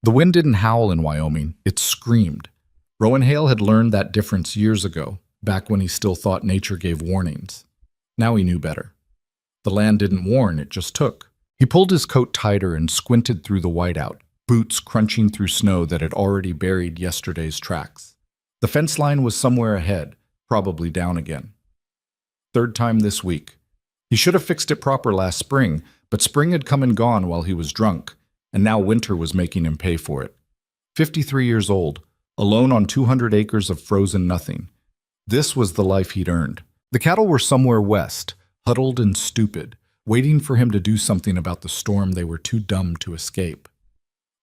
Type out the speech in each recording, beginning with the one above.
The wind didn't howl in Wyoming, it screamed. Rowan Hale had learned that difference years ago, back when he still thought nature gave warnings. Now he knew better. The land didn't warn, it just took. He pulled his coat tighter and squinted through the whiteout, boots crunching through snow that had already buried yesterday's tracks. The fence line was somewhere ahead, probably down again. Third time this week. He should have fixed it proper last spring, but spring had come and gone while he was drunk, and now winter was making him pay for it. 53 years old, alone on 200 acres of frozen nothing. This was the life he'd earned. The cattle were somewhere west, huddled and stupid, waiting for him to do something about the storm they were too dumb to escape.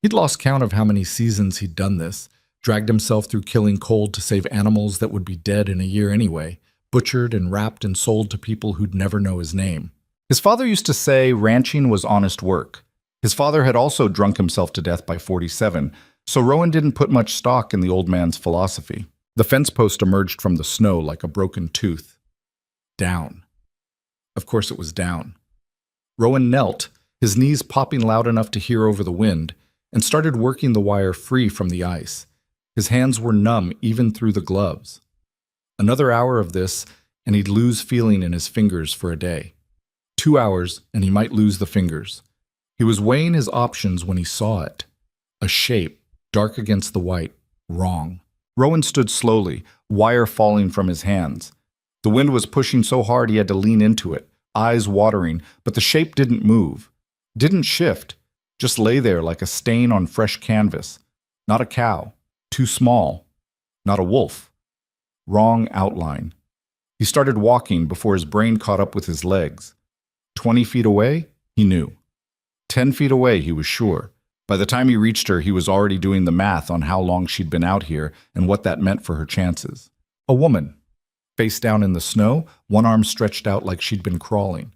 He'd lost count of how many seasons he'd done this, dragged himself through killing cold to save animals that would be dead in a year anyway, butchered and wrapped and sold to people who'd never know his name. His father used to say ranching was honest work. His father had also drunk himself to death by 47, so Rowan didn't put much stock in the old man's philosophy. The fence post emerged from the snow like a broken tooth. Down. Of course it was down. Rowan knelt, his knees popping loud enough to hear over the wind, and started working the wire free from the ice. His hands were numb even through the gloves. Another hour of this, and he'd lose feeling in his fingers for a day. 2 hours, and he might lose the fingers. He was weighing his options when he saw it. A shape, dark against the white, wrong. Rowan stood slowly, wire falling from his hands. The wind was pushing so hard he had to lean into it, eyes watering, but the shape didn't move. Didn't shift, just lay there like a stain on fresh canvas. Not a cow, too small. Not a wolf. Wrong outline. He started walking before his brain caught up with his legs. 20 feet away, he knew. 10 feet away, he was sure. By the time he reached her, he was already doing the math on how long she'd been out here and what that meant for her chances. A woman. Face down in the snow, one arm stretched out like she'd been crawling.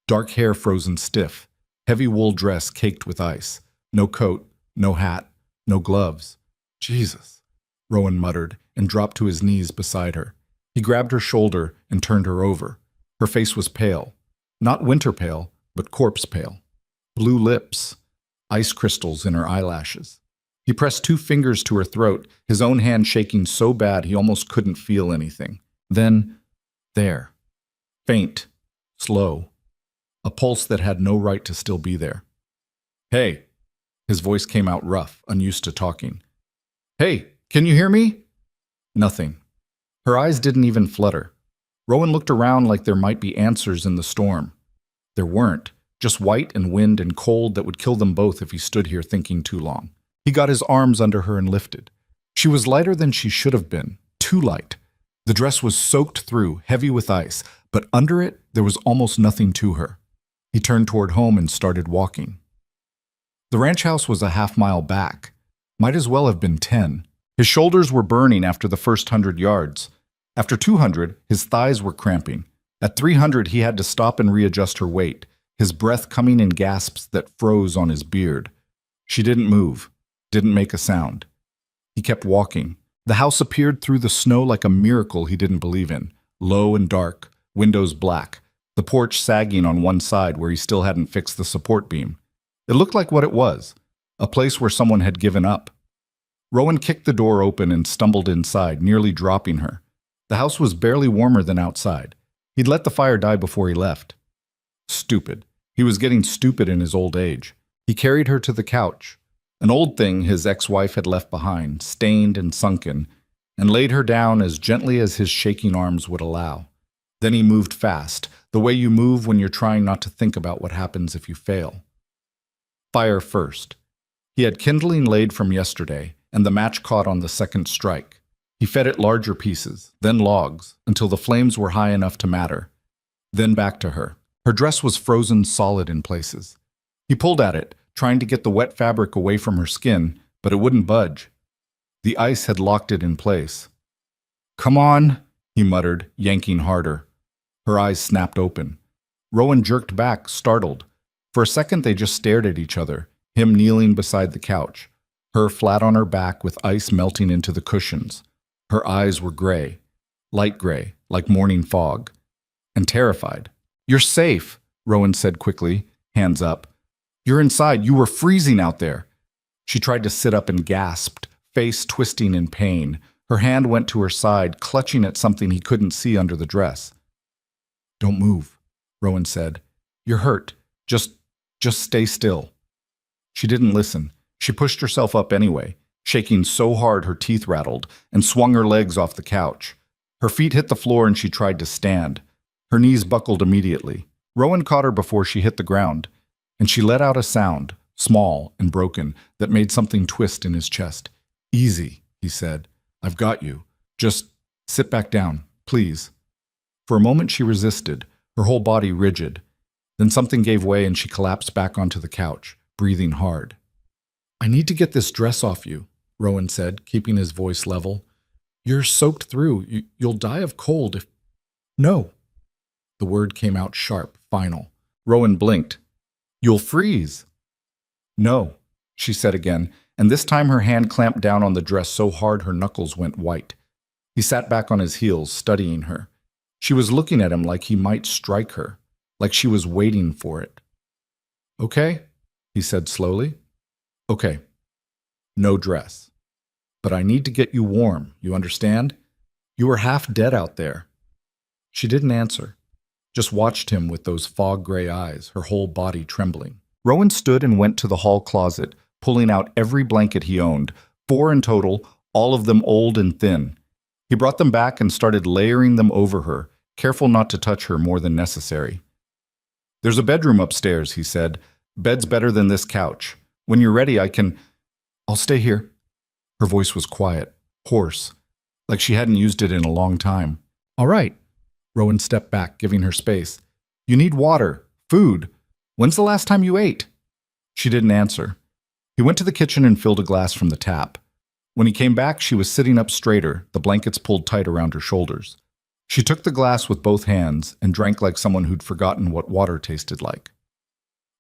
Dark hair frozen stiff. Heavy wool dress caked with ice. No coat, no hat, no gloves. Jesus, Rowan muttered and dropped to his knees beside her. He grabbed her shoulder and turned her over. Her face was pale. Not winter pale, but corpse pale. Blue lips. Ice crystals in her eyelashes. He pressed 2 fingers to her throat, his own hand shaking so bad he almost couldn't feel anything. Then, there. Faint. Slow. A pulse that had no right to still be there. Hey. His voice came out rough, unused to talking. Hey, can you hear me? Nothing. Her eyes didn't even flutter. Rowan looked around like there might be answers in the storm. There weren't, just white and wind and cold that would kill them both if he stood here thinking too long. He got his arms under her and lifted. She was lighter than she should have been, too light. The dress was soaked through, heavy with ice, but under it there was almost nothing to her. He turned toward home and started walking. The ranch house was a half-mile back. Might as well have been 10. His shoulders were burning after the first 100 yards. After 200, his thighs were cramping. At 300, he had to stop and readjust her weight, his breath coming in gasps that froze on his beard. She didn't move, didn't make a sound. He kept walking. The house appeared through the snow like a miracle he didn't believe in, low and dark, windows black, the porch sagging on one side where he still hadn't fixed the support beam. It looked like what it was, a place where someone had given up. Rowan kicked the door open and stumbled inside, nearly dropping her. The house was barely warmer than outside. He'd let the fire die before he left. Stupid. He was getting stupid in his old age. He carried her to the couch, an old thing his ex-wife had left behind, stained and sunken, and laid her down as gently as his shaking arms would allow. Then he moved fast, the way you move when you're trying not to think about what happens if you fail. Fire first. He had kindling laid from yesterday, and the match caught on the second strike. He fed it larger pieces, then logs, until the flames were high enough to matter. Then back to her. Her dress was frozen solid in places. He pulled at it, trying to get the wet fabric away from her skin, but it wouldn't budge. The ice had locked it in place. "Come on," he muttered, yanking harder. Her eyes snapped open. Rowan jerked back, startled. For a second they just stared at each other, him kneeling beside the couch, her flat on her back with ice melting into the cushions. Her eyes were gray, light gray, like morning fog, and terrified. "You're safe," Rowan said quickly, hands up. "You're inside. You were freezing out there." She tried to sit up and gasped, face twisting in pain. Her hand went to her side, clutching at something he couldn't see under the dress. "Don't move," Rowan said. "You're hurt. Just stay still." She didn't listen. She pushed herself up anyway, shaking so hard her teeth rattled, and swung her legs off the couch. Her feet hit the floor and she tried to stand. Her knees buckled immediately. Rowan caught her before she hit the ground, and she let out a sound, small and broken, that made something twist in his chest. "Easy," he said. "I've got you. Just sit back down, please." For a moment she resisted, her whole body rigid. Then something gave way and she collapsed back onto the couch, breathing hard. "I need to get this dress off you," Rowan said, keeping his voice level. "You're soaked through. You'll die of cold if—" "No." The word came out sharp, final. Rowan blinked. "You'll freeze." "No," she said again, and this time her hand clamped down on the dress so hard her knuckles went white. He sat back on his heels, studying her. She was looking at him like he might strike her, like she was waiting for it. "Okay," he said slowly. "Okay. No dress. But I need to get you warm, you understand? You were half dead out there." She didn't answer, just watched him with those fog-gray eyes, her whole body trembling. Rowan stood and went to the hall closet, pulling out every blanket he owned, 4 in total, all of them old and thin. He brought them back and started layering them over her, careful not to touch her more than necessary. "There's a bedroom upstairs," he said. "Bed's better than this couch. When you're ready, I'll stay here." Her voice was quiet, hoarse, like she hadn't used it in a long time. "All right." Rowan stepped back, giving her space. "You need water, food. When's the last time you ate?" She didn't answer. He went to the kitchen and filled a glass from the tap. When he came back, she was sitting up straighter, the blankets pulled tight around her shoulders. She took the glass with both hands and drank like someone who'd forgotten what water tasted like.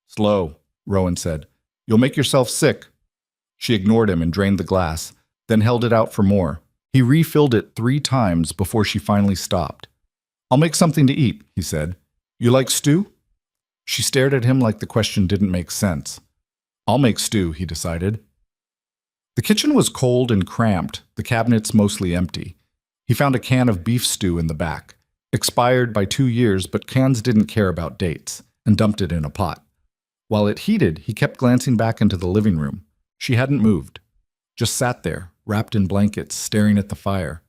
"Slow," Rowan said. "You'll make yourself sick." She ignored him and drained the glass, then held it out for more. He refilled it 3 times before she finally stopped. "I'll make something to eat," he said. "You like stew?" She stared at him like the question didn't make sense. "I'll make stew," he decided. The kitchen was cold and cramped, the cabinets mostly empty. He found a can of beef stew in the back, expired by 2 years, but cans didn't care about dates, and dumped it in a pot. While it heated, he kept glancing back into the living room. She hadn't moved, just sat there, wrapped in blankets, staring at the fire.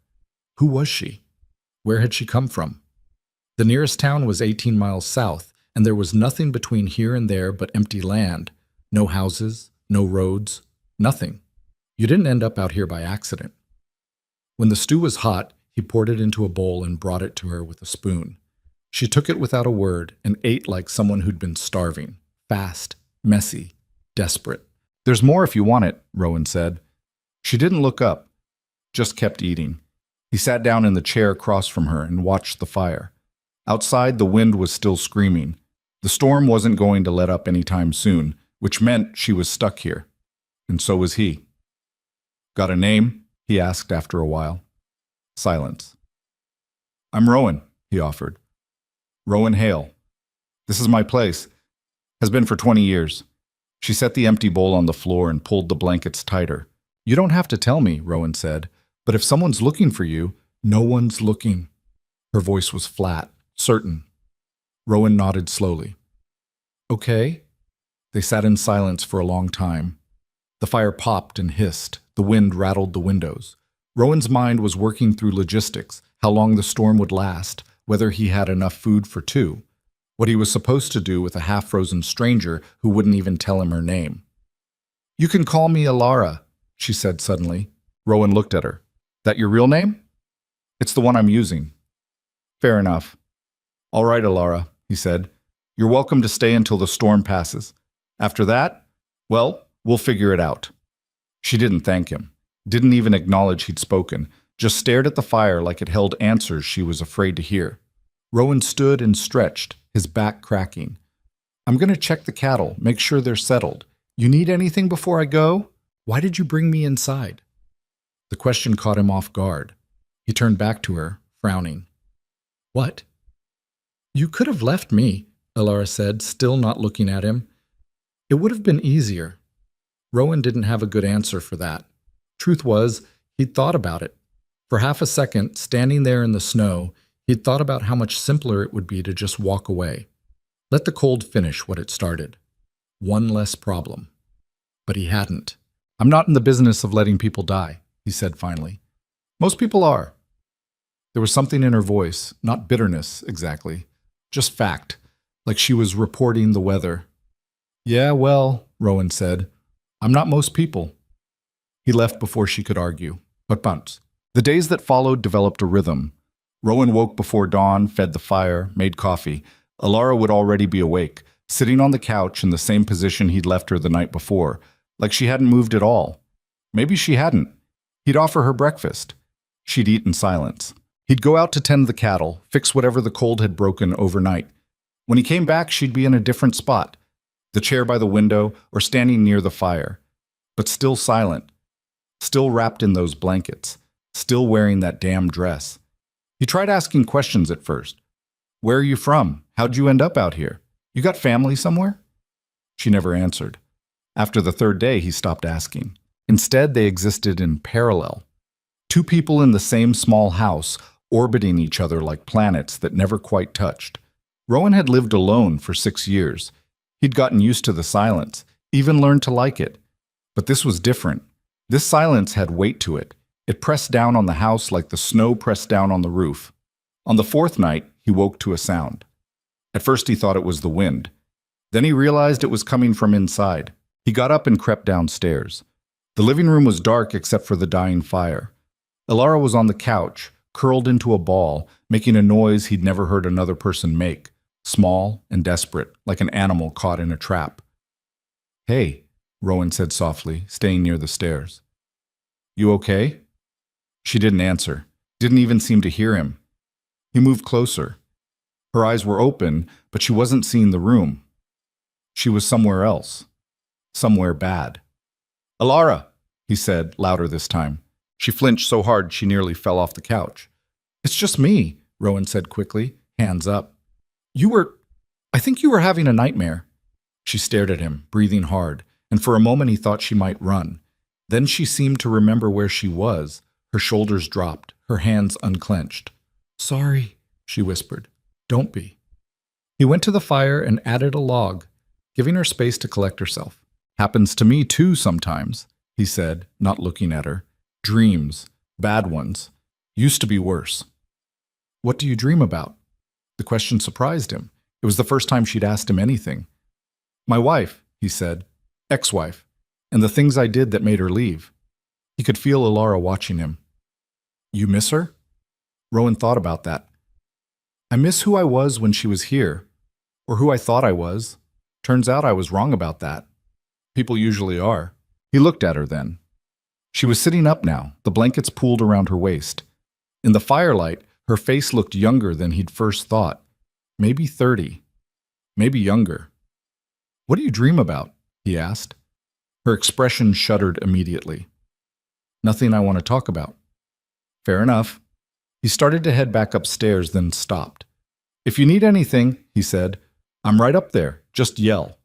Who was she? Where had she come from? The nearest town was 18 miles south, and there was nothing between here and there but empty land. No houses, no roads, nothing. You didn't end up out here by accident. When the stew was hot, he poured it into a bowl and brought it to her with a spoon. She took it without a word and ate like someone who'd been starving, fast, messy, desperate. "There's more if you want it," Rowan said. She didn't look up, just kept eating. He sat down in the chair across from her and watched the fire. Outside, the wind was still screaming. The storm wasn't going to let up anytime soon, which meant she was stuck here. And so was he. "Got a name?" he asked after a while. Silence. "I'm Rowan," he offered. "Rowan Hale. This is my place. Has been for 20 years. She set the empty bowl on the floor and pulled the blankets tighter. "You don't have to tell me," Rowan said, "but if someone's looking for you, no one's looking." Her voice was flat, certain. Rowan nodded slowly. "Okay." They sat in silence for a long time. The fire popped and hissed. The wind rattled the windows. Rowan's mind was working through logistics, how long the storm would last, whether he had enough food for 2, what he was supposed to do with a half-frozen stranger who wouldn't even tell him her name. "You can call me Alara," she said suddenly. Rowan looked at her. "That your real name?" "It's the one I'm using." "Fair enough." "All right, Alara," he said. "You're welcome to stay until the storm passes. After that, well, we'll figure it out." She didn't thank him, didn't even acknowledge he'd spoken, just stared at the fire like it held answers she was afraid to hear. Rowan stood and stretched, his back cracking. "I'm going to check the cattle, make sure they're settled. You need anything before I go? Why did you bring me inside?" The question caught him off guard. He turned back to her, frowning. "What?" "You could have left me," Alara said, still not looking at him. "It would have been easier." Rowan didn't have a good answer for that. Truth was, he'd thought about it. For half a second, standing there in the snow, he'd thought about how much simpler it would be to just walk away. Let the cold finish what it started. One less problem. But he hadn't. "I'm not in the business of letting people die," he said finally. "Most people are." There was something in her voice, not bitterness exactly, just fact, like she was reporting the weather. "Yeah, well," Rowan said, "I'm not most people." He left before she could argue. But bounce. The days that followed developed a rhythm. Rowan woke before dawn, fed the fire, made coffee. Alara would already be awake, sitting on the couch in the same position he'd left her the night before, like she hadn't moved at all. Maybe she hadn't. He'd offer her breakfast. She'd eat in silence. He'd go out to tend the cattle, fix whatever the cold had broken overnight. When he came back, she'd be in a different spot, the chair by the window or standing near the fire, but still silent, still wrapped in those blankets, still wearing that damn dress. He tried asking questions at first. "Where are you from? How'd you end up out here? You got family somewhere?" She never answered. After the third day, he stopped asking. Instead, they existed in parallel. Two people in the same small house, orbiting each other like planets that never quite touched. Rowan had lived alone for 6 years. He'd gotten used to the silence, even learned to like it. But this was different. This silence had weight to it. It pressed down on the house like the snow pressed down on the roof. On the fourth night, he woke to a sound. At first he thought it was the wind. Then he realized it was coming from inside. He got up and crept downstairs. The living room was dark except for the dying fire. Alara was on the couch, curled into a ball, making a noise he'd never heard another person make, small and desperate, like an animal caught in a trap. "Hey," Rowan said softly, staying near the stairs. "You okay?" She didn't answer, didn't even seem to hear him. He moved closer. Her eyes were open, but she wasn't seeing the room. She was somewhere else. Somewhere bad. "Alara," he said, louder this time. She flinched so hard she nearly fell off the couch. "It's just me," Rowan said quickly, hands up. I think you were having a nightmare." She stared at him, breathing hard, and for a moment he thought she might run. Then she seemed to remember where she was. Her shoulders dropped, her hands unclenched. "Sorry," she whispered. "Don't be." He went to the fire and added a log, giving her space to collect herself. "Happens to me too sometimes," he said, not looking at her. "Dreams, bad ones. Used to be worse." "What do you dream about?" The question surprised him. It was the first time she'd asked him anything. "My wife," he said. "Ex-wife. And the things I did that made her leave." He could feel Alara watching him. "You miss her?" Rowan thought about that. "I miss who I was when she was here. Or who I thought I was. Turns out I was wrong about that. People usually are." He looked at her then. She was sitting up now, the blankets pooled around her waist. In the firelight, her face looked younger than he'd first thought. Maybe 30. Maybe younger. "What do you dream about?" he asked. Her expression shuddered immediately. "Nothing I want to talk about." "Fair enough." He started to head back upstairs, then stopped. "If you need anything," he said, "I'm right up there. Just yell."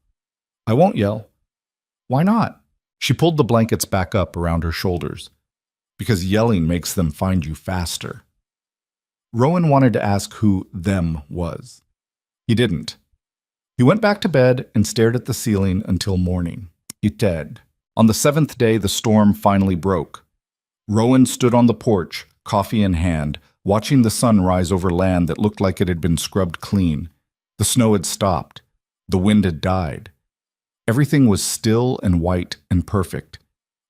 "I won't yell." "Why not?" She pulled the blankets back up around her shoulders. "Because yelling makes them find you faster." Rowan wanted to ask who them was. He didn't. He went back to bed and stared at the ceiling until morning. He did. On the 7th day, the storm finally broke. Rowan stood on the porch, coffee in hand, watching the sun rise over land that looked like it had been scrubbed clean. The snow had stopped. The wind had died. Everything was still and white and perfect.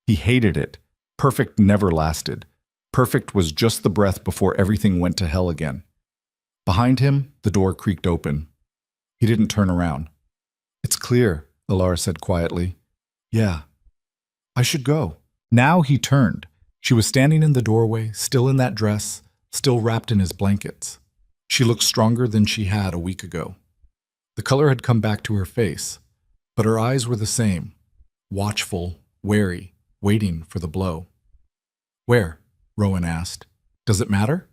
He hated it. Perfect never lasted. Perfect was just the breath before everything went to hell again. Behind him, the door creaked open. He didn't turn around. "It's clear," Alara said quietly. "Yeah. I should go." Now he turned. She was standing in the doorway, still in that dress, still wrapped in his blankets. She looked stronger than she had a week ago. The color had come back to her face, but her eyes were the same, watchful, wary, waiting for the blow. "Where?" Rowan asked. "Does it matter?"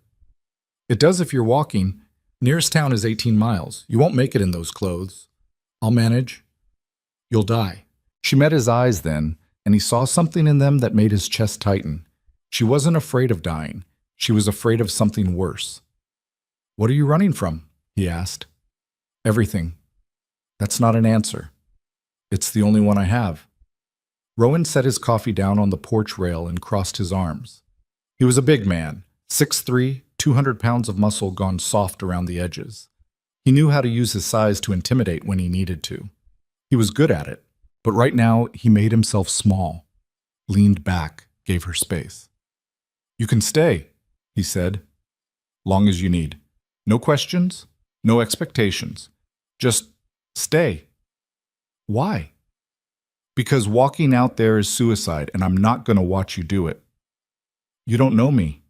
"It does if you're walking. Nearest town is 18 miles. You won't make it in those clothes." "I'll manage." "You'll die." She met his eyes then, and he saw something in them that made his chest tighten. She wasn't afraid of dying. She was afraid of something worse. "What are you running from?" he asked. "Everything." "That's not an answer." "It's the only one I have." Rowan set his coffee down on the porch rail and crossed his arms. He was a big man, 6'3", 200 pounds of muscle gone soft around the edges. He knew how to use his size to intimidate when he needed to. He was good at it, but right now he made himself small, leaned back, gave her space. "You can stay," he said. "Long as you need. No questions, no expectations. Just stay." "Why?" "Because walking out there is suicide, and I'm not going to watch you do it." "You don't know me."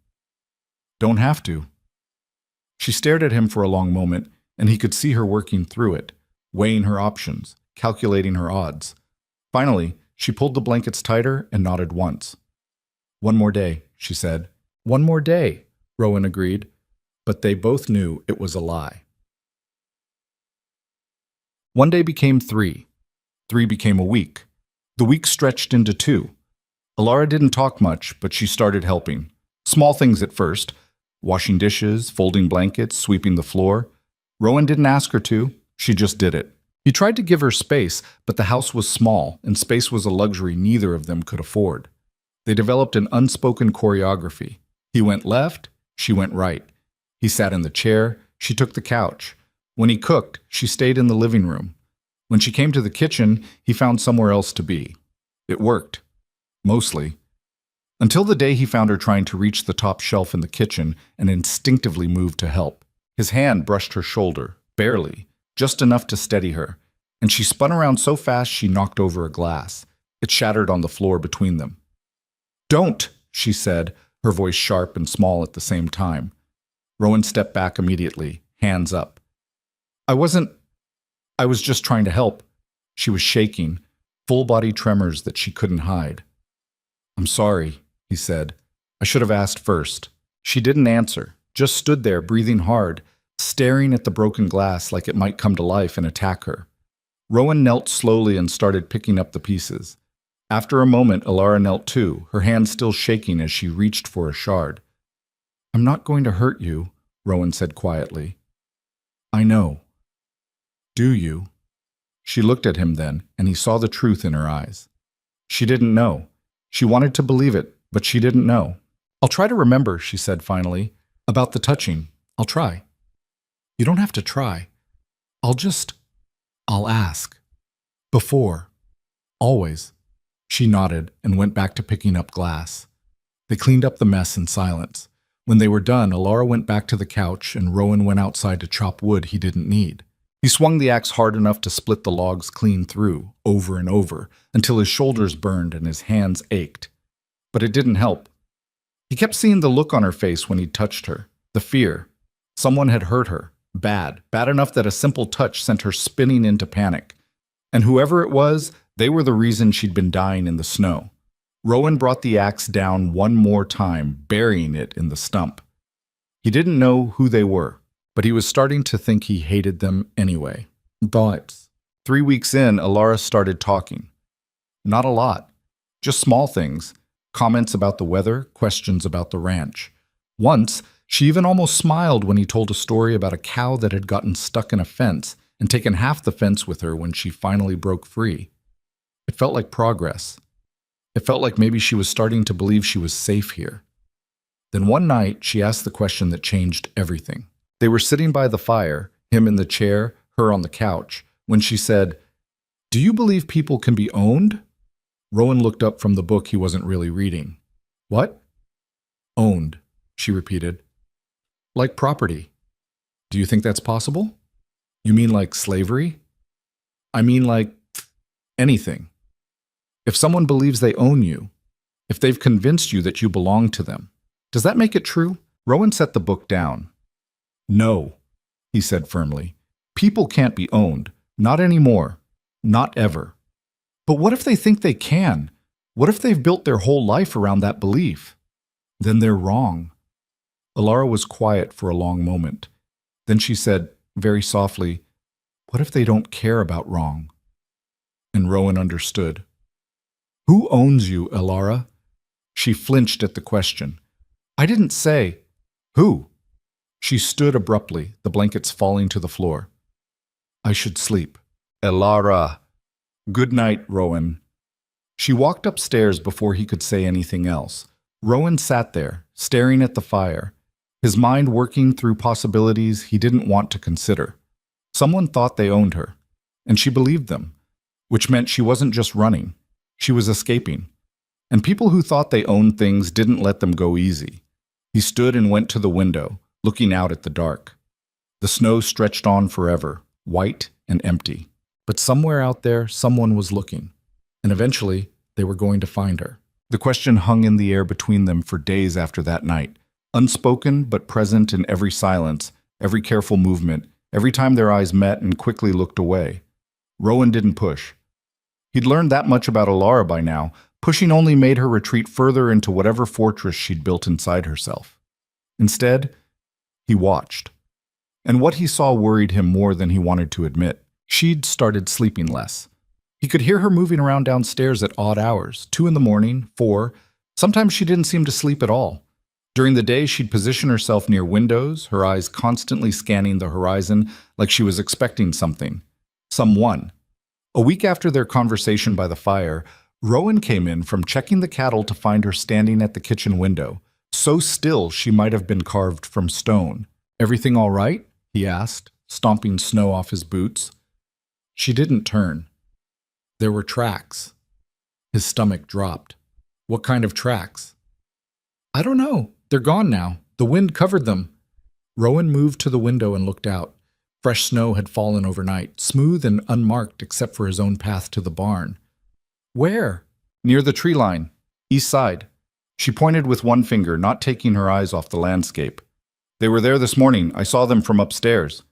"Don't have to." She stared at him for a long moment, and he could see her working through it, weighing her options, calculating her odds. Finally, she pulled the blankets tighter and nodded once. "One more day," she said. "One more day," Rowan agreed, but they both knew it was a lie. One day became 3. 3 became a week. The week stretched into 2. Alara didn't talk much, but she started helping. Small things at first: washing dishes, folding blankets, sweeping the floor. Rowan didn't ask her to, she just did it. He tried to give her space, but the house was small, and space was a luxury neither of them could afford. They developed an unspoken choreography. He went left, she went right. He sat in the chair, she took the couch. When he cooked, she stayed in the living room. When she came to the kitchen, he found somewhere else to be. It worked. Mostly. Until the day he found her trying to reach the top shelf in the kitchen and instinctively moved to help. His hand brushed her shoulder, barely, just enough to steady her, and she spun around so fast she knocked over a glass. It shattered on the floor between them. "Don't," she said, her voice sharp and small at the same time. Rowan stepped back immediately, hands up. I was just trying to help." She was shaking, full-body tremors that she couldn't hide. "I'm sorry," he said. "I should have asked first." She didn't answer, just stood there breathing hard, staring at the broken glass like it might come to life and attack her. Rowan knelt slowly and started picking up the pieces. After a moment, Alara knelt too, her hand still shaking as she reached for a shard. "I'm not going to hurt you," Rowan said quietly. "I know." "Do you?" She looked at him then, and he saw the truth in her eyes. She didn't know. She wanted to believe it, but she didn't know. "I'll try to remember," she said finally. "About the touching. I'll try." "You don't have to try. I'll ask. Before. Always." She nodded and went back to picking up glass. They cleaned up the mess in silence. When they were done, Alara went back to the couch and Rowan went outside to chop wood he didn't need. He swung the axe hard enough to split the logs clean through, over and over, until his shoulders burned and his hands ached. But it didn't help. He kept seeing the look on her face when he touched her, the fear. Someone had hurt her, bad enough that a simple touch sent her spinning into panic. And whoever it was, they were the reason she'd been dying in the snow. Rowan brought the axe down one more time, burying it in the stump. He didn't know who they were, but he was starting to think he hated them anyway. But 3 weeks in, Alara started talking. Not a lot, just small things, comments about the weather, questions about the ranch. Once, she even almost smiled when he told a story about a cow that had gotten stuck in a fence and taken half the fence with her when she finally broke free. It felt like progress. It felt like maybe she was starting to believe she was safe here. Then one night, she asked the question that changed everything. They were sitting by the fire, him in the chair, her on the couch, when she said, "Do you believe people can be owned?" Rowan looked up from the book he wasn't really reading. "What?" "Owned," she repeated. "Like property. Do you think that's possible?" "You mean like slavery?" "I mean like anything. If someone believes they own you, if they've convinced you that you belong to them, does that make it true?" Rowan set the book down. "No," he said firmly. "People can't be owned. Not anymore. Not ever." "But what if they think they can? What if they've built their whole life around that belief?" "Then they're wrong." Alara was quiet for a long moment. Then she said, very softly, "What if they don't care about wrong?" And Rowan understood. Who owns you, Elara? She flinched at the question. I didn't say. Who? She stood abruptly, the blankets falling to the floor. I should sleep. Elara. Good night, Rowan. She walked upstairs before he could say anything else. Rowan sat there, staring at the fire, his mind working through possibilities he didn't want to consider. Someone thought they owned her, and she believed them, which meant she wasn't just running, she was escaping. And people who thought they owned things didn't let them go easy. He stood and went to the window, looking out at the dark. The snow stretched on forever, white and empty. But somewhere out there, someone was looking, and eventually they were going to find her. The question hung in the air between them for days after that night, unspoken but present in every silence, every careful movement, every time their eyes met and quickly looked away. Rowan didn't push. He'd learned that much about Elara by now. Pushing only made her retreat further into whatever fortress she'd built inside herself. Instead, he watched. And what he saw worried him more than he wanted to admit. She'd started sleeping less. He could hear her moving around downstairs at odd hours, 2 in the morning, 4. Sometimes she didn't seem to sleep at all. During the day, she'd position herself near windows, her eyes constantly scanning the horizon like she was expecting something. Someone. A week after their conversation by the fire, Rowan came in from checking the cattle to find her standing at the kitchen window, so still she might have been carved from stone. Everything all right? He asked, stomping snow off his boots. She didn't turn. There were tracks. His stomach dropped. What kind of tracks? I don't know. They're gone now. The wind covered them. Rowan moved to the window and looked out. Fresh snow had fallen overnight, smooth and unmarked except for his own path to the barn. Where? Near the tree line. East side. She pointed with one finger, not taking her eyes off the landscape. They were there this morning. I saw them from upstairs.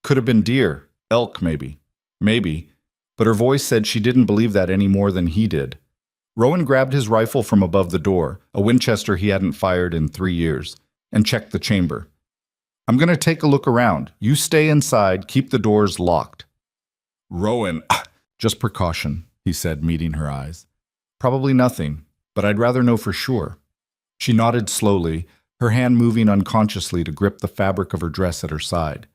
Could have been deer. Elk, maybe. Maybe. But her voice said she didn't believe that any more than he did. Rowan grabbed his rifle from above the door, a Winchester he hadn't fired in 3 years, and checked the chamber. I'm going to take a look around. You stay inside, keep the doors locked. Rowan, just precaution, he said, meeting her eyes. Probably nothing, but I'd rather know for sure. She nodded slowly, her hand moving unconsciously to grip the fabric of her dress at her side.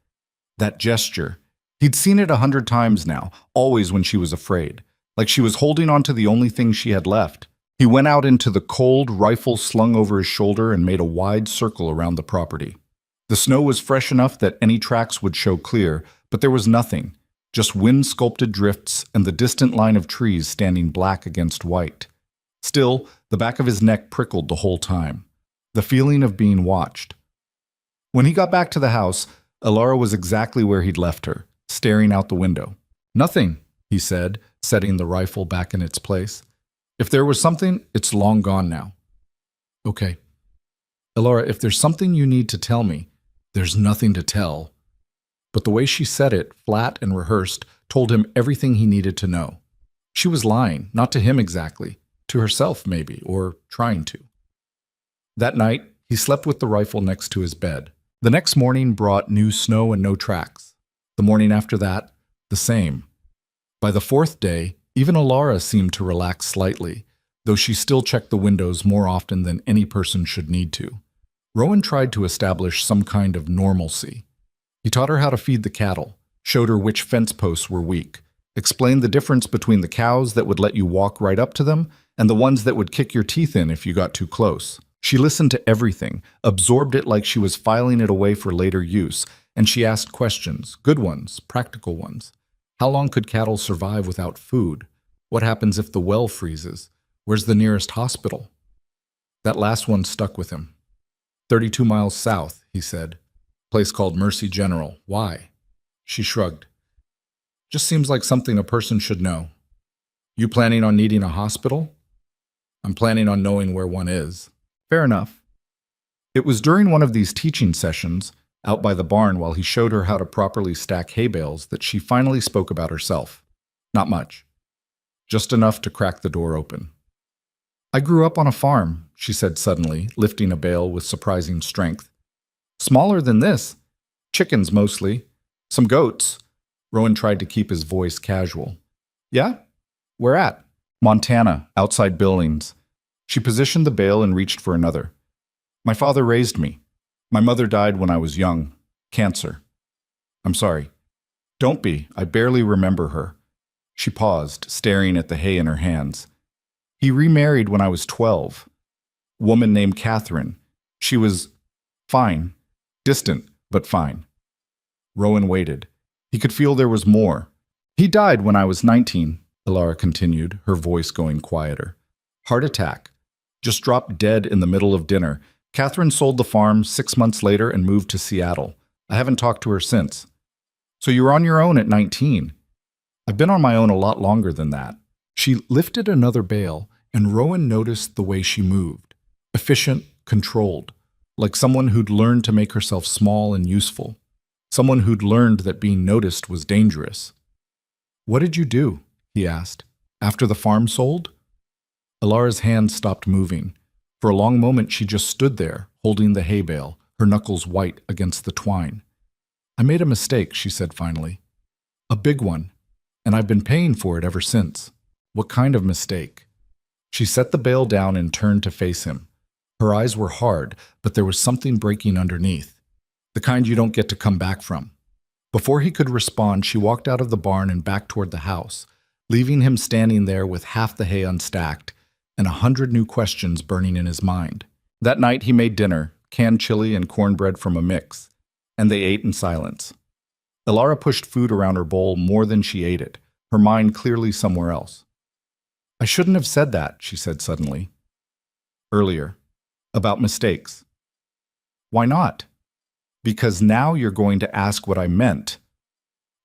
That gesture, he'd seen it 100 times now, always when she was afraid, like she was holding on to the only thing she had left. He went out into the cold, rifle slung over his shoulder, and made a wide circle around the property. The snow was fresh enough that any tracks would show clear, but there was nothing, just wind-sculpted drifts and the distant line of trees standing black against white. Still, the back of his neck prickled the whole time, the feeling of being watched. When he got back to the house, Elara was exactly where he'd left her, staring out the window. Nothing, he said, setting the rifle back in its place. If there was something, it's long gone now. Okay. Elara, if there's something you need to tell me, there's nothing to tell. But the way she said it, flat and rehearsed, told him everything he needed to know. She was lying, not to him exactly, to herself maybe, or trying to. That night, he slept with the rifle next to his bed. The next morning brought new snow and no tracks. The morning after that, the same. By the 4th day, even Elara seemed to relax slightly, though she still checked the windows more often than any person should need to. Rowan tried to establish some kind of normalcy. He taught her how to feed the cattle, showed her which fence posts were weak, explained the difference between the cows that would let you walk right up to them and the ones that would kick your teeth in if you got too close. She listened to everything, absorbed it like she was filing it away for later use, and she asked questions, good ones, practical ones. How long could cattle survive without food? What happens if the well freezes? Where's the nearest hospital? That last one stuck with him. 32 miles south, he said. Place called Mercy General. Why? She shrugged. Just seems like something a person should know. You planning on needing a hospital? I'm planning on knowing where one is. Fair enough. It was during one of these teaching sessions, out by the barn while he showed her how to properly stack hay bales, that she finally spoke about herself. Not much. Just enough to crack the door open. I grew up on a farm, she said suddenly, lifting a bale with surprising strength. Smaller than this. Chickens mostly. Some goats. Rowan tried to keep his voice casual. Yeah? Where at? Montana, outside Billings. She positioned the bale and reached for another. My father raised me. My mother died when I was young. Cancer. I'm sorry. Don't be. I barely remember her. She paused, staring at the hay in her hands. He remarried when I was 12. Woman named Catherine. She was fine. Distant, but fine. Rowan waited. He could feel there was more. He died when I was 19, Elara continued, her voice going quieter. Heart attack. Just dropped dead in the middle of dinner. Catherine sold the farm 6 months later and moved to Seattle. I haven't talked to her since. So you were on your own at 19. I've been on my own a lot longer than that. She lifted another bale, and Rowan noticed the way she moved. Efficient, controlled, like someone who'd learned to make herself small and useful. Someone who'd learned that being noticed was dangerous. What did you do? He asked. After the farm sold? Elara's hand stopped moving. For a long moment she just stood there, holding the hay bale, her knuckles white against the twine. I made a mistake, she said finally. A big one, and I've been paying for it ever since. What kind of mistake? She set the bale down and turned to face him. Her eyes were hard, but there was something breaking underneath. The kind you don't get to come back from. Before he could respond, she walked out of the barn and back toward the house, leaving him standing there with half the hay unstacked and 100 new questions burning in his mind. That night he made dinner, canned chili and cornbread from a mix, and they ate in silence. Elara pushed food around her bowl more than she ate it, her mind clearly somewhere else. I shouldn't have said that, she said suddenly. Earlier. About mistakes. Why not? Because now you're going to ask what I meant.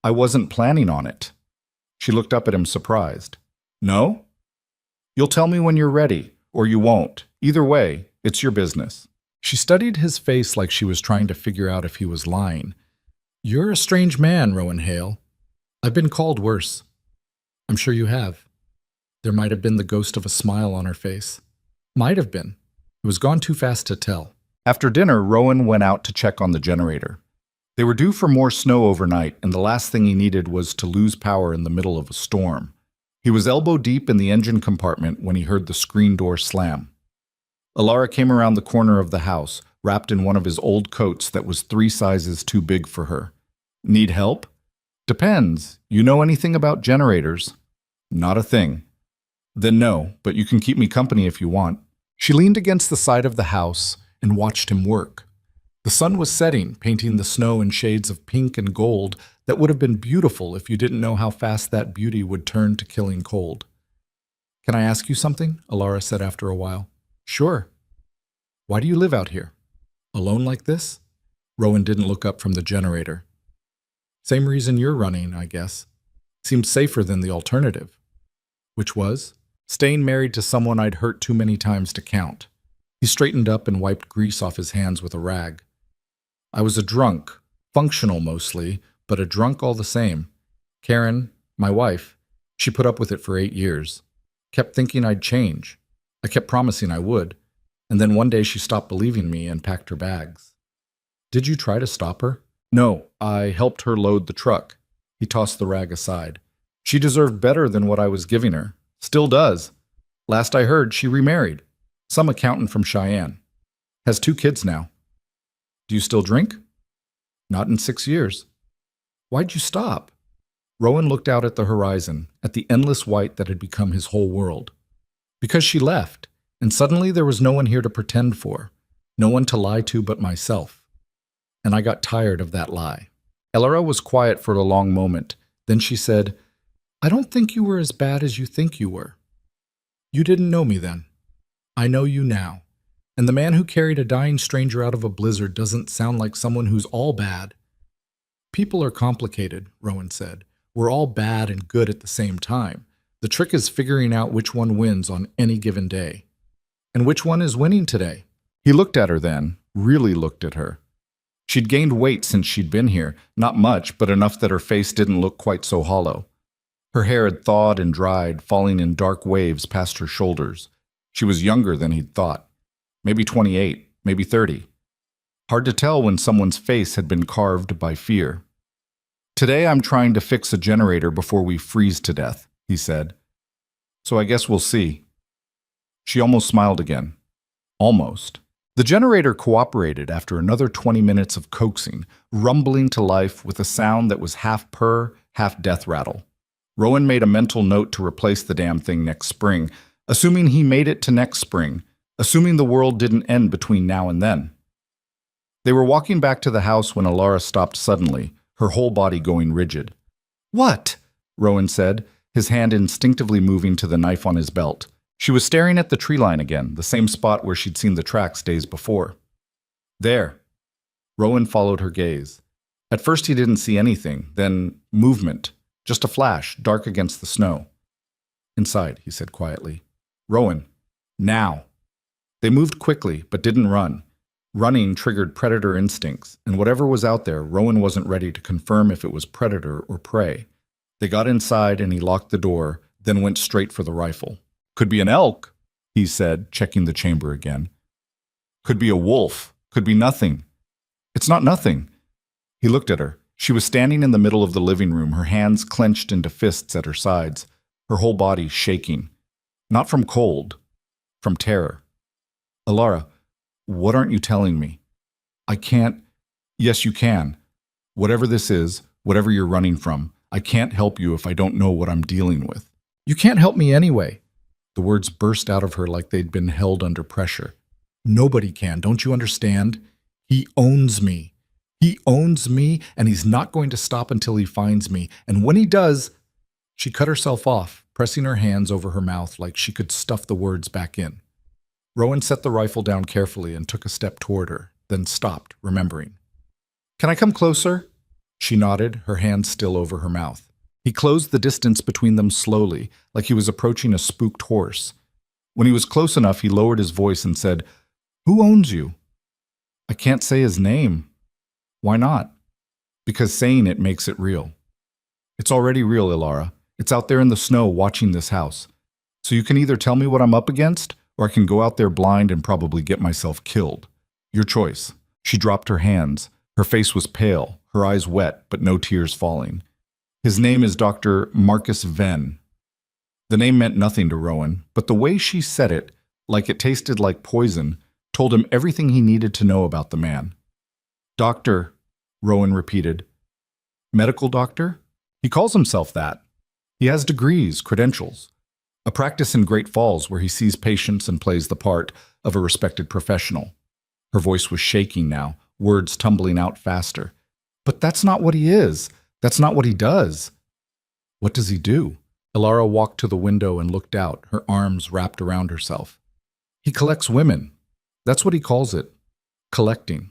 I wasn't planning on it. She looked up at him surprised. No? You'll tell me when you're ready, or you won't. Either way, it's your business. She studied his face like she was trying to figure out if he was lying. You're a strange man, Rowan Hale. I've been called worse. I'm sure you have. There might have been the ghost of a smile on her face. Might have been. It was gone too fast to tell. After dinner, Rowan went out to check on the generator. They were due for more snow overnight, and the last thing he needed was to lose power in the middle of a storm. He was elbow deep in the engine compartment when he heard the screen door slam. Elara came around the corner of the house, wrapped in one of his old coats that was 3 sizes too big for her. Need help? Depends. You know anything about generators? Not a thing. Then no, but you can keep me company if you want. She leaned against the side of the house and watched him work. The sun was setting, painting the snow in shades of pink and gold that would have been beautiful if you didn't know how fast that beauty would turn to killing cold. Can I ask you something? Elara said after a while. Sure. Why do you live out here? Alone like this? Rowan didn't look up from the generator. Same reason you're running, I guess. Seems safer than the alternative. Which was? Staying married to someone I'd hurt too many times to count. He straightened up and wiped grease off his hands with a rag. I was a drunk, functional mostly, but a drunk all the same. Karen, my wife, she put up with it for 8 years. Kept thinking I'd change. I kept promising I would. And then one day she stopped believing me and packed her bags. Did you try to stop her? No, I helped her load the truck. He tossed the rag aside. She deserved better than what I was giving her. Still does. Last I heard, she remarried. Some accountant from Cheyenne. Has 2 kids now. Do you still drink? Not in 6 years. Why'd you stop? Rowan looked out at the horizon, at the endless white that had become his whole world. Because she left, and suddenly there was no one here to pretend for, no one to lie to but myself. And I got tired of that lie. Elara was quiet for a long moment. Then she said, I don't think you were as bad as you think you were. You didn't know me then. I know you now. And the man who carried a dying stranger out of a blizzard doesn't sound like someone who's all bad. People are complicated, Rowan said. We're all bad and good at the same time. The trick is figuring out which one wins on any given day. And which one is winning today? He looked at her then, really looked at her. She'd gained weight since she'd been here, not much, but enough that her face didn't look quite so hollow. Her hair had thawed and dried, falling in dark waves past her shoulders. She was younger than he'd thought. Maybe 28, maybe 30. Hard to tell when someone's face had been carved by fear. Today I'm trying to fix a generator before we freeze to death, he said. So I guess we'll see. She almost smiled again. Almost. The generator cooperated after another 20 minutes of coaxing, rumbling to life with a sound that was half purr, half death rattle. Rowan made a mental note to replace the damn thing next spring, assuming he made it to next spring, assuming the world didn't end between now and then. They were walking back to the house when Alara stopped suddenly, her whole body going rigid. "What?" Rowan said, his hand instinctively moving to the knife on his belt. She was staring at the tree line again, the same spot where she'd seen the tracks days before. "There." Rowan followed her gaze. At first he didn't see anything, then movement, just a flash, dark against the snow. "Inside," he said quietly. "Rowan, now." They moved quickly, but didn't run. Running triggered predator instincts, and whatever was out there, Rowan wasn't ready to confirm if it was predator or prey. They got inside and he locked the door, then went straight for the rifle. "Could be an elk," he said, checking the chamber again. "Could be a wolf. Could be nothing." "It's not nothing." He looked at her. She was standing in the middle of the living room, her hands clenched into fists at her sides, her whole body shaking. Not from cold, from terror. "Alara, what aren't you telling me?" "I can't." "Yes, you can. Whatever this is, whatever you're running from, I can't help you if I don't know what I'm dealing with." "You can't help me anyway." The words burst out of her like they'd been held under pressure. "Nobody can, don't you understand? He owns me. He owns me, and he's not going to stop until he finds me. And when he does—" She cut herself off, pressing her hands over her mouth like she could stuff the words back in. Rowan set the rifle down carefully and took a step toward her, then stopped, remembering. "Can I come closer?" She nodded, her hands still over her mouth. He closed the distance between them slowly, like he was approaching a spooked horse. When he was close enough, he lowered his voice and said, "Who owns you?" "I can't say his name." "Why not?" "Because saying it makes it real." "It's already real, Alara. It's out there in the snow watching this house. So you can either tell me what I'm up against, or I can go out there blind and probably get myself killed. Your choice." She dropped her hands. Her face was pale, her eyes wet, but no tears falling. "His name is Dr. Marcus Venn." The name meant nothing to Rowan, but the way she said it, like it tasted like poison, told him everything he needed to know about the man. "Doctor," Rowan repeated. "Medical doctor?" "He calls himself that. He has degrees, credentials. A practice in Great Falls where he sees patients and plays the part of a respected professional." Her voice was shaking now, words tumbling out faster. "But that's not what he is. That's not what he does." "What does he do?" Alara walked to the window and looked out, her arms wrapped around herself. "He collects women. That's what he calls it. Collecting.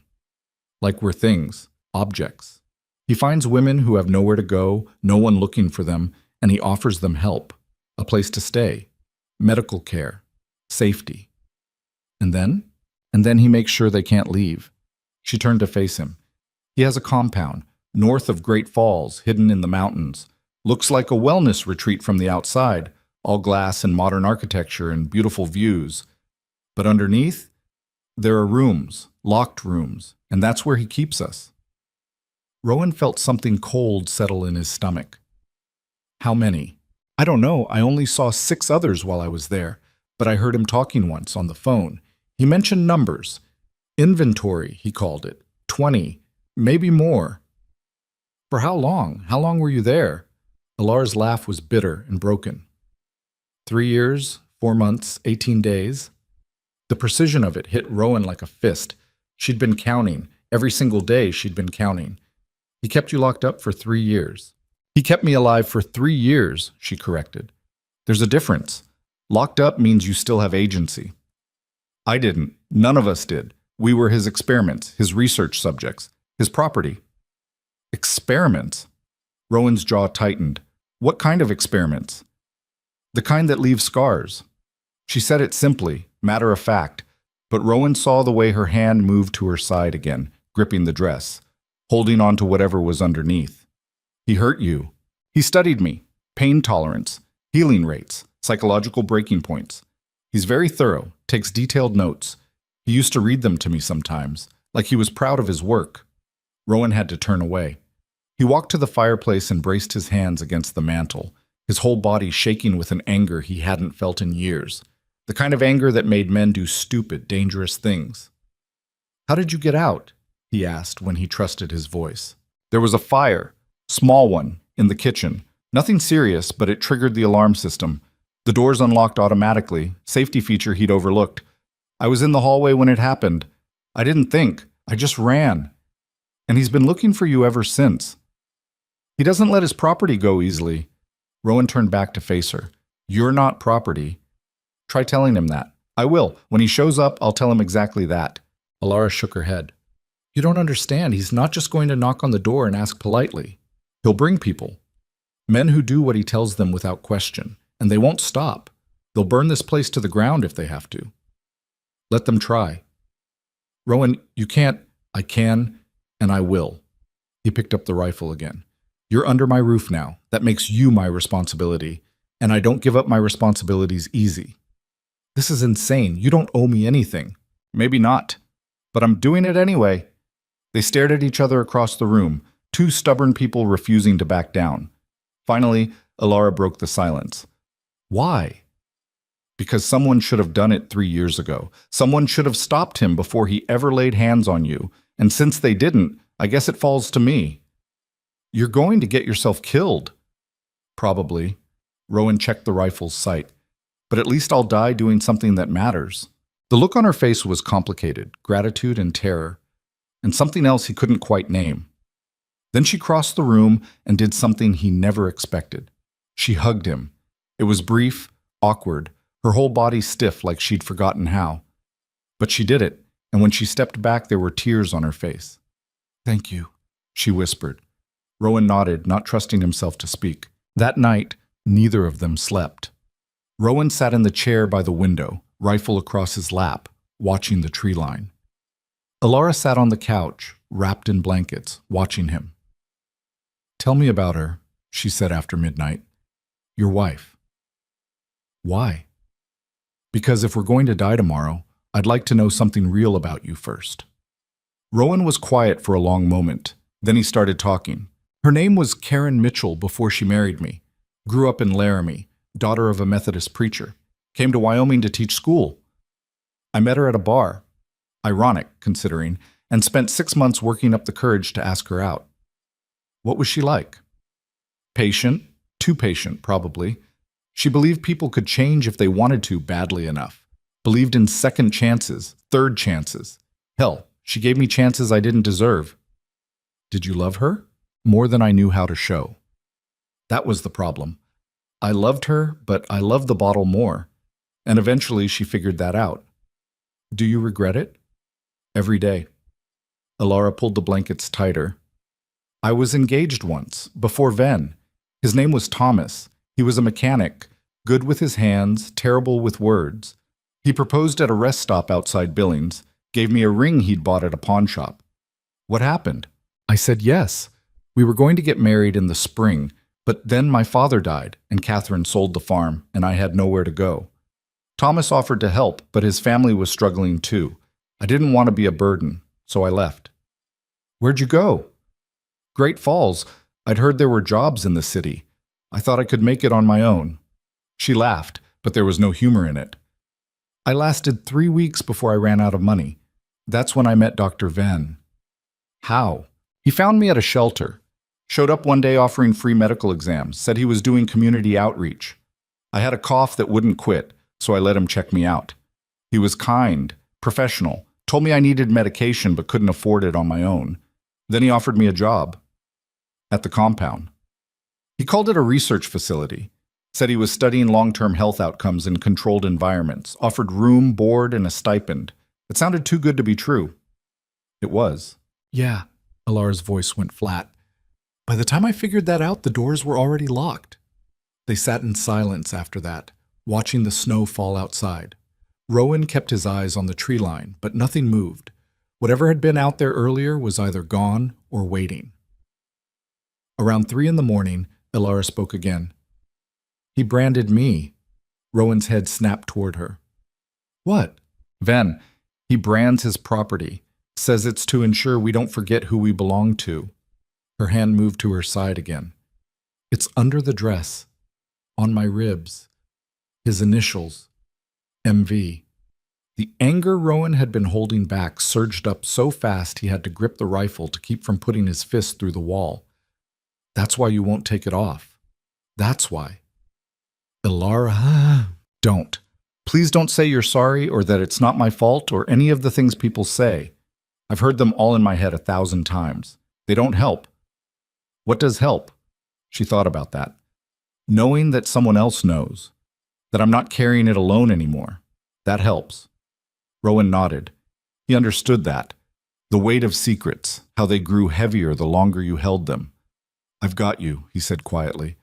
Like we're things, objects. He finds women who have nowhere to go, no one looking for them, and he offers them help. A place to stay, medical care, safety. And then he makes sure they can't leave." She turned to face him. "He has a compound, north of Great Falls, hidden in the mountains. Looks like a wellness retreat from the outside, all glass and modern architecture and beautiful views. But underneath, there are rooms, locked rooms, and that's where he keeps us." Rowan felt something cold settle in his stomach. "How many?" "I don't know. I only saw 6 others while I was there, but I heard him talking once on the phone. He mentioned numbers. Inventory, he called it. 20, maybe more." "For how long? How long were you there?" Alara's laugh was bitter and broken. 3 years, 4 months, 18 days. The precision of it hit Rowan like a fist. She'd been counting. Every single day she'd been counting. "He kept you locked up for 3 years. "He kept me alive for 3 years, she corrected. "There's a difference. Locked up means you still have agency." "I didn't. None of us did. We were his experiments, his research subjects, his property." "Experiments?" Rowan's jaw tightened. "What kind of experiments?" "The kind that leave scars." She said it simply, matter of fact, but Rowan saw the way her hand moved to her side again, gripping the dress, holding on to whatever was underneath. "He hurt you. He studied me. Pain tolerance, healing rates, psychological breaking points. He's very thorough, takes detailed notes. He used to read them to me sometimes, like he was proud of his work." Rowan had to turn away. He walked to the fireplace and braced his hands against the mantel, his whole body shaking with an anger he hadn't felt in years, the kind of anger that made men do stupid, dangerous things. "How did you get out?" he asked when he trusted his voice. "There was a fire, small one, in the kitchen. Nothing serious, but it triggered the alarm system. The doors unlocked automatically, safety feature he'd overlooked. I was in the hallway when it happened. I didn't think, I just ran. And he's been looking for you ever since. He doesn't let his property go easily." Rowan turned back to face her. "You're not property." "Try telling him that." "I will. When he shows up, I'll tell him exactly that." Alara shook her head. "You don't understand. He's not just going to knock on the door and ask politely. He'll bring people. Men who do what he tells them without question. And they won't stop. They'll burn this place to the ground if they have to. Let them try." "Rowan, you can't." "I can, and I will." He picked up the rifle again. "You're under my roof now. That makes you my responsibility. And I don't give up my responsibilities easy." "This is insane. You don't owe me anything." "Maybe not. But I'm doing it anyway." They stared at each other across the room, two stubborn people refusing to back down. Finally, Alara broke the silence. "Why?" "Because someone should have done it 3 years ago. Someone should have stopped him before he ever laid hands on you. And since they didn't, I guess it falls to me." "You're going to get yourself killed." "Probably." Rowan checked the rifle's sight. "But at least I'll die doing something that matters." The look on her face was complicated, gratitude and terror, and something else he couldn't quite name. Then she crossed the room and did something he never expected. She hugged him. It was brief, awkward, her whole body stiff like she'd forgotten how. But she did it, and when she stepped back there were tears on her face. "Thank you," she whispered. Rowan nodded, not trusting himself to speak. That night, neither of them slept. Rowan sat in the chair by the window, rifle across his lap, watching the tree line. Alara sat on the couch, wrapped in blankets, watching him. "Tell me about her," she said after midnight. "Your wife." "Why?" "Because if we're going to die tomorrow, I'd like to know something real about you first." Rowan was quiet for a long moment. Then he started talking. "Her name was Karen Mitchell before she married me. Grew up in Laramie, daughter of a Methodist preacher. Came to Wyoming to teach school. I met her at a bar. Ironic, considering, and spent 6 months working up the courage to ask her out." "What was she like?" "Patient, too patient, probably. She believed people could change if they wanted to badly enough. Believed in second chances, third chances. Hell, she gave me chances I didn't deserve." "Did you love her?" "More than I knew how to show." That was the problem. I loved her, but I loved the bottle more. And eventually she figured that out. "Do you regret it?" "Every day." Alara pulled the blankets tighter. "I was engaged once, before Ven. His name was Thomas. He was a mechanic, good with his hands, terrible with words. He proposed at a rest stop outside Billings, gave me a ring he'd bought at a pawn shop." "What happened?" "I said yes. We were going to get married in the spring, but then my father died, and Catherine sold the farm, and I had nowhere to go. Thomas offered to help, but his family was struggling too. I didn't want to be a burden, so I left." "Where'd you go?" "Great Falls. I'd heard there were jobs in the city. I thought I could make it on my own." She laughed, but there was no humor in it. "I lasted 3 weeks before I ran out of money. That's when I met Dr. Van." "How?" "He found me at a shelter. Showed up one day offering free medical exams, said he was doing community outreach. I had a cough that wouldn't quit, so I let him check me out. He was kind, professional, told me I needed medication but couldn't afford it on my own. Then he offered me a job at the compound. He called it a research facility. Said he was studying long-term health outcomes in controlled environments, offered room, board, and a stipend. It sounded too good to be true." "It was." "Yeah." Alara's voice went flat. "By the time I figured that out, the doors were already locked." They sat in silence after that, watching the snow fall outside. Rowan kept his eyes on the tree line, but nothing moved. Whatever had been out there earlier was either gone or waiting. Around 3 in the morning, Alara spoke again. "He branded me." Rowan's head snapped toward her. "What?" "Ven. He brands his property. Says it's to ensure we don't forget who we belong to." Her hand moved to her side again. "It's under the dress." on my ribs. His initials, MV. The anger Rowan had been holding back surged up so fast he had to grip the rifle to keep from putting his fist through the wall. That's why you won't take it off. That's why. Ilara, don't. Please don't say you're sorry or that it's not my fault or any of the things people say. I've heard them all in my head 1,000 times. They don't help. What does help? She thought about that. Knowing that someone else knows, that I'm not carrying it alone anymore. That helps. Rowan nodded. He understood that. The weight of secrets, how they grew heavier the longer you held them. I've got you, he said quietly.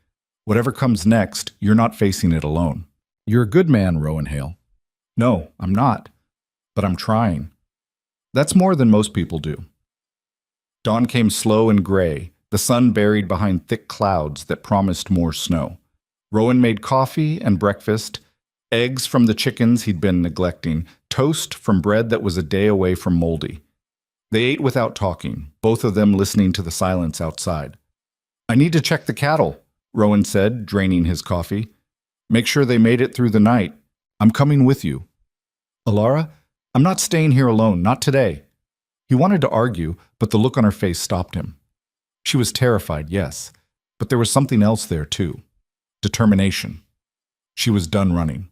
Whatever comes next, you're not facing it alone. You're a good man, Rowan Hale. No, I'm not. But I'm trying. That's more than most people do. Dawn came slow and gray, the sun buried behind thick clouds that promised more snow. Rowan made coffee and breakfast, eggs from the chickens he'd been neglecting, toast from bread that was a day away from moldy. They ate without talking, both of them listening to the silence outside. I need to check the cattle, Rowan said, draining his coffee. Make sure they made it through the night. I'm coming with you. Ilara, I'm not staying here alone, not today. He wanted to argue, but the look on her face stopped him. She was terrified, yes, but there was something else there too. Determination. She was done running.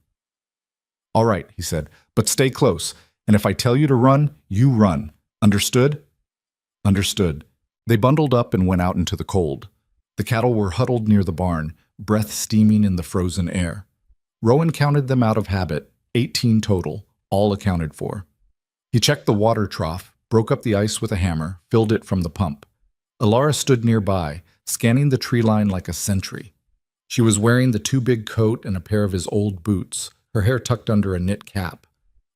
All right, he said, but stay close, and if I tell you to run, you run. Understood? Understood. They bundled up and went out into the cold. The cattle were huddled near the barn, breath steaming in the frozen air. Rowan counted them out of habit, 18 total, all accounted for. He checked the water trough, broke up the ice with a hammer, filled it from the pump. Ilara stood nearby, scanning the tree line like a sentry. She was wearing the too-big coat and a pair of his old boots, her hair tucked under a knit cap.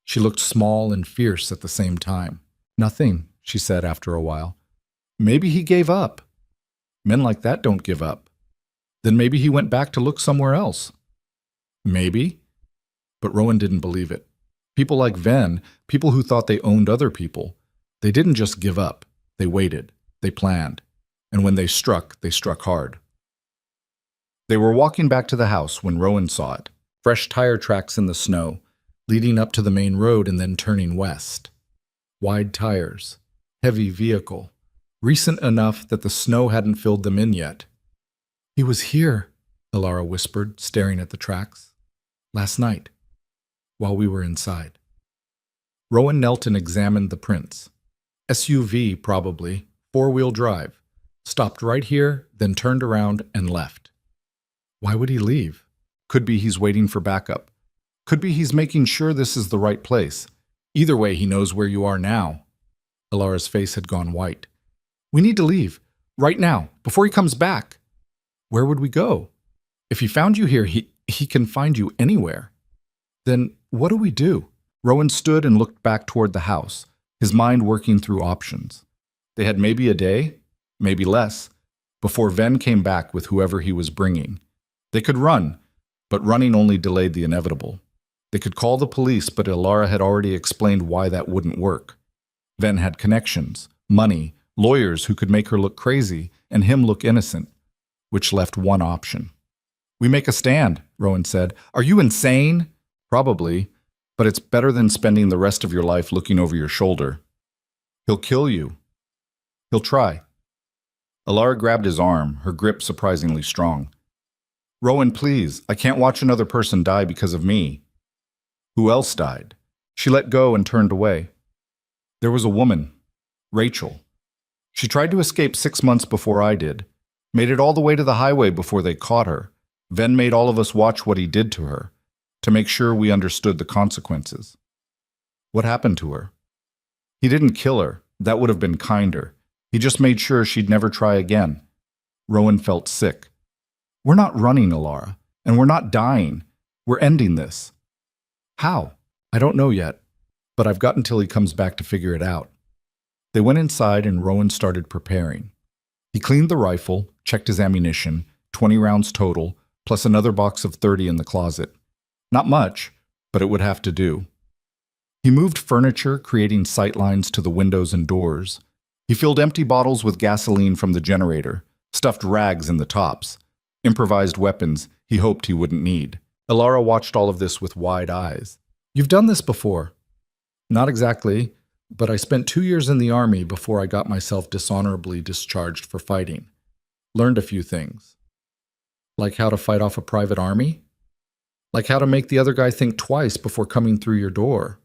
She looked small and fierce at the same time. Nothing, she said after a while. Maybe he gave up. Men like that don't give up. Then maybe he went back to look somewhere else. Maybe. But Rowan didn't believe it. People like Ven, people who thought they owned other people, they didn't just give up. They waited. They planned. And when they struck hard. They were walking back to the house when Rowan saw it. Fresh tire tracks in the snow, leading up to the main road and then turning west. Wide tires. Heavy vehicle. Recent enough that the snow hadn't filled them in yet. He was here, Ilara whispered, staring at the tracks. Last night, while we were inside. Rowan knelt and examined the prints. SUV, probably, 4-wheel drive. Stopped right here, then turned around and left. Why would he leave? Could be he's waiting for backup. Could be he's making sure this is the right place. Either way, he knows where you are now. Ilara's face had gone white. We need to leave. Right now, before he comes back. Where would we go? If he found you here, he can find you anywhere. Then what do we do? Rowan stood and looked back toward the house, his mind working through options. They had maybe a day, maybe less, before Ven came back with whoever he was bringing. They could run, but running only delayed the inevitable. They could call the police, but Ilara had already explained why that wouldn't work. Ven had connections, money, lawyers who could make her look crazy and him look innocent, which left one option. We make a stand, Rowan said. Are you insane? Probably, but it's better than spending the rest of your life looking over your shoulder. He'll kill you. He'll try. Ilara grabbed his arm, her grip surprisingly strong. Rowan, please, I can't watch another person die because of me. Who else died? She let go and turned away. There was a woman, Rachel. She tried to escape 6 months before I did. Made it all the way to the highway before they caught her. Ven made all of us watch what he did to her, to make sure we understood the consequences. What happened to her? He didn't kill her. That would have been kinder. He just made sure she'd never try again. Rowan felt sick. We're not running, Ilara, and we're not dying. We're ending this. How? I don't know yet, but I've got until he comes back to figure it out. They went inside and Rowan started preparing. He cleaned the rifle, checked his ammunition, 20 rounds total, plus another box of 30 in the closet. Not much, but it would have to do. He moved furniture, creating sight lines to the windows and doors. He filled empty bottles with gasoline from the generator, stuffed rags in the tops. Improvised weapons, he hoped he wouldn't need. Ilara watched all of this with wide eyes. "You've done this before." "Not exactly, but I spent 2 years in the army before I got myself dishonorably discharged for fighting. Learned a few things. Like how to fight off a private army? Like how to make the other guy think twice before coming through your door."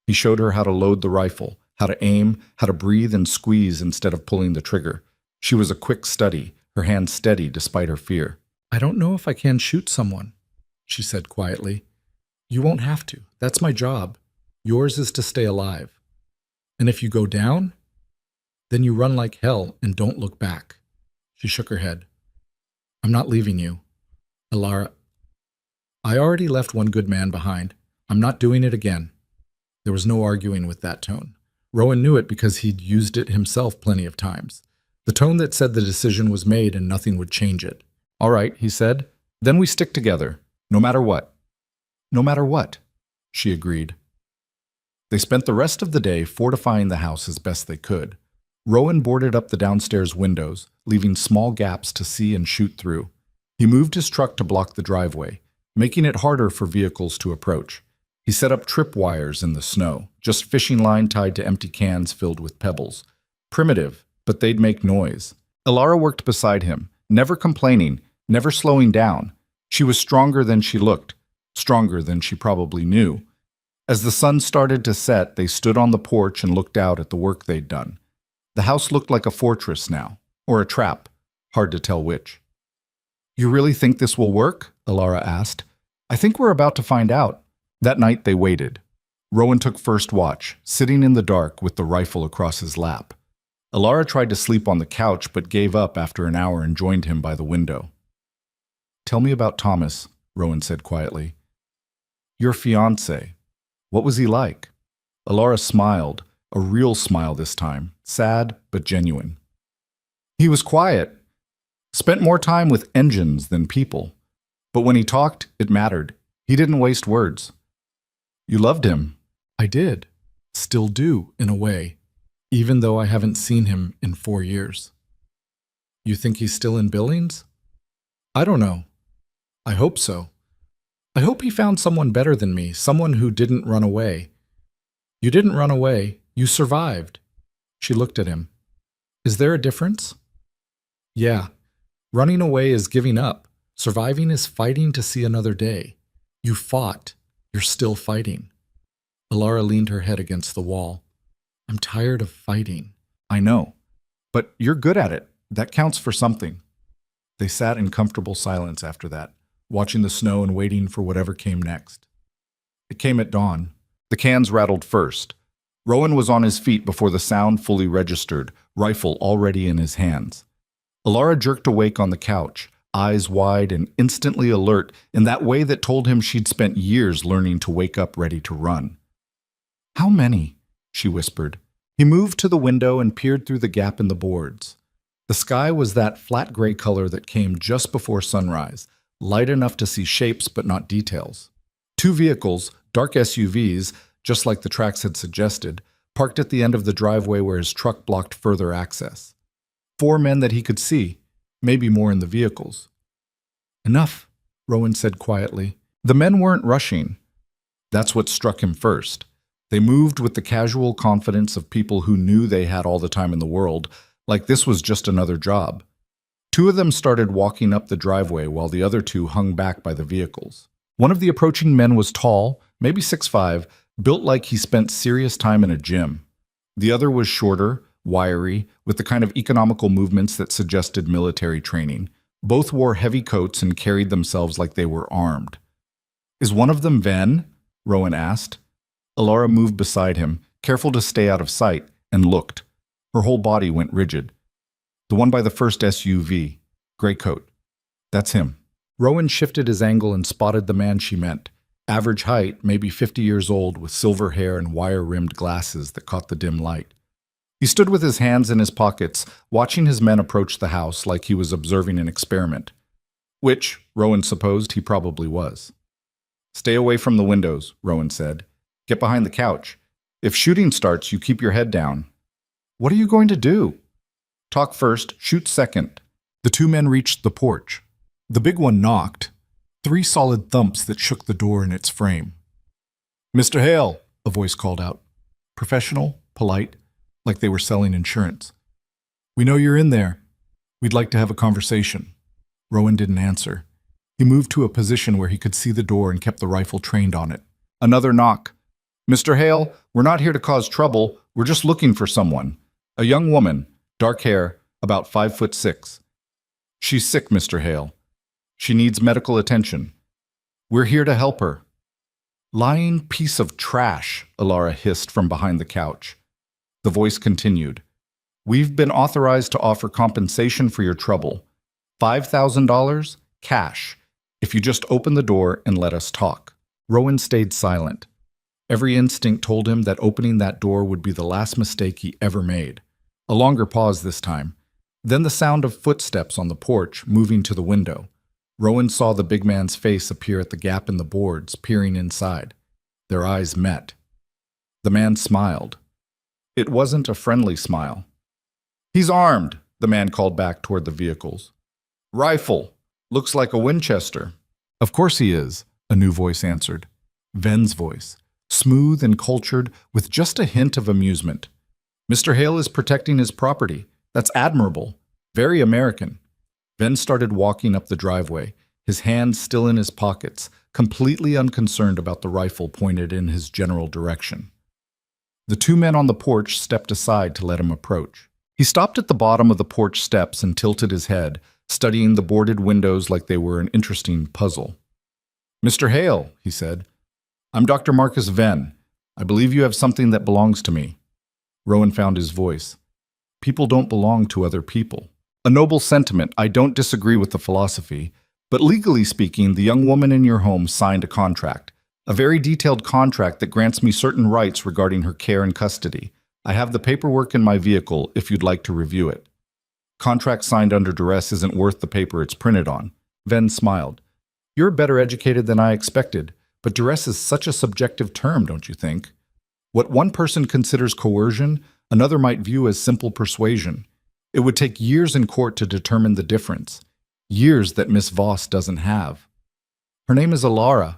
He showed her how to load the rifle, how to aim, how to breathe and squeeze instead of pulling the trigger. She was a quick study, her hand steady despite her fear. "I don't know if I can shoot someone," she said quietly. "You won't have to. That's my job. Yours is to stay alive. And if you go down, then you run like hell and don't look back." She shook her head. "I'm not leaving you, Ilara. I already left one good man behind. I'm not doing it again." There was no arguing with that tone. Rowan knew it because he'd used it himself plenty of times. The tone that said the decision was made and nothing would change it. "All right," he said. "Then we stick together, no matter what." "No matter what," she agreed. They spent the rest of the day fortifying the house as best they could. Rowan boarded up the downstairs windows, leaving small gaps to see and shoot through. He moved his truck to block the driveway, making it harder for vehicles to approach. He set up tripwires in the snow, just fishing line tied to empty cans filled with pebbles. Primitive, but they'd make noise. Ilara worked beside him, never complaining, never slowing down. She was stronger than she looked, stronger than she probably knew. As the sun started to set, they stood on the porch and looked out at the work they'd done. The house looked like a fortress now, or a trap, hard to tell which. "You really think this will work?" Ilara asked. "I think we're about to find out." That night they waited. Rowan took first watch, sitting in the dark with the rifle across his lap. Ilara tried to sleep on the couch but gave up after an hour and joined him by the window. "Tell me about Thomas," Rowan said quietly. "Your fiancé. What was he like?" Ilara smiled, a real smile this time, sad but genuine. "He was quiet. Spent more time with engines than people. But when he talked, it mattered. He didn't waste words." "You loved him." "I did. Still do, in a way, even though I haven't seen him in 4 years." "You think he's still in Billings?" "I don't know. I hope so. I hope he found someone better than me, someone who didn't run away." "You didn't run away. You survived." She looked at him. "Is there a difference?" "Yeah. Running away is giving up. Surviving is fighting to see another day. You fought. You're still fighting." Ilara leaned her head against the wall. "I'm tired of fighting." "I know. But you're good at it. That counts for something." They sat in comfortable silence after that, watching the snow and waiting for whatever came next. It came at dawn. The cans rattled first. Rowan was on his feet before the sound fully registered, rifle already in his hands. Ilara jerked awake on the couch, eyes wide and instantly alert in that way that told him she'd spent years learning to wake up ready to run. "How many?" she whispered. He moved to the window and peered through the gap in the boards. The sky was that flat gray color that came just before sunrise, light enough to see shapes but not details. 2 vehicles, dark SUVs, just like the tracks had suggested, parked at the end of the driveway where his truck blocked further access. 4 men that he could see, maybe more in the vehicles. "Enough," Rowan said quietly. The men weren't rushing. That's what struck him first. They moved with the casual confidence of people who knew they had all the time in the world, like this was just another job. 2 of them started walking up the driveway while the other 2 hung back by the vehicles. One of the approaching men was tall, maybe 6'5", built like he spent serious time in a gym. The other was shorter, wiry, with the kind of economical movements that suggested military training. Both wore heavy coats and carried themselves like they were armed. "Is one of them Ven?" Rowan asked. Ilara moved beside him, careful to stay out of sight, and looked. Her whole body went rigid. "The one by the first SUV. Gray coat. That's him." Rowan shifted his angle and spotted the man she meant. Average height, maybe 50 years old, with silver hair and wire-rimmed glasses that caught the dim light. He stood with his hands in his pockets, watching his men approach the house like he was observing an experiment. Which, Rowan supposed, he probably was. "Stay away from the windows," Rowan said. "Get behind the couch. If shooting starts, you keep your head down." "What are you going to do?" "Talk first, shoot second." The 2 men reached the porch. The big one knocked, 3 solid thumps that shook the door in its frame. "Mr. Hale," a voice called out. Professional, polite, like they were selling insurance. "We know you're in there. We'd like to have a conversation." Rowan didn't answer. He moved to a position where he could see the door and kept the rifle trained on it. Another knock. "Mr. Hale, we're not here to cause trouble. We're just looking for someone. A young woman, dark hair, about 5'6". "She's sick, Mr. Hale. She needs medical attention. We're here to help her." "Lying piece of trash," Alara hissed from behind the couch. The voice continued. "We've been authorized to offer compensation for your trouble. $5,000, cash, if you just open the door and let us talk." Rowan stayed silent. Every instinct told him that opening that door would be the last mistake he ever made. A longer pause this time. Then the sound of footsteps on the porch, moving to the window. Rowan saw the big man's face appear at the gap in the boards, peering inside. Their eyes met. The man smiled. It wasn't a friendly smile. "He's armed," the man called back toward the vehicles. "Rifle. Looks like a Winchester." "Of course he is," a new voice answered. Ven's voice, smooth and cultured, with just a hint of amusement. "Mr. Hale is protecting his property. That's admirable. Very American." Ven started walking up the driveway, his hands still in his pockets, completely unconcerned about the rifle pointed in his general direction. The 2 men on the porch stepped aside to let him approach. He stopped at the bottom of the porch steps and tilted his head, studying the boarded windows like they were an interesting puzzle. "Mr. Hale," he said, "I'm Dr. Marcus Ven. I believe you have something that belongs to me." Rowan found his voice. "People don't belong to other people." "A noble sentiment. I don't disagree with the philosophy. But legally speaking, the young woman in your home signed a contract. A very detailed contract that grants me certain rights regarding her care and custody. I have the paperwork in my vehicle if you'd like to review it." "Contract signed under duress isn't worth the paper it's printed on." Ven smiled. "You're better educated than I expected, but duress is such a subjective term, don't you think? What one person considers coercion, another might view as simple persuasion. It would take years in court to determine the difference. Years that Miss Voss doesn't have." "Her name is Alara,"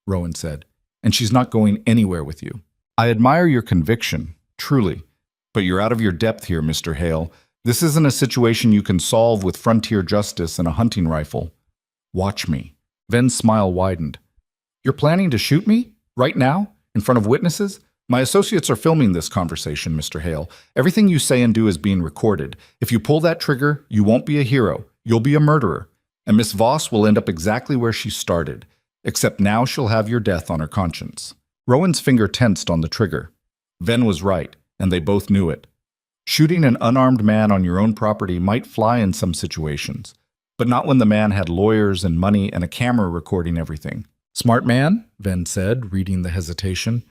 Rowan said, "and she's not going anywhere with you." "I admire your conviction, truly, but you're out of your depth here, Mr. Hale. This isn't a situation you can solve with frontier justice and a hunting rifle. Watch me." Ven's smile widened. "You're planning to shoot me? Right now? In front of witnesses? My associates are filming this conversation, Mr. Hale. Everything you say and do is being recorded. If you pull that trigger, you won't be a hero. You'll be a murderer. And Miss Voss will end up exactly where she started. Except now she'll have your death on her conscience." Rowan's finger tensed on the trigger. Ven was right, and they both knew it. Shooting an unarmed man on your own property might fly in some situations, but not when the man had lawyers and money and a camera recording everything. "Smart man," Ven said, reading the hesitation.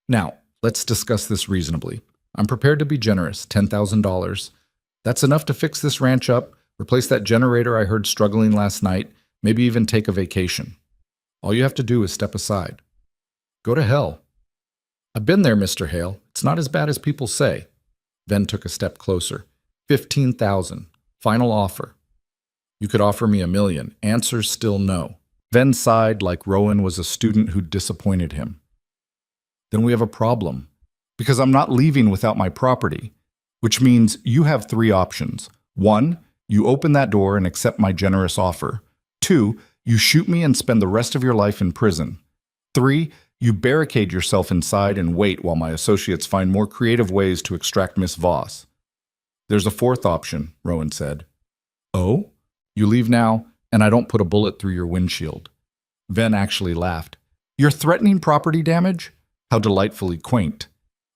"Now, let's discuss this reasonably. I'm prepared to be generous, $10,000. That's enough to fix this ranch up, replace that generator I heard struggling last night, maybe even take a vacation. All you have to do is step aside. Go to hell." "I've been there, Mr. Hale. It's not as bad as people say." Ven took a step closer. 15,000. Final offer. "You could offer me $1 million. Answer's still no." Ven sighed like Rowan was a student who'd disappointed him. "Then we have a problem. Because I'm not leaving without my property. Which means you have 3 options. 1, you open that door and accept my generous offer. 2, you shoot me and spend the rest of your life in prison. 3, you barricade yourself inside and wait while my associates find more creative ways to extract Miss Voss." "There's a 4th option," Rowan said. "Oh? You leave now, and I don't put a bullet through your windshield." Ven actually laughed. "You're threatening property damage? How delightfully quaint."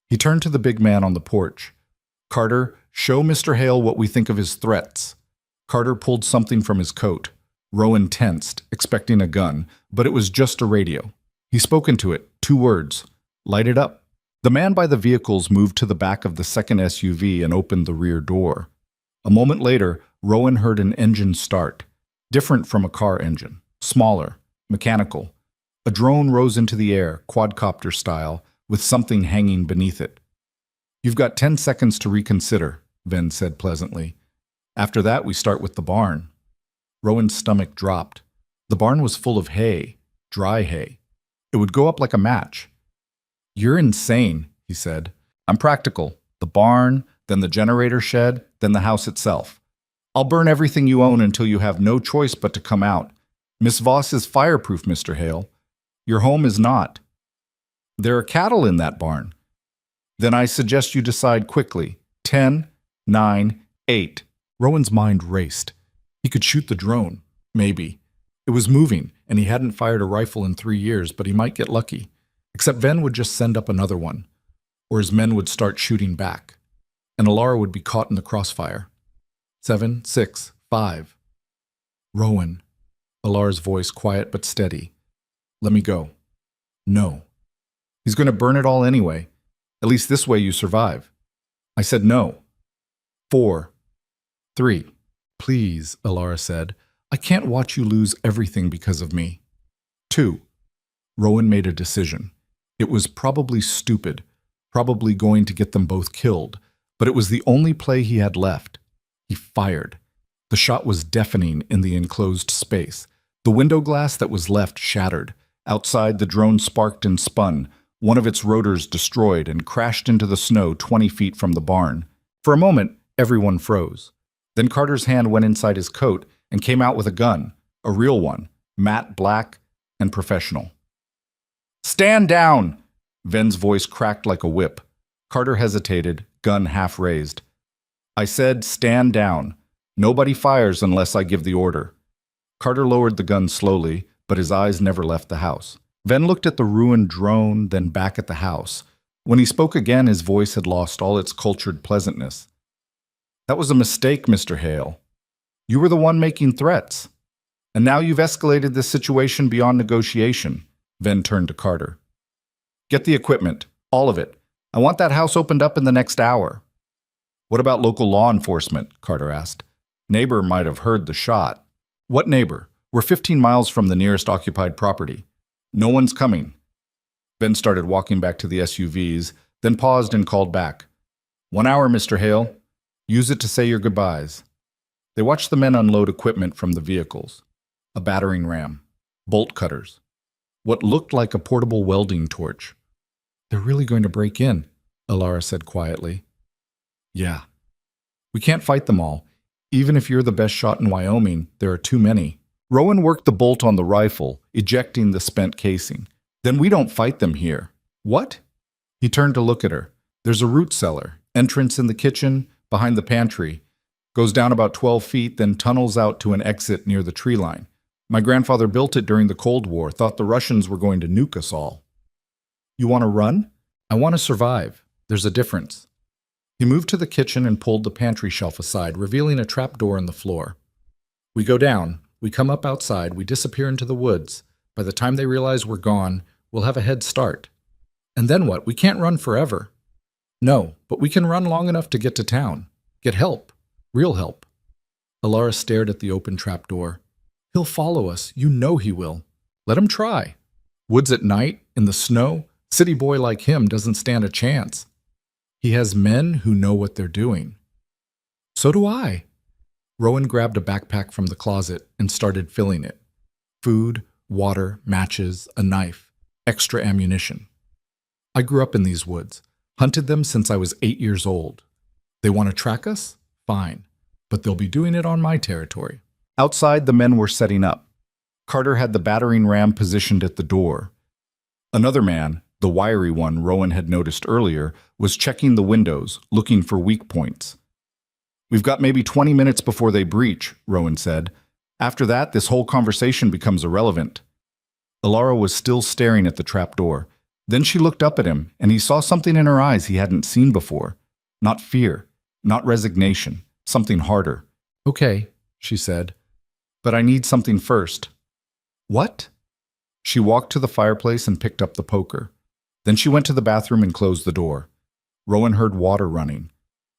He turned to the big man on the porch. "Carter, show Mr. Hale what we think of his threats." Carter pulled something from his coat. Rowan tensed, expecting a gun, but it was just a radio. He spoke into it, 2 words. "Light it up." The man by the vehicles moved to the back of the second SUV and opened the rear door. A moment later, Rowan heard an engine start, different from a car engine, smaller, mechanical. A drone rose into the air, quadcopter style, with something hanging beneath it. "You've got 10 seconds to reconsider," Ven said pleasantly. "After that, we start with the barn." Rowan's stomach dropped. The barn was full of hay, dry hay. It would go up like a match. "You're insane," he said. "I'm practical. The barn, then the generator shed, then the house itself. I'll burn everything you own until you have no choice but to come out. Miss Voss is fireproof, Mr. Hale. Your home is not. There are cattle in that barn. Then I suggest you decide quickly. 10, 9, 8. Rowan's mind raced. He could shoot the drone. Maybe. It was moving, and he hadn't fired a rifle in 3 years, but he might get lucky. Except Ven would just send up another one, or his men would start shooting back, and Alara would be caught in the crossfire. 7, 6, 5. "Rowan," Alara's voice quiet but steady. "Let me go." "No." "He's going to burn it all anyway. At least this way you survive." I said no. 4, 3. "Please," Alara said. "I can't watch you lose everything because of me." 2. Rowan made a decision. It was probably stupid, probably going to get them both killed, but it was the only play he had left. He fired. The shot was deafening in the enclosed space. The window glass that was left shattered. Outside, the drone sparked and spun, one of its rotors destroyed, and crashed into the snow 20 feet from the barn. For a moment, everyone froze. Then Carter's hand went inside his coat and came out with a gun, a real one, matte black and professional. "Stand down!" Ven's voice cracked like a whip. Carter hesitated, gun half raised. "I said stand down. Nobody fires unless I give the order." Carter lowered the gun slowly, but his eyes never left the house. Ven looked at the ruined drone, then back at the house. When he spoke again, his voice had lost all its cultured pleasantness. "That was a mistake, Mr. Hale. You were the one making threats. And now you've escalated this situation beyond negotiation." Ven turned to Carter. "Get the equipment, all of it. I want that house opened up in the next hour." "What about local law enforcement?" Carter asked. "Neighbor might have heard the shot." "What neighbor? We're 15 miles from the nearest occupied property. No one's coming." Ben started walking back to the SUVs, then paused and called back. 1 hour, Mr. Hale. Use it to say your goodbyes." They watched the men unload equipment from the vehicles. A battering ram, bolt cutters, what looked like a portable welding torch. "They're really going to break in," Alara said quietly. "Yeah. We can't fight them all. Even if you're the best shot in Wyoming, there are too many." Rowan worked the bolt on the rifle, ejecting the spent casing. "Then we don't fight them here." "What?" He turned to look at her. "There's a root cellar, entrance in the kitchen, behind the pantry. Goes down about 12 feet, then tunnels out to an exit near the tree line. My grandfather built it during the Cold War, thought the Russians were going to nuke us all." "You want to run?" "I want to survive. There's a difference." He moved to the kitchen and pulled the pantry shelf aside, revealing a trapdoor in the floor. "We go down, we come up outside, we disappear into the woods. By the time they realize we're gone, we'll have a head start. And then what? We can't run forever." "No, but we can run long enough to get to town. Get help. Real help." Alara stared at the open trapdoor. "He'll follow us. You know he will. Let him try. Woods at night, in the snow, city boy like him doesn't stand a chance. He has men who know what they're doing." "So do I." Rowan grabbed a backpack from the closet and started filling it. Food, water, matches, a knife, extra ammunition. "I grew up in these woods, hunted them since I was 8 years old. They want to track us? Fine. But they'll be doing it on my territory." Outside, the men were setting up. Carter had the battering ram positioned at the door. Another man, the wiry one Rowan had noticed earlier, was checking the windows, looking for weak points. "We've got maybe 20 minutes before they breach," Rowan said. "After that, this whole conversation becomes irrelevant." Alara was still staring at the trapdoor. Then she looked up at him, and he saw something in her eyes he hadn't seen before. Not fear, not resignation, something harder. "Okay," she said, "but I need something first." "What?" She walked to the fireplace and picked up the poker. Then she went to the bathroom and closed the door. Rowan heard water running.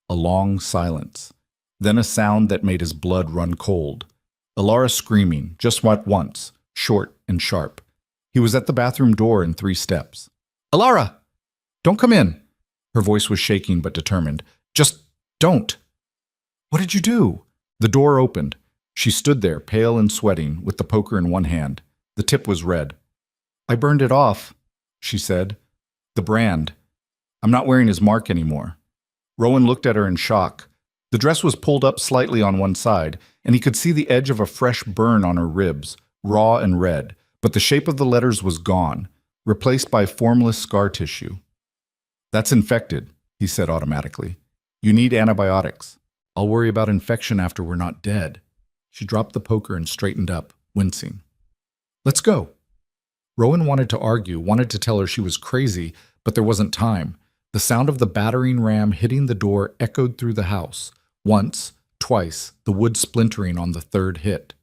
A long silence. Then a sound that made his blood run cold. Alara screaming, just once, short and sharp. He was at the bathroom door in 3 steps. "Alara! Don't come in!" Her voice was shaking but determined. "Just don't!" "What did you do?" The door opened. She stood there, pale and sweating, with the poker in one hand. The tip was red. "I burned it off," she said. "The brand. I'm not wearing his mark anymore." Rowan looked at her in shock. The dress was pulled up slightly on one side, and he could see the edge of a fresh burn on her ribs, raw and red, but the shape of the letters was gone, replaced by formless scar tissue. "That's infected," he said automatically. "You need antibiotics. I'll worry about infection after we're not dead." She dropped the poker and straightened up, wincing. "Let's go." Rowan wanted to argue, wanted to tell her she was crazy, but there wasn't time. The sound of the battering ram hitting the door echoed through the house. Once, twice, the wood splintering on the third hit.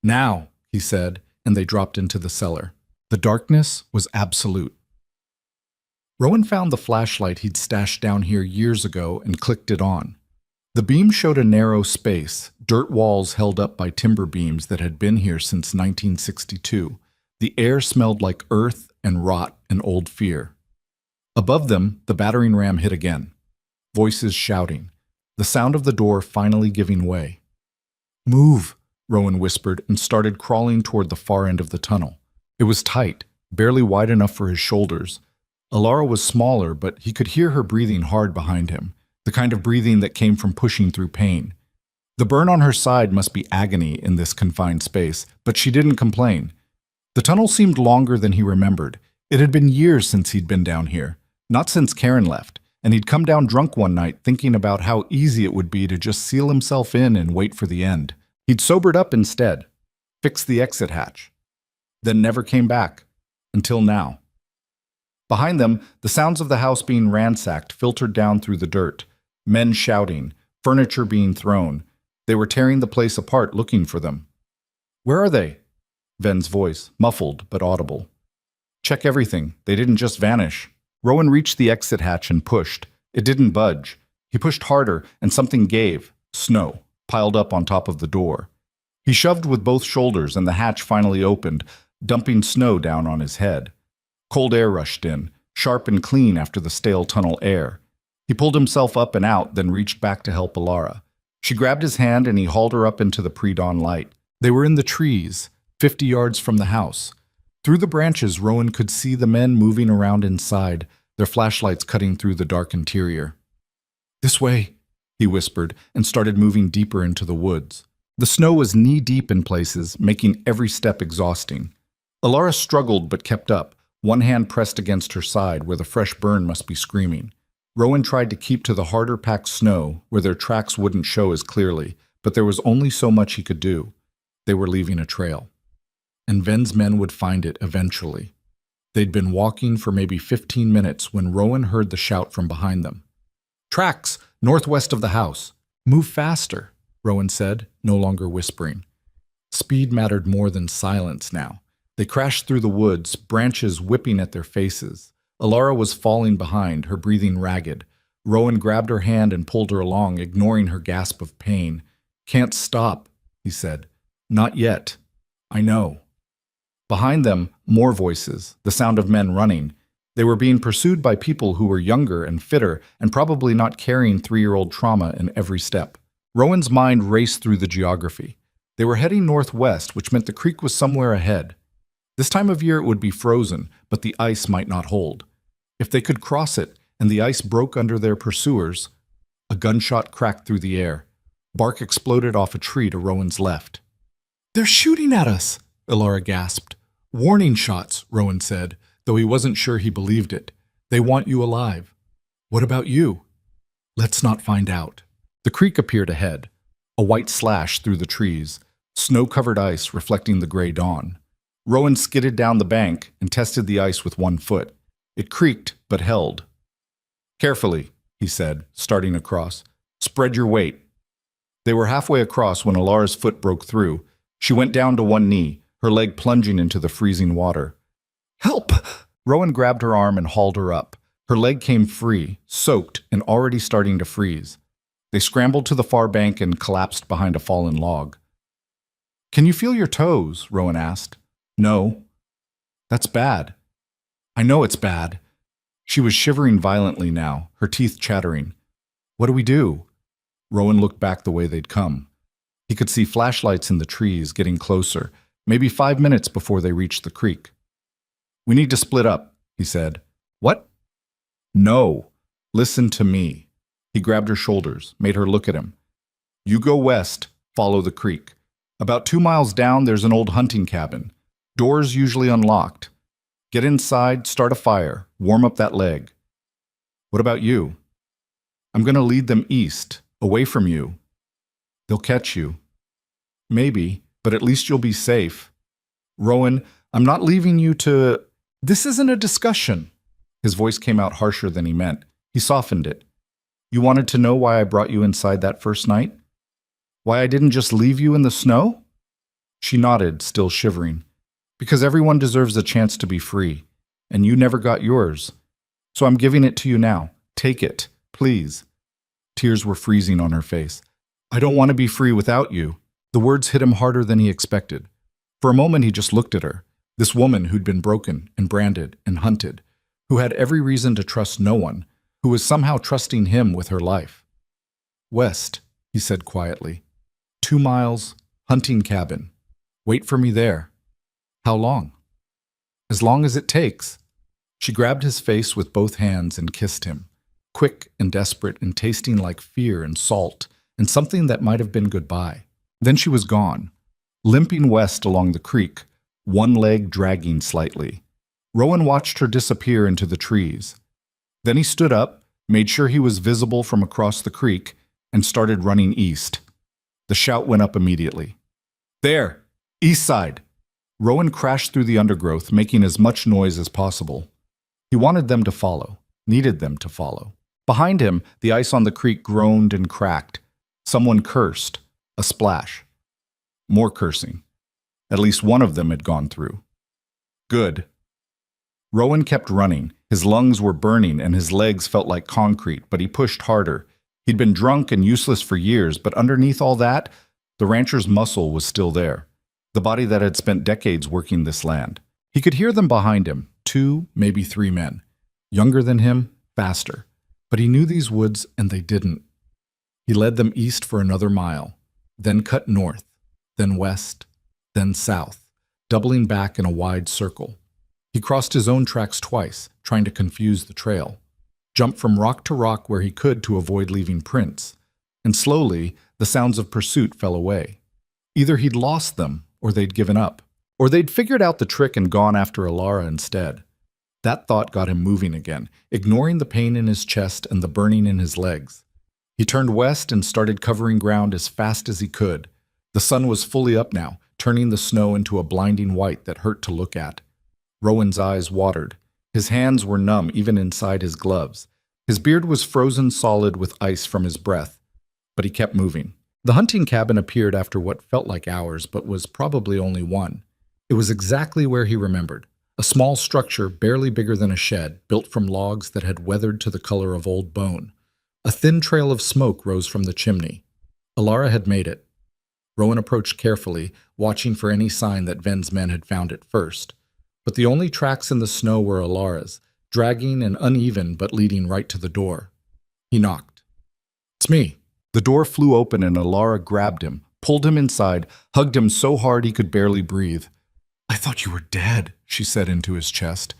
"Now," he said, and they dropped into the cellar. The darkness was absolute. Rowan found the flashlight he'd stashed down here years ago and clicked it on. The beam showed a narrow space, dirt walls held up by timber beams that had been here since 1962. The air smelled like earth and rot and old fear. Above them, the battering ram hit again. Voices shouting. The sound of the door finally giving way. "Move," Rowan whispered and started crawling toward the far end of the tunnel. It was tight, barely wide enough for his shoulders. Alara was smaller, but he could hear her breathing hard behind him, the kind of breathing that came from pushing through pain. The burn on her side must be agony in this confined space, but she didn't complain. The tunnel seemed longer than he remembered. It had been years since he'd been down here, not since Karen left, and he'd come down drunk one night thinking about how easy it would be to just seal himself in and wait for the end. He'd sobered up instead, fixed the exit hatch, then never came back, until now. Behind them, the sounds of the house being ransacked filtered down through the dirt. Men shouting, furniture being thrown. They were tearing the place apart looking for them. "Where are they?" Ven's voice, muffled but audible. "Check everything. They didn't just vanish." Rowan reached the exit hatch and pushed. It didn't budge. He pushed harder, and something gave. Snow, piled up on top of the door. He shoved with both shoulders, and the hatch finally opened, dumping snow down on his head. Cold air rushed in, sharp and clean after the stale tunnel air. He pulled himself up and out, then reached back to help Alara. She grabbed his hand and he hauled her up into the pre-dawn light. They were in the trees, 50 yards from the house. Through the branches, Rowan could see the men moving around inside, their flashlights cutting through the dark interior. "This way," he whispered, and started moving deeper into the woods. The snow was knee-deep in places, making every step exhausting. Alara struggled but kept up, one hand pressed against her side where the fresh burn must be screaming. Rowan tried to keep to the harder-packed snow where their tracks wouldn't show as clearly, but there was only so much he could do. They were leaving a trail. And Ven's men would find it eventually. They'd been walking for maybe 15 minutes when Rowan heard the shout from behind them. "Tracks, northwest of the house. Move faster," Rowan said, no longer whispering. Speed mattered more than silence now. They crashed through the woods, branches whipping at their faces. Alara was falling behind, her breathing ragged. Rowan grabbed her hand and pulled her along, ignoring her gasp of pain. "Can't stop," he said. "Not yet. I know." Behind them, more voices, the sound of men running. They were being pursued by people who were younger and fitter and probably not carrying 3-year-old trauma in every step. Rowan's mind raced through the geography. They were heading northwest, which meant the creek was somewhere ahead. This time of year it would be frozen, but the ice might not hold. If they could cross it, and the ice broke under their pursuers, a gunshot cracked through the air. Bark exploded off a tree to Rowan's left. "They're shooting at us," Alara gasped. "Warning shots," Rowan said, though he wasn't sure he believed it. "They want you alive." "What about you?" "Let's not find out." The creek appeared ahead, a white slash through the trees, snow-covered ice reflecting the gray dawn. Rowan skidded down the bank and tested the ice with one foot. It creaked, but held. "Carefully," he said, starting across. "Spread your weight." They were halfway across when Alara's foot broke through. She went down to one knee, her leg plunging into the freezing water. "Help!" Rowan grabbed her arm and hauled her up. Her leg came free, soaked and already starting to freeze. They scrambled to the far bank and collapsed behind a fallen log. "Can you feel your toes?" Rowan asked. "No." "That's bad." "I know it's bad." She was shivering violently now, her teeth chattering. "What do we do?" Rowan looked back the way they'd come. He could see flashlights in the trees getting closer, maybe 5 minutes before they reached the creek. "We need to split up," he said. "What?" "No. Listen to me." He grabbed her shoulders, made her look at him. "You go west, follow the creek. About 2 miles down, there's an old hunting cabin. Doors usually unlocked. Get inside, start a fire, warm up that leg." "What about you?" "I'm going to lead them east, away from you. They'll catch you." "Maybe, but at least you'll be safe." "Rowan, I'm not leaving you to—" "This isn't a discussion." His voice came out harsher than he meant. He softened it. "You wanted to know why I brought you inside that first night? Why I didn't just leave you in the snow?" She nodded, still shivering. "Because everyone deserves a chance to be free, and you never got yours. So I'm giving it to you now. Take it, please." Tears were freezing on her face. "I don't want to be free without you." The words hit him harder than he expected. For a moment he just looked at her, this woman who'd been broken and branded and hunted, who had every reason to trust no one, who was somehow trusting him with her life. "West," he said quietly. 2 miles, hunting cabin. Wait for me there." "How long?" "As long as it takes." She grabbed his face with both hands and kissed him, quick and desperate and tasting like fear and salt and something that might have been goodbye. Then she was gone, limping west along the creek, one leg dragging slightly. Rowan watched her disappear into the trees. Then he stood up, made sure he was visible from across the creek, and started running east. The shout went up immediately. "There! East side!" Rowan crashed through the undergrowth, making as much noise as possible. He wanted them to follow, needed them to follow. Behind him, the ice on the creek groaned and cracked. Someone cursed. A splash. More cursing. At least one of them had gone through. Good. Rowan kept running. His lungs were burning and his legs felt like concrete, but he pushed harder. He'd been drunk and useless for years, but underneath all that, the rancher's muscle was still there. The body that had spent decades working this land. He could hear them behind him, 2, maybe 3 men. Younger than him, faster. But he knew these woods and they didn't. He led them east for another mile, then cut north, then west, then south, doubling back in a wide circle. He crossed his own tracks twice, trying to confuse the trail. Jumped from rock to rock where he could to avoid leaving prints. And slowly, the sounds of pursuit fell away. Either he'd lost them, or they'd given up. Or they'd figured out the trick and gone after Alara instead. That thought got him moving again, ignoring the pain in his chest and the burning in his legs. He turned west and started covering ground as fast as he could. The sun was fully up now, turning the snow into a blinding white that hurt to look at. Rowan's eyes watered. His hands were numb even inside his gloves. His beard was frozen solid with ice from his breath. But he kept moving. The hunting cabin appeared after what felt like hours, but was probably only one. It was exactly where he remembered. A small structure barely bigger than a shed, built from logs that had weathered to the color of old bone. A thin trail of smoke rose from the chimney. Alara had made it. Rowan approached carefully, watching for any sign that Ven's men had found it first. But the only tracks in the snow were Alara's, dragging and uneven but leading right to the door. He knocked. "It's me." The door flew open and Alara grabbed him, pulled him inside, hugged him so hard he could barely breathe. "I thought you were dead," she said into his chest.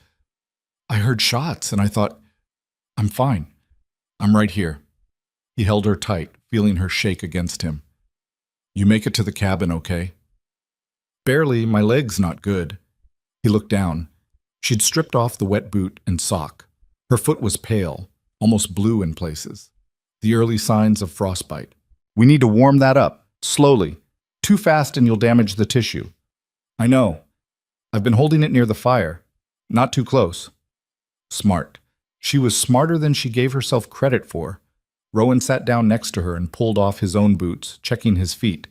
"I heard shots and I thought, I'm fine. I'm right here." He held her tight, feeling her shake against him. "You make it to the cabin, okay?" "Barely, my leg's not good." He looked down. She'd stripped off the wet boot and sock. Her foot was pale, almost blue in places. The early signs of frostbite. "We need to warm that up, slowly. Too fast and you'll damage the tissue." "I know. I've been holding it near the fire. Not too close." Smart. She was smarter than she gave herself credit for. Rowan sat down next to her and pulled off his own boots, checking his feet.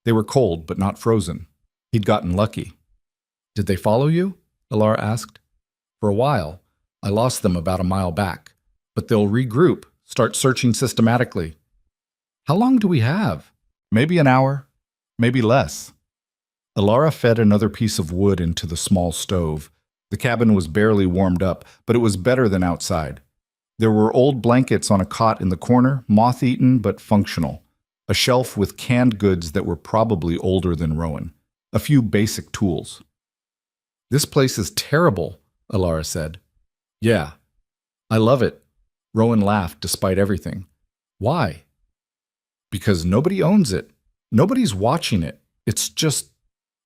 They were cold, but not frozen. He'd gotten lucky. "Did they follow you?" Alara asked. "For a while. I lost them about a mile back. But they'll regroup, start searching systematically." "How long do we have?" "Maybe an hour. Maybe less." Alara fed another piece of wood into the small stove. The cabin was barely warmed up, but it was better than outside. There were old blankets on a cot in the corner, moth-eaten but functional. A shelf with canned goods that were probably older than Rowan. A few basic tools. "This place is terrible," Alara said. "Yeah, I love it." Rowan laughed despite everything. "Why?" "Because nobody owns it. Nobody's watching it. It's just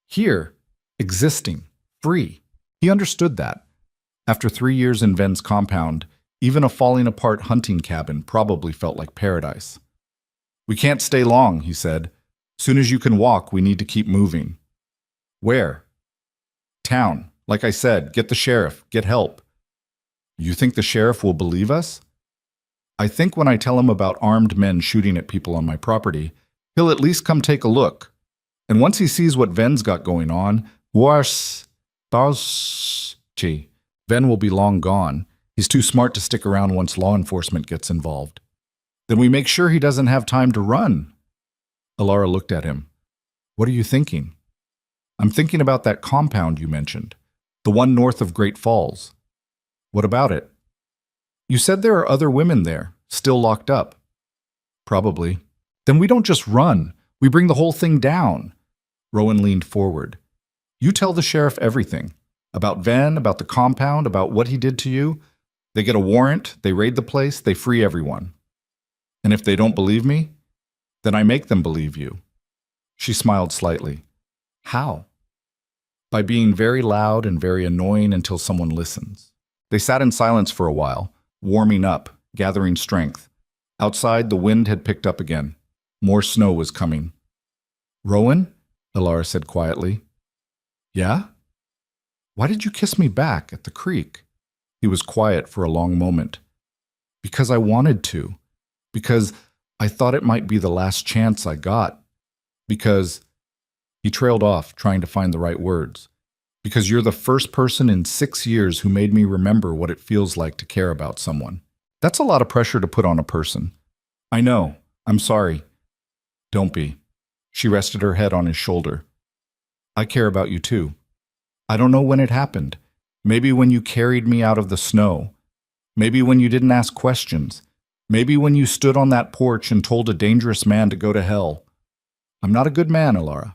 here, existing, free." He understood that. After 3 years in Ven's compound, even a falling apart hunting cabin probably felt like paradise. "We can't stay long," he said. "Soon as you can walk, we need to keep moving." "Where?" "Town. Like I said, get the sheriff, get help." "You think the sheriff will believe us?" "I think when I tell him about armed men shooting at people on my property, he'll at least come take a look. And once he sees what Ven's got going on, Ven will be long gone. He's too smart to stick around once law enforcement gets involved." "Then we make sure he doesn't have time to run." Alara looked at him. "What are you thinking?" "I'm thinking about that compound you mentioned, the one north of Great Falls." "What about it?" "You said there are other women there, still locked up." "Probably." "Then we don't just run. We bring the whole thing down." Rowan leaned forward. "You tell the sheriff everything. About Ven, about the compound, about what he did to you. They get a warrant, they raid the place, they free everyone. And if they don't believe me, then I make them believe you." She smiled slightly. "How?" "By being very loud and very annoying until someone listens." They sat in silence for a while, warming up, gathering strength. Outside, the wind had picked up again. More snow was coming. "Rowan?" Alara said quietly. "Yeah?" "Why did you kiss me back at the creek?" He was quiet for a long moment. "Because I wanted to. Because I thought it might be the last chance I got. Because—" He trailed off, trying to find the right words. "Because you're the first person in 6 years who made me remember what it feels like to care about someone. That's a lot of pressure to put on a person." "I know. I'm sorry." "Don't be." She rested her head on his shoulder. "I care about you too. I don't know when it happened. Maybe when you carried me out of the snow. Maybe when you didn't ask questions. Maybe when you stood on that porch and told a dangerous man to go to hell. I'm not a good man, Alara.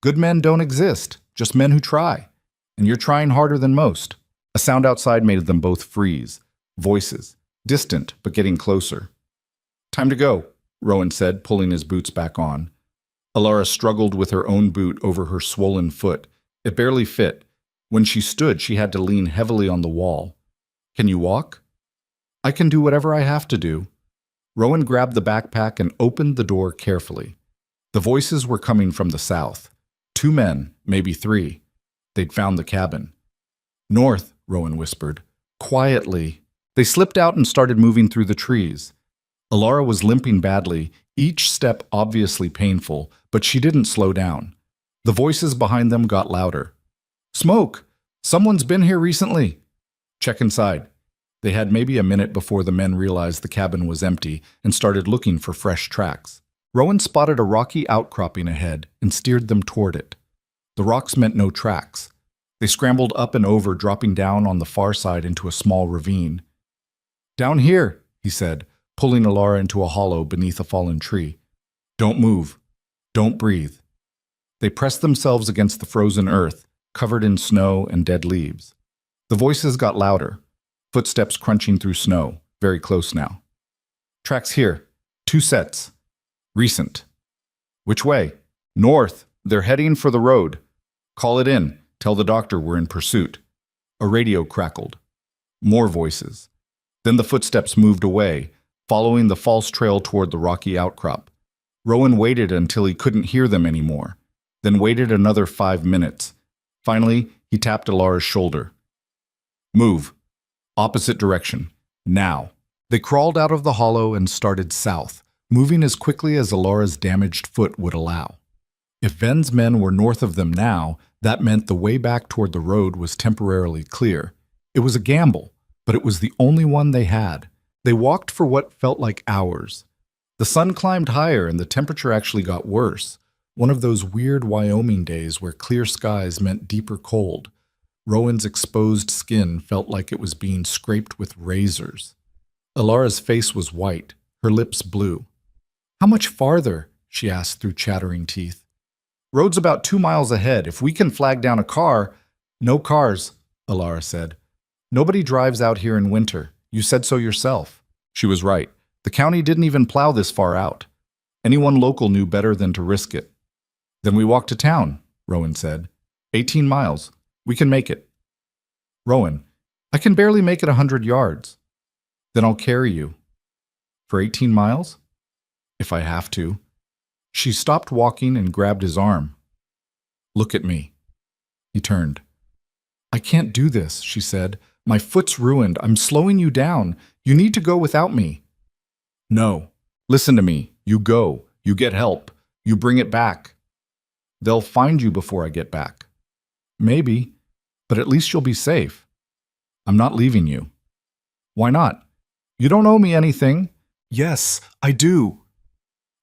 Good men don't exist, just men who try. And you're trying harder than most." A sound outside made them both freeze. Voices, distant but getting closer. "Time to go," Rowan said, pulling his boots back on. Alara struggled with her own boot over her swollen foot. It barely fit. When she stood, she had to lean heavily on the wall. "Can you walk?" "I can do whatever I have to do." Rowan grabbed the backpack and opened the door carefully. The voices were coming from the south. 2 men, maybe 3. They'd found the cabin. "North," Rowan whispered. "Quietly." They slipped out and started moving through the trees. Alara was limping badly, each step obviously painful, but she didn't slow down. The voices behind them got louder. "Smoke! Someone's been here recently." "Check inside." They had maybe a minute before the men realized the cabin was empty and started looking for fresh tracks. Rowan spotted a rocky outcropping ahead and steered them toward it. The rocks meant no tracks. They scrambled up and over, dropping down on the far side into a small ravine. "Down here," he said, pulling Alara into a hollow beneath a fallen tree. "Don't move. Don't breathe." They pressed themselves against the frozen earth, covered in snow and dead leaves. The voices got louder, footsteps crunching through snow, very close now. "Tracks here. 2 sets. Recent." "Which way?" "North. They're heading for the road." "Call it in. Tell the doctor we're in pursuit." A radio crackled. More voices. Then the footsteps moved away, following the false trail toward the rocky outcrop. Rowan waited until he couldn't hear them anymore, then waited another 5 minutes. Finally, he tapped Alara's shoulder. "Move. Opposite direction. Now." They crawled out of the hollow and started south, moving as quickly as Alara's damaged foot would allow. If Ven's men were north of them now, that meant the way back toward the road was temporarily clear. It was a gamble, but it was the only one they had. They walked for what felt like hours. The sun climbed higher and the temperature actually got worse. One of those weird Wyoming days where clear skies meant deeper cold. Rowan's exposed skin felt like it was being scraped with razors. Alara's face was white, her lips blue. "How much farther?" she asked through chattering teeth. Road's about 2 miles ahead. If we can flag down a car— No cars, Alara said. Nobody drives out here in winter. You said so yourself. She was right. The county didn't even plow this far out. Anyone local knew better than to risk it. Then we walk to town, Rowan said. 18 miles. We can make it. Rowan, I can barely make it 100 yards. Then I'll carry you. For 18 miles? If I have to. She stopped walking and grabbed his arm. Look at me. He turned. I can't do this, she said. My foot's ruined. I'm slowing you down. You need to go without me. No. Listen to me. You go. You get help. You bring it back. They'll find you before I get back. Maybe, but at least you'll be safe. I'm not leaving you. Why not? You don't owe me anything. Yes, I do.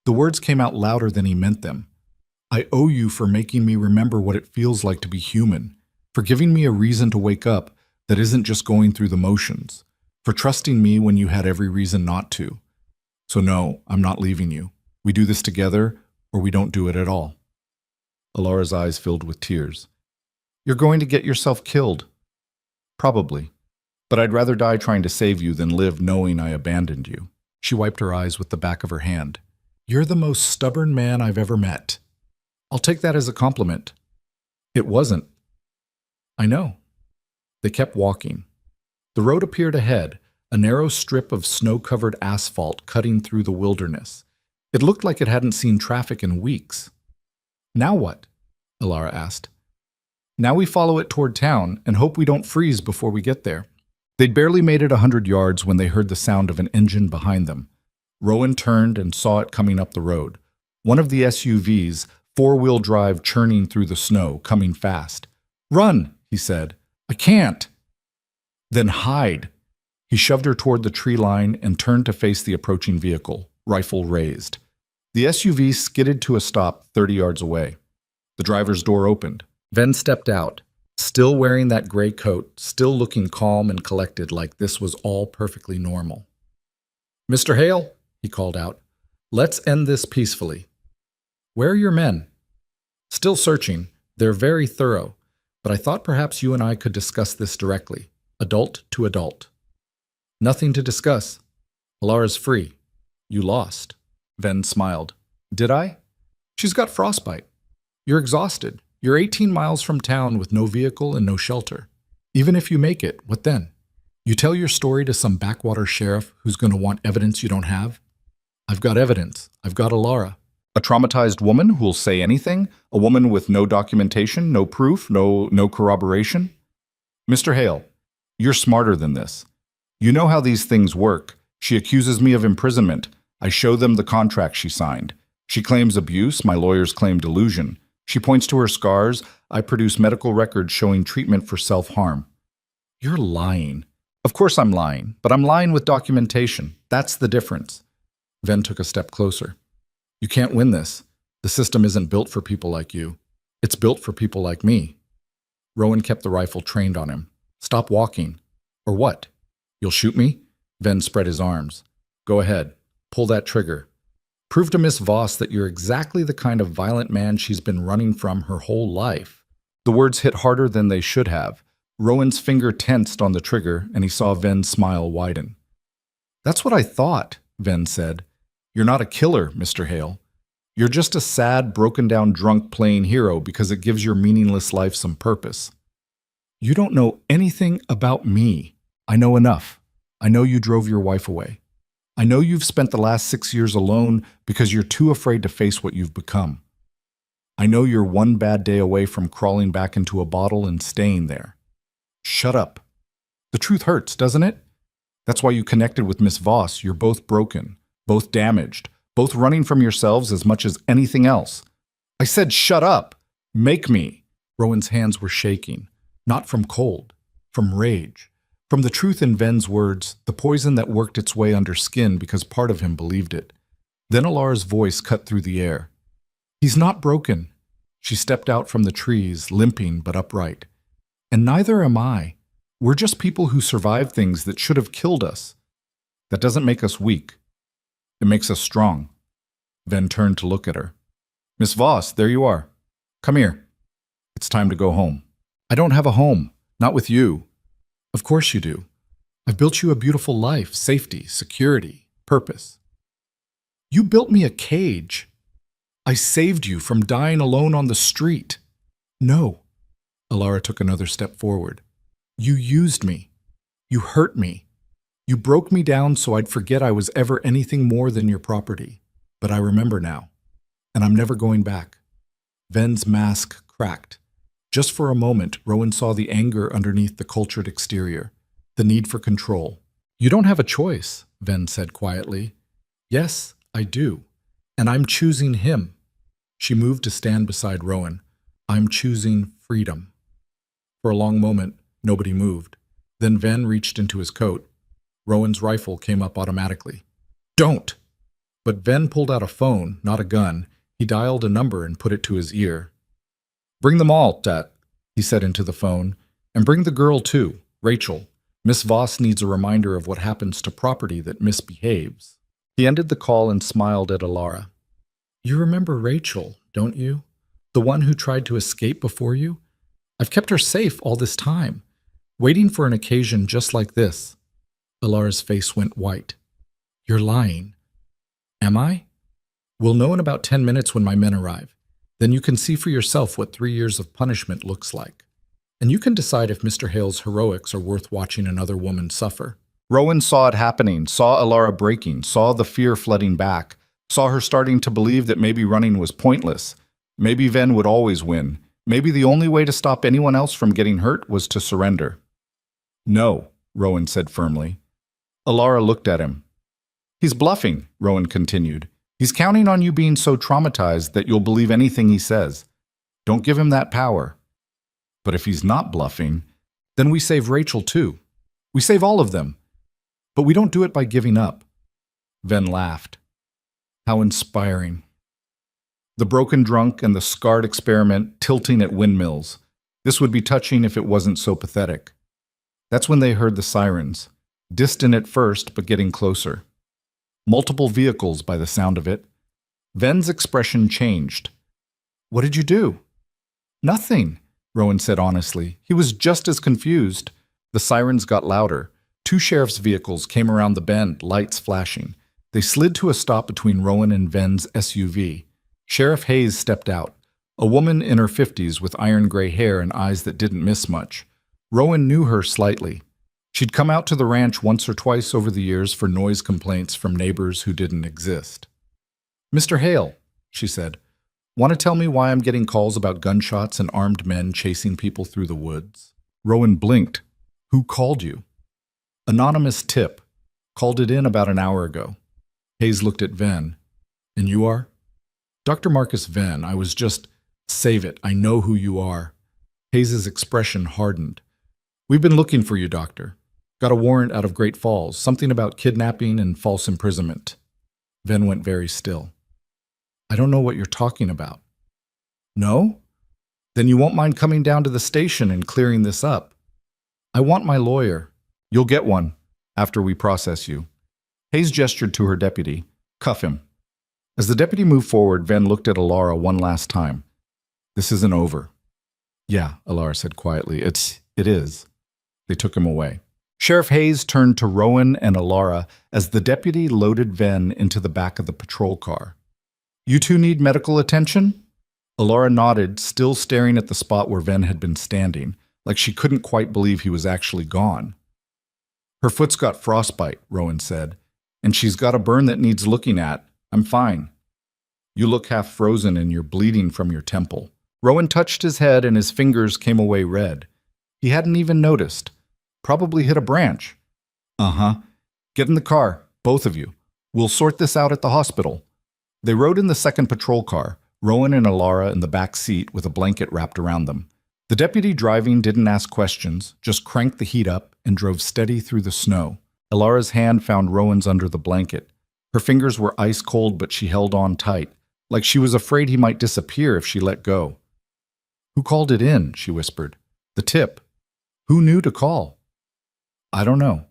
The words came out louder than he meant them. I owe you for making me remember what it feels like to be human, for giving me a reason to wake up that isn't just going through the motions, for trusting me when you had every reason not to. So no, I'm not leaving you. We do this together, or we don't do it at all. Alara's eyes filled with tears. You're going to get yourself killed. Probably. But I'd rather die trying to save you than live knowing I abandoned you. She wiped her eyes with the back of her hand. You're the most stubborn man I've ever met. I'll take that as a compliment. It wasn't. I know. They kept walking. The road appeared ahead, a narrow strip of snow-covered asphalt cutting through the wilderness. It looked like it hadn't seen traffic in weeks. Now what? Alara asked. Now we follow it toward town and hope we don't freeze before we get there. They'd barely made it 100 yards when they heard the sound of an engine behind them. Rowan turned and saw it coming up the road. One of the SUVs, four-wheel drive churning through the snow, coming fast. Run, he said. I can't. Then hide. He shoved her toward the tree line and turned to face the approaching vehicle, rifle raised. The SUV skidded to a stop 30 yards away. The driver's door opened. Ven stepped out, still wearing that gray coat, still looking calm and collected like this was all perfectly normal. Mr. Hale, he called out, let's end this peacefully. Where are your men? Still searching. They're very thorough, but I thought perhaps you and I could discuss this directly, adult to adult. Nothing to discuss. Alara's free. You lost. Ven smiled. Did I? She's got frostbite. You're exhausted. You're 18 miles from town with no vehicle and no shelter. Even if you make it, what then? You tell your story to some backwater sheriff who's going to want evidence you don't have? I've got evidence. I've got Alara. A traumatized woman who'll say anything? A woman with no documentation, no proof, no corroboration? Mr. Hale, you're smarter than this. You know how these things work. She accuses me of imprisonment. I show them the contract she signed. She claims abuse. My lawyers claim delusion. She points to her scars. I produce medical records showing treatment for self-harm. You're lying. Of course I'm lying, but I'm lying with documentation. That's the difference. Ven took a step closer. You can't win this. The system isn't built for people like you. It's built for people like me. Rowan kept the rifle trained on him. Stop walking. Or what? You'll shoot me? Ven spread his arms. Go ahead. Pull that trigger. Prove to Miss Voss that you're exactly the kind of violent man she's been running from her whole life. The words hit harder than they should have. Rowan's finger tensed on the trigger, and he saw Ven's smile widen. That's what I thought, Ven said. You're not a killer, Mr. Hale. You're just a sad, broken-down drunk playing hero because it gives your meaningless life some purpose. You don't know anything about me. I know enough. I know you drove your wife away. I know you've spent the last 6 years alone because you're too afraid to face what you've become. I know you're one bad day away from crawling back into a bottle and staying there. Shut up. The truth hurts, doesn't it? That's why you connected with Miss Voss. You're both broken, both damaged, both running from yourselves as much as anything else. I said shut up. Make me. Rowan's hands were shaking, not from cold, from rage. From the truth in Ven's words, the poison that worked its way under skin because part of him believed it. Then Alara's voice cut through the air. He's not broken. She stepped out from the trees, limping but upright. And neither am I. We're just people who survived things that should have killed us. That doesn't make us weak. It makes us strong. Ven turned to look at her. Miss Voss, there you are. Come here. It's time to go home. I don't have a home. Not with you. Of course you do. I've built you a beautiful life, safety, security, purpose. You built me a cage. I saved you from dying alone on the street. No. Alara took another step forward. You used me. You hurt me. You broke me down so I'd forget I was ever anything more than your property. But I remember now. And I'm never going back. Ven's mask cracked. Just for a moment, Rowan saw the anger underneath the cultured exterior, the need for control. You don't have a choice, Ven said quietly. Yes, I do. And I'm choosing him. She moved to stand beside Rowan. I'm choosing freedom. For a long moment, nobody moved. Then Ven reached into his coat. Rowan's rifle came up automatically. Don't! But Ven pulled out a phone, not a gun. He dialed a number and put it to his ear. Bring them all, Tat, he said into the phone. And bring the girl too, Rachel. Miss Voss needs a reminder of what happens to property that misbehaves. He ended the call and smiled at Alara. You remember Rachel, don't you? The one who tried to escape before you? I've kept her safe all this time, waiting for an occasion just like this. Alara's face went white. You're lying. Am I? We'll know in about 10 minutes when my men arrive. Then you can see for yourself what 3 years of punishment looks like. And you can decide if Mr. Hale's heroics are worth watching another woman suffer. Rowan saw it happening, saw Alara breaking, saw the fear flooding back, saw her starting to believe that maybe running was pointless. Maybe Ven would always win. Maybe the only way to stop anyone else from getting hurt was to surrender. No, Rowan said firmly. Alara looked at him. He's bluffing, Rowan continued. He's counting on you being so traumatized that you'll believe anything he says. Don't give him that power. But if he's not bluffing, then we save Rachel too. We save all of them. But we don't do it by giving up. Ven laughed. How inspiring. The broken drunk and the scarred experiment tilting at windmills. This would be touching if it wasn't so pathetic. That's when they heard the sirens. Distant at first, but getting closer. Multiple vehicles by the sound of it. Ven's expression changed. What did you do? Nothing, Rowan said honestly. He was just as confused. The sirens got louder. 2 sheriff's vehicles came around the bend, lights flashing. They slid to a stop between Rowan and Ven's SUV. Sheriff Hayes stepped out, a woman in her 50s with iron-gray hair and eyes that didn't miss much. Rowan knew her slightly. She'd come out to the ranch once or twice over the years for noise complaints from neighbors who didn't exist. Mr. Hale, she said, want to tell me why I'm getting calls about gunshots and armed men chasing people through the woods? Rowan blinked. Who called you? Anonymous tip. Called it in about an hour ago. Hayes looked at Ven. And you are? Dr. Marcus Ven, I was just, save it, I know who you are. Hayes's expression hardened. We've been looking for you, doctor. Got a warrant out of Great Falls, something about kidnapping and false imprisonment. Ven went very still. I don't know what you're talking about. No? Then you won't mind coming down to the station and clearing this up. I want my lawyer. You'll get one after we process you. Hayes gestured to her deputy. Cuff him. As the deputy moved forward, Ven looked at Alara one last time. This isn't over. Yeah, Alara said quietly. It is. They took him away. Sheriff Hayes turned to Rowan and Alara as the deputy loaded Ven into the back of the patrol car. You two need medical attention? Alara nodded, still staring at the spot where Ven had been standing, like she couldn't quite believe he was actually gone. Her foot's got frostbite, Rowan said, and she's got a burn that needs looking at. I'm fine. You look half frozen and you're bleeding from your temple. Rowan touched his head and his fingers came away red. He hadn't even noticed. Probably hit a branch. Uh-huh. Get in the car, both of you. We'll sort this out at the hospital. They rode in the second patrol car, Rowan and Alara in the back seat with a blanket wrapped around them. The deputy driving didn't ask questions, just cranked the heat up and drove steady through the snow. Alara's hand found Rowan's under the blanket. Her fingers were ice cold, but she held on tight, like she was afraid he might disappear if she let go. Who called it in? She whispered. The tip. Who knew to call? I don't know.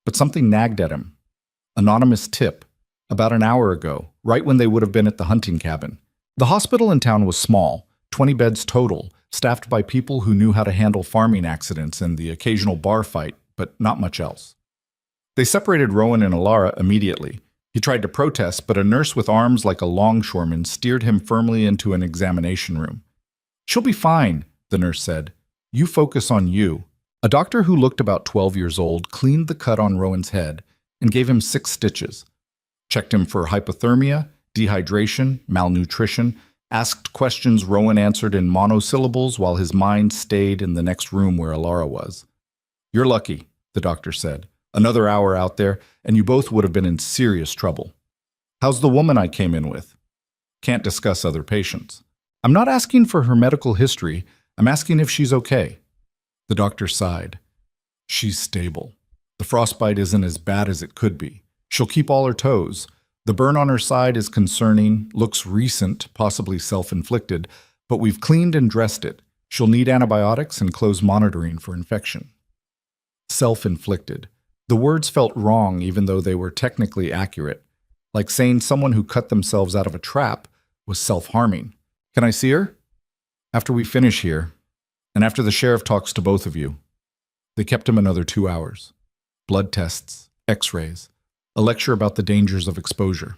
But something nagged at him. Anonymous tip. About an hour ago, right when they would have been at the hunting cabin. The hospital in town was small, 20 beds total, staffed by people who knew how to handle farming accidents and the occasional bar fight, but not much else. They separated Rowan and Alara immediately. He tried to protest, but a nurse with arms like a longshoreman steered him firmly into an examination room. "She'll be fine," the nurse said. "You focus on you." A doctor who looked about 12 years old cleaned the cut on Rowan's head and gave him 6 stitches. Checked him for hypothermia, dehydration, malnutrition, asked questions Rowan answered in monosyllables while his mind stayed in the next room where Alara was. "You're lucky," the doctor said. "Another hour out there, and you both would have been in serious trouble." "How's the woman I came in with?" "Can't discuss other patients." "I'm not asking for her medical history. I'm asking if she's okay." The doctor sighed. "She's stable. The frostbite isn't as bad as it could be. She'll keep all her toes. The burn on her side is concerning, looks recent, possibly self-inflicted, but we've cleaned and dressed it. She'll need antibiotics and close monitoring for infection." Self-inflicted. The words felt wrong even though they were technically accurate, like saying someone who cut themselves out of a trap was self-harming. "Can I see her?" "After we finish here, and after the sheriff talks to both of you." They kept him another 2 hours. Blood tests, x-rays, a lecture about the dangers of exposure.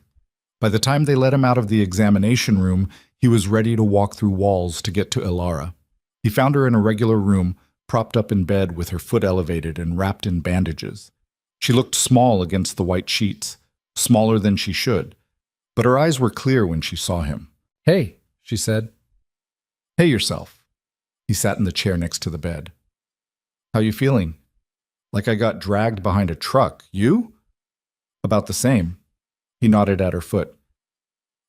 By the time they let him out of the examination room, he was ready to walk through walls to get to Alara. He found her in a regular room, propped up in bed with her foot elevated and wrapped in bandages. She looked small against the white sheets, smaller than she should, but her eyes were clear when she saw him. "Hey," she said. "Hey yourself." He sat in the chair next to the bed. "How you feeling?" "Like I got dragged behind a truck. You?" "About the same." He nodded at her foot.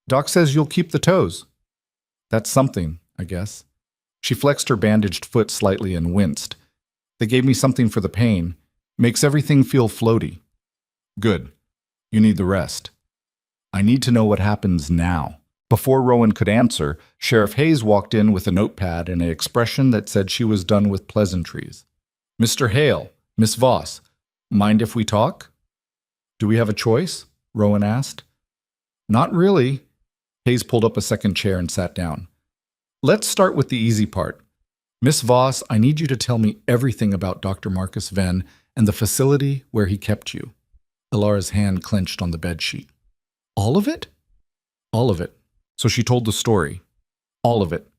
"Doc says you'll keep the toes." "That's something, I guess." She flexed her bandaged foot slightly and winced. "They gave me something for the pain. Makes everything feel floaty." "Good. You need the rest." "I need to know what happens now." Before Rowan could answer, Sheriff Hayes walked in with a notepad and an expression that said she was done with pleasantries. "Mr. Hale, Miss Voss, mind if we talk?" "Do we have a choice?" Rowan asked. "Not really." Hayes pulled up a second chair and sat down. "Let's start with the easy part. Miss Voss, I need you to tell me everything about Dr. Marcus Venn and the facility where he kept you." Alara's hand clenched on the bedsheet. "All of it?" "All of it." So she told the story. All of it.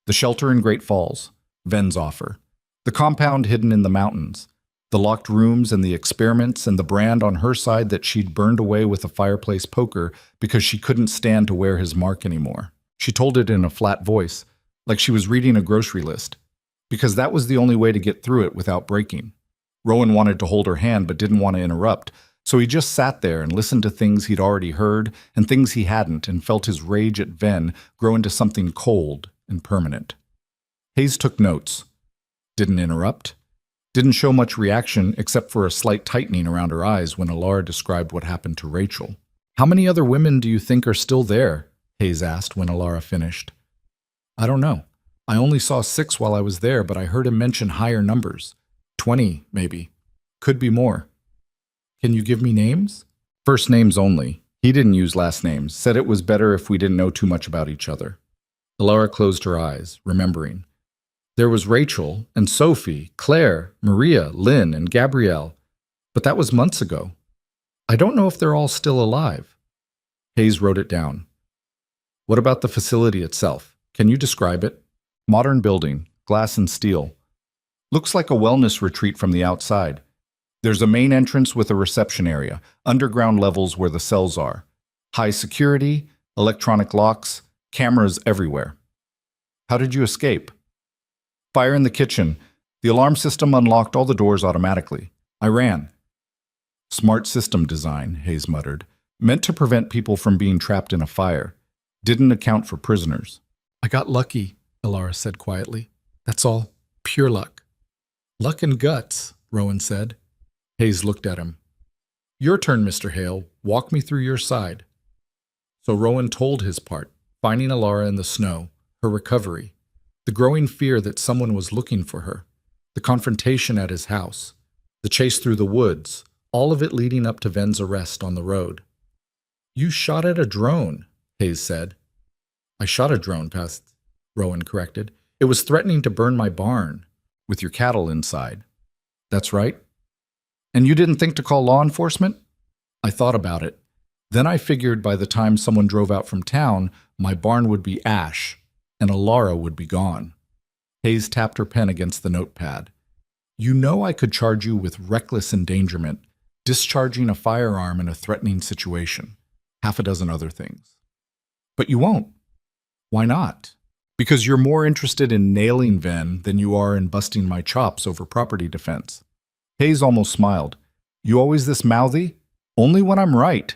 The shelter in Great Falls, Venn's offer. The compound hidden in the mountains. The locked rooms and the experiments and the brand on her side that she'd burned away with a fireplace poker because she couldn't stand to wear his mark anymore. She told it in a flat voice, like she was reading a grocery list, because that was the only way to get through it without breaking. Rowan wanted to hold her hand but didn't want to interrupt, so he just sat there and listened to things he'd already heard and things he hadn't and felt his rage at Venn grow into something cold and permanent. Hayes took notes. Didn't interrupt. Didn't show much reaction except for a slight tightening around her eyes when Alara described what happened to Rachel. "How many other women do you think are still there?" Hayes asked when Alara finished. "I don't know. I only saw 6 while I was there, but I heard him mention higher numbers. 20, maybe. Could be more." "Can you give me names?" "First names only. He didn't use last names. Said it was better if we didn't know too much about each other." Alara closed her eyes, remembering. There was Rachel and Sophie, Claire, Maria, Lynn, and Gabrielle. But that was months ago. "I don't know if they're all still alive." Hayes wrote it down. "What about the facility itself? Can you describe it?" "Modern building, glass and steel. Looks like a wellness retreat from the outside. There's a main entrance with a reception area, underground levels where the cells are. High security, electronic locks, cameras everywhere." "How did you escape?" "Fire in the kitchen. The alarm system unlocked all the doors automatically. I ran." "Smart system design," Hayes muttered. "Meant to prevent people from being trapped in a fire. Didn't account for prisoners." "I got lucky," Alara said quietly. "That's all. Pure luck." "Luck and guts," Rowan said. Hayes looked at him. "Your turn, Mr. Hale. Walk me through your side." So Rowan told his part, finding Alara in the snow, her recovery, the growing fear that someone was looking for her, the confrontation at his house, the chase through the woods, all of it leading up to Venn's arrest on the road. You shot at a drone, Hayes said. I shot a drone, Rowan corrected. It was threatening to burn my barn, with your cattle inside. That's right. And you didn't think to call law enforcement? I thought about it. Then I figured by the time someone drove out from town, my barn would be ash, and Alara would be gone. Hayes tapped her pen against the notepad. You know I could charge you with reckless endangerment, discharging a firearm in a threatening situation, half a dozen other things. But you won't. Why not? Because you're more interested in nailing Ven than you are in busting my chops over property defense. Hayes almost smiled. You always this mouthy? Only when I'm right.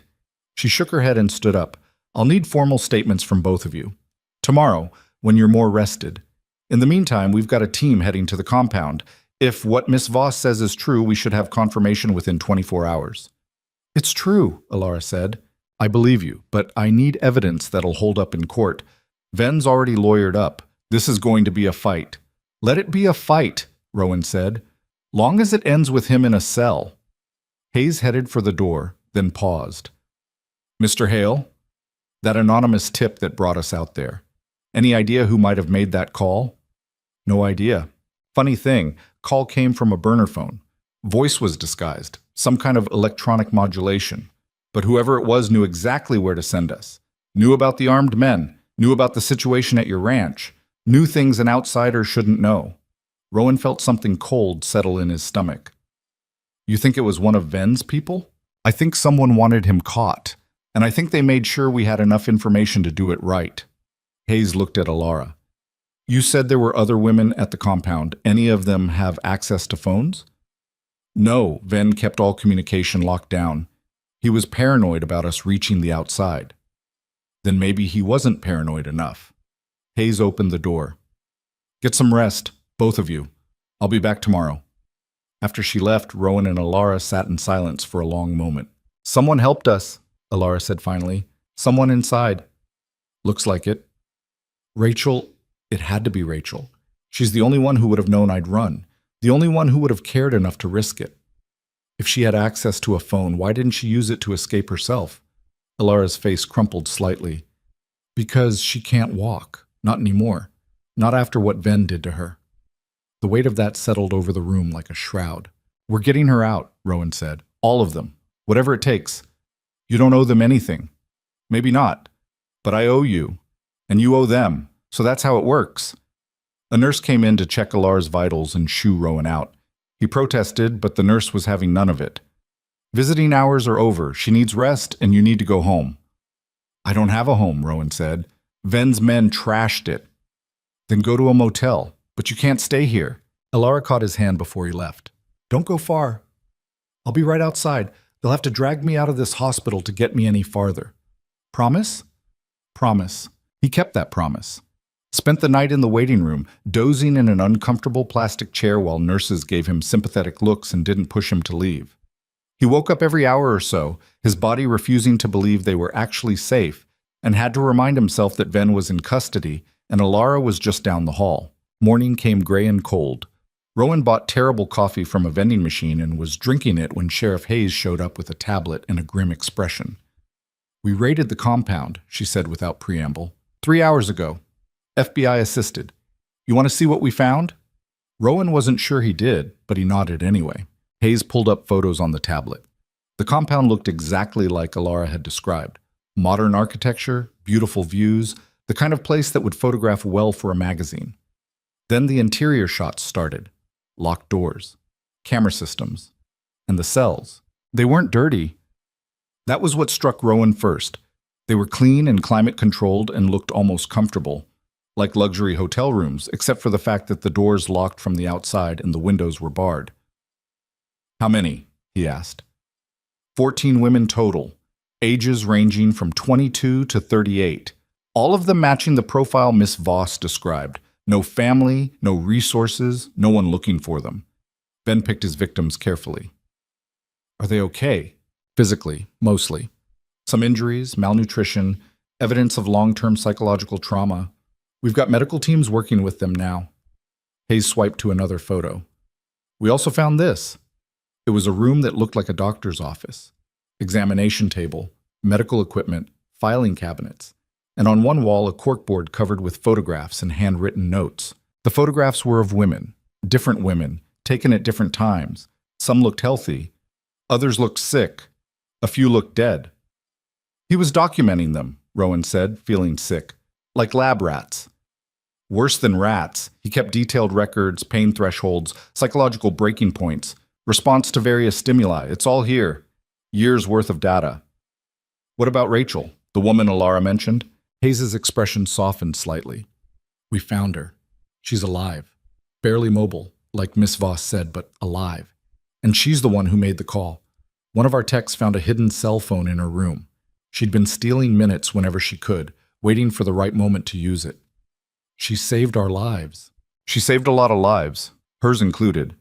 She shook her head and stood up. I'll need formal statements from both of you. Tomorrow, when you're more rested. In the meantime, we've got a team heading to the compound. If what Miss Voss says is true, we should have confirmation within 24 hours. It's true, Alara said. I believe you, but I need evidence that'll hold up in court. Ven's already lawyered up. This is going to be a fight. Let it be a fight, Rowan said. Long as it ends with him in a cell. Hayes headed for the door, then paused. Mr. Hale, that anonymous tip that brought us out there. Any idea who might have made that call? No idea. Funny thing, call came from a burner phone. Voice was disguised, some kind of electronic modulation. But whoever it was knew exactly where to send us. Knew about the armed men, knew about the situation at your ranch, knew things an outsider shouldn't know. Rowan felt something cold settle in his stomach. You think it was one of Ven's people? I think someone wanted him caught, and I think they made sure we had enough information to do it right. Hayes looked at Alara. You said there were other women at the compound. Any of them have access to phones? No, Ven kept all communication locked down. He was paranoid about us reaching the outside. Then maybe he wasn't paranoid enough. Hayes opened the door. Get some rest, both of you. I'll be back tomorrow. After she left, Rowan and Alara sat in silence for a long moment. Someone helped us, Alara said finally. Someone inside. Looks like it. Rachel, it had to be Rachel. She's the only one who would have known I'd run. The only one who would have cared enough to risk it. If she had access to a phone, why didn't she use it to escape herself? Alara's face crumpled slightly. Because she can't walk. Not anymore. Not after what Ven did to her. The weight of that settled over the room like a shroud. We're getting her out, Rowan said. All of them. Whatever it takes. You don't owe them anything. Maybe not. But I owe you. And you owe them. So that's how it works. A nurse came in to check Alara's vitals and shoo Rowan out. He protested, but the nurse was having none of it. Visiting hours are over. She needs rest, and you need to go home. I don't have a home, Rowan said. Ven's men trashed it. Then go to a motel. But you can't stay here. Alara caught his hand before he left. Don't go far. I'll be right outside. They'll have to drag me out of this hospital to get me any farther. Promise? Promise. He kept that promise. Spent the night in the waiting room, dozing in an uncomfortable plastic chair while nurses gave him sympathetic looks and didn't push him to leave. He woke up every hour or so, his body refusing to believe they were actually safe, and had to remind himself that Ven was in custody and Alara was just down the hall. Morning came gray and cold. Rowan bought terrible coffee from a vending machine and was drinking it when Sheriff Hayes showed up with a tablet and a grim expression. We raided the compound, she said without preamble. 3 hours ago. FBI assisted. You want to see what we found? Rowan wasn't sure he did, but he nodded anyway. Hayes pulled up photos on the tablet. The compound looked exactly like Alara had described. Modern architecture, beautiful views, the kind of place that would photograph well for a magazine. Then the interior shots started. Locked doors, camera systems, and the cells. They weren't dirty. That was what struck Rowan first. They were clean and climate-controlled and looked almost comfortable, like luxury hotel rooms, except for the fact that the doors locked from the outside and the windows were barred. How many? He asked. 14 women total, ages ranging from 22 to 38, all of them matching the profile Miss Voss described. No family, no resources, no one looking for them. Ben picked his victims carefully. Are they okay? Physically, mostly. Some injuries, malnutrition, evidence of long-term psychological trauma. We've got medical teams working with them now. Hayes swiped to another photo. We also found this. It was a room that looked like a doctor's office. Examination table, medical equipment, filing cabinets, and on one wall a corkboard covered with photographs and handwritten notes. The photographs were of women, different women, taken at different times. Some looked healthy, others looked sick, a few looked dead. He was documenting them, Rowan said, feeling sick, like lab rats. Worse than rats, he kept detailed records, pain thresholds, psychological breaking points, response to various stimuli. It's all here. Years' worth of data. What about Rachel, the woman Alara mentioned? Hayes's expression softened slightly. We found her. She's alive. Barely mobile, like Miss Voss said, but alive. And she's the one who made the call. One of our techs found a hidden cell phone in her room. She'd been stealing minutes whenever she could, waiting for the right moment to use it. She saved our lives. She saved a lot of lives, hers included.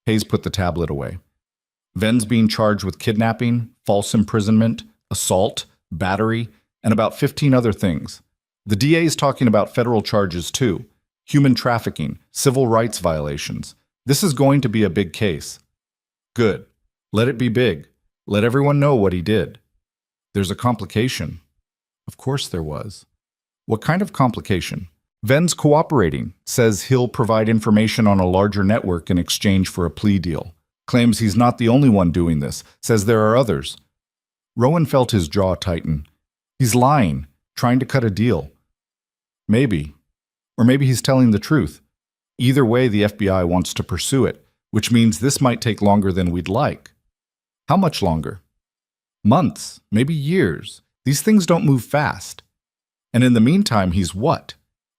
Hayes put the tablet away. Ven's being charged with kidnapping, false imprisonment, assault, battery, and about 15 other things. The DA's talking about federal charges too. Human trafficking, civil rights violations. This is going to be a big case. Good. Let it be big. Let everyone know what he did. There's a complication. Of course there was. What kind of complication? Ven's cooperating, says he'll provide information on a larger network in exchange for a plea deal. Claims he's not the only one doing this, says there are others. Rowan felt his jaw tighten. He's lying, trying to cut a deal. Maybe. Or maybe he's telling the truth. Either way, the FBI wants to pursue it, which means this might take longer than we'd like. How much longer? Months, maybe years. These things don't move fast. And in the meantime, he's what?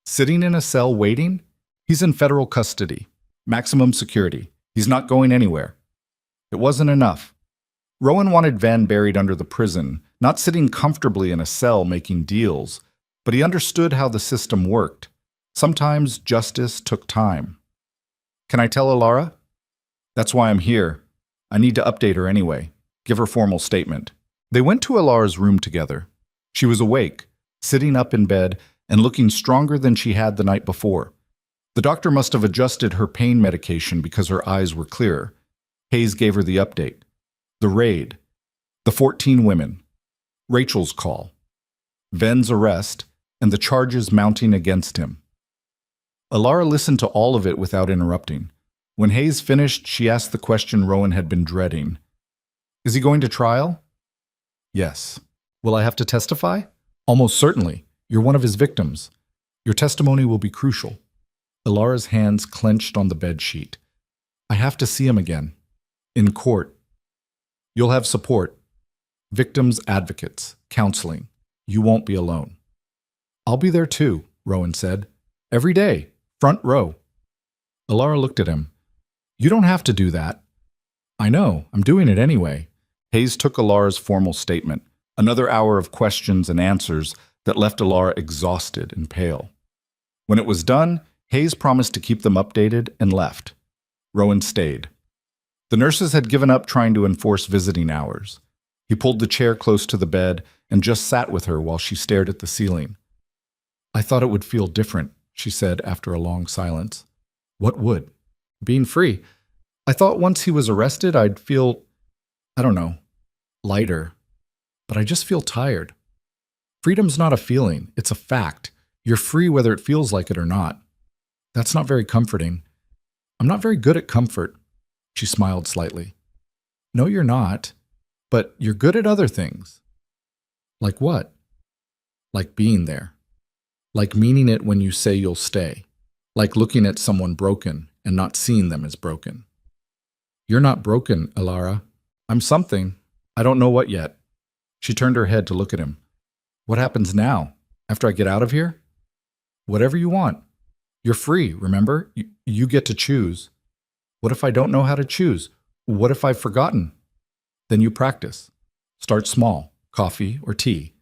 Sitting in a cell waiting? He's in federal custody. Maximum security. He's not going anywhere. It wasn't enough. Rowan wanted Van buried under the prison, not sitting comfortably in a cell making deals, but he understood how the system worked. Sometimes justice took time. Can I tell Alara? That's why I'm here. I need to update her anyway. Give her formal statement. They went to Alara's room together. She was awake, sitting up in bed, and looking stronger than she had the night before. The doctor must have adjusted her pain medication because her eyes were clearer. Hayes gave her the update. The raid. The 14 women. Rachel's call. Ven's arrest, and the charges mounting against him. Alara listened to all of it without interrupting. When Hayes finished, she asked the question Rowan had been dreading. Is he going to trial? Yes. Will I have to testify? Almost certainly. You're one of his victims. Your testimony will be crucial. Alara's hands clenched on the bed sheet. I have to see him again. In court. You'll have support. Victims' advocates. Counseling. You won't be alone. I'll be there too, Rowan said. Every day. Front row. Alara looked at him. You don't have to do that. I know. I'm doing it anyway. Hayes took Alara's formal statement. Another hour of questions and answers that left Alara exhausted and pale. When it was done, Hayes promised to keep them updated and left. Rowan stayed. The nurses had given up trying to enforce visiting hours. He pulled the chair close to the bed and just sat with her while she stared at the ceiling. I thought it would feel different, she said after a long silence. What would? Being free. I thought once he was arrested, I'd feel, I don't know, lighter. But I just feel tired. Freedom's not a feeling, it's a fact. You're free whether it feels like it or not. That's not very comforting. I'm not very good at comfort. She smiled slightly. No, you're not. But you're good at other things. Like what? Like being there. Like meaning it when you say you'll stay. Like looking at someone broken and not seeing them as broken. You're not broken, Alara. I'm something. I don't know what yet. She turned her head to look at him. What happens now? After I get out of here? Whatever you want. You're free, remember? You get to choose. What if I don't know how to choose? What if I've forgotten? Then you practice. Start small. Coffee or tea.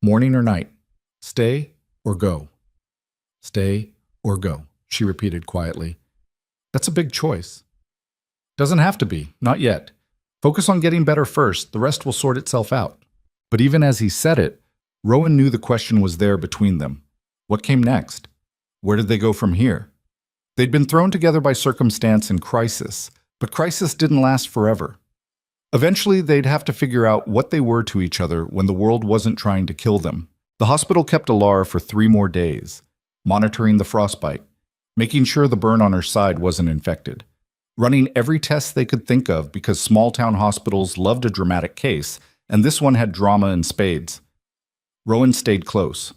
Morning or night. Stay or go. Stay or go, she repeated quietly. That's a big choice. Doesn't have to be, not yet. Focus on getting better first, the rest will sort itself out. But even as he said it, Rowan knew the question was there between them. What came next? Where did they go from here? They'd been thrown together by circumstance and crisis, but crisis didn't last forever. Eventually, they'd have to figure out what they were to each other when the world wasn't trying to kill them. The hospital kept Alara for 3 more days, monitoring the frostbite, making sure the burn on her side wasn't infected, running every test they could think of because small-town hospitals loved a dramatic case, and this one had drama in spades. Rowan stayed close.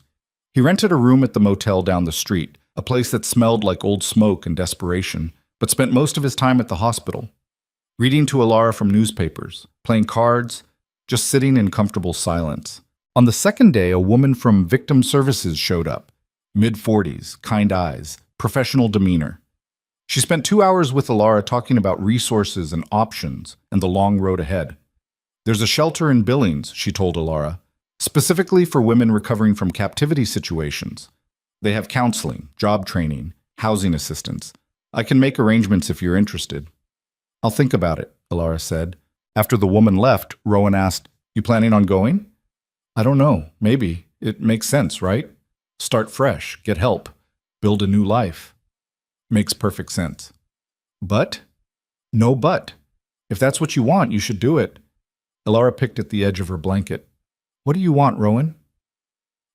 He rented a room at the motel down the street, a place that smelled like old smoke and desperation, but spent most of his time at the hospital, reading to Alara from newspapers, playing cards, just sitting in comfortable silence. On the second day, a woman from Victim Services showed up, mid-40s, kind eyes, professional demeanor. She spent 2 hours with Alara talking about resources and options and the long road ahead. There's a shelter in Billings, she told Alara, specifically for women recovering from captivity situations. They have counseling, job training, housing assistance. I can make arrangements if you're interested. I'll think about it, Alara said. After the woman left, Rowan asked, "You planning on going?" "I don't know. Maybe. It makes sense, right? Start fresh, get help, build a new life." Makes perfect sense. But? No but. If that's what you want, you should do it. Alara picked at the edge of her blanket. "What do you want, Rowan?"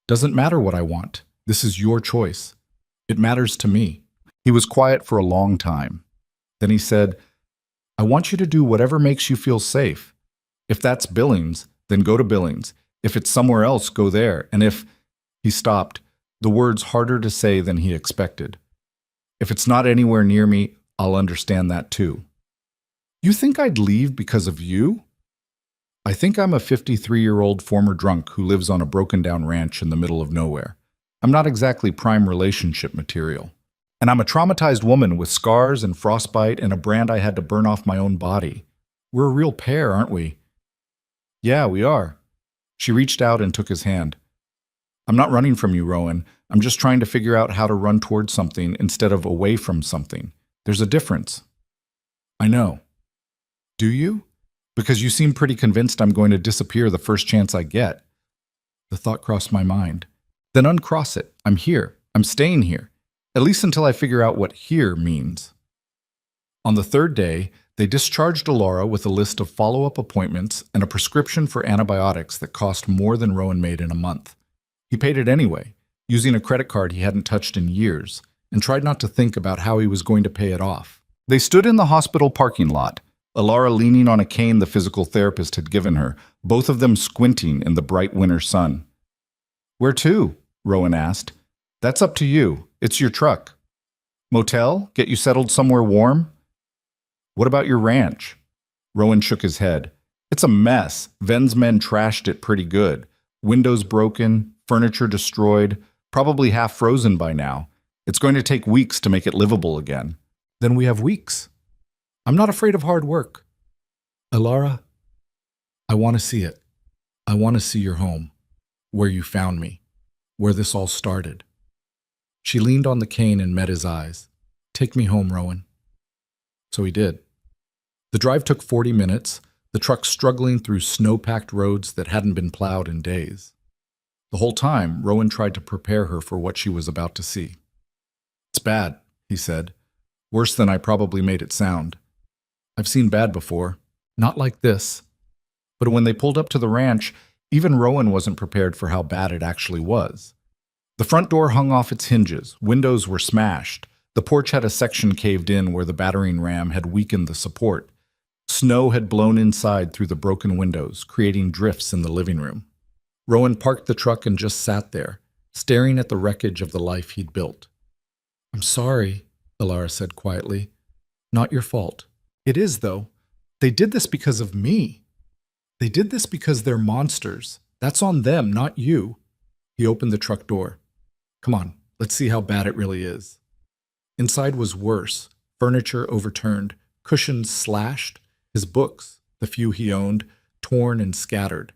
"Doesn't matter what I want. This is your choice. It matters to me." He was quiet for a long time. Then he said, "I want you to do whatever makes you feel safe. If that's Billings, then go to Billings. If it's somewhere else, go there. And if—" He stopped, the words harder to say than he expected. "If it's not anywhere near me, I'll understand that too." "You think I'd leave because of you?" "I think I'm a 53-year-old former drunk who lives on a broken-down ranch in the middle of nowhere. I'm not exactly prime relationship material. And I'm a traumatized woman with scars and frostbite and a brand I had to burn off my own body. We're a real pair, aren't we?" "Yeah, we are." She reached out and took his hand. "I'm not running from you, Rowan. I'm just trying to figure out how to run towards something instead of away from something. There's a difference." "I know." "Do you? Because you seem pretty convinced I'm going to disappear the first chance I get." The thought crossed my mind. "Then uncross it. I'm here. I'm staying here. At least until I figure out what here means." On the third day, they discharged Alara with a list of follow-up appointments and a prescription for antibiotics that cost more than Rowan made in a month. He paid it anyway, using a credit card he hadn't touched in years, and tried not to think about how he was going to pay it off. They stood in the hospital parking lot, Alara leaning on a cane the physical therapist had given her, both of them squinting in the bright winter sun. "Where to?" Rowan asked. "That's up to you. It's your truck." "Motel? Get you settled somewhere warm?" "What about your ranch?" Rowan shook his head. "It's a mess. Ven's men trashed it pretty good. Windows broken, furniture destroyed, probably half frozen by now. It's going to take weeks to make it livable again." "Then we have weeks. I'm not afraid of hard work." "Alara, I want to see it. I want to see your home, where you found me, where this all started." She leaned on the cane and met his eyes. "Take me home, Rowan." So he did. The drive took 40 minutes, the truck struggling through snow-packed roads that hadn't been plowed in days. The whole time, Rowan tried to prepare her for what she was about to see. "It's bad," he said. "Worse than I probably made it sound. I've seen bad before. Not like this." But when they pulled up to the ranch, even Rowan wasn't prepared for how bad it actually was. The front door hung off its hinges, windows were smashed, the porch had a section caved in where the battering ram had weakened the support. Snow had blown inside through the broken windows, creating drifts in the living room. Rowan parked the truck and just sat there, staring at the wreckage of the life he'd built. "I'm sorry," Alara said quietly. "Not your fault." "It is, though. They did this because of me. They did this because they're monsters. That's on them, not you." He opened the truck door. "Come on, let's see how bad it really is." Inside was worse. Furniture overturned, cushions slashed, his books, the few he owned, torn and scattered.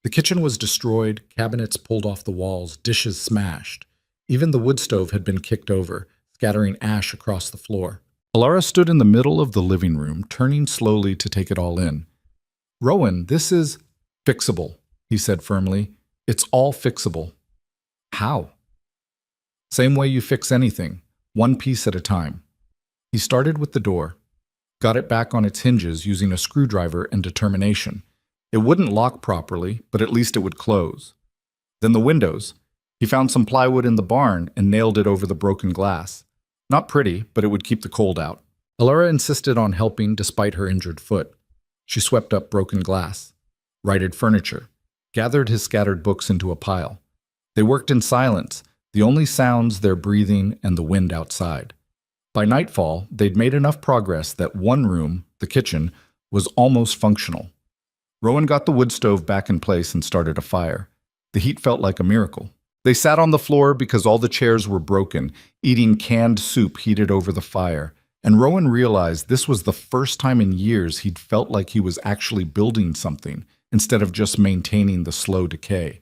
The kitchen was destroyed, cabinets pulled off the walls, dishes smashed. Even the wood stove had been kicked over, scattering ash across the floor. Alara stood in the middle of the living room, turning slowly to take it all in. "Rowan, this is fixable," he said firmly. "It's all fixable." "How?" "Same way you fix anything, one piece at a time." He started with the door. got it back on its hinges using a screwdriver and determination. It wouldn't lock properly, but at least it would close. Then the windows. He found some plywood in the barn and nailed it over the broken glass. Not pretty, but it would keep the cold out. Alara insisted on helping despite her injured foot. She swept up broken glass, righted furniture, gathered his scattered books into a pile. They worked in silence, the only sounds their breathing and the wind outside. By nightfall, they'd made enough progress that one room, the kitchen, was almost functional. Rowan got the wood stove back in place and started a fire. The heat felt like a miracle. They sat on the floor because all the chairs were broken, eating canned soup heated over the fire, and Rowan realized this was the first time in years he'd felt like he was actually building something instead of just maintaining the slow decay.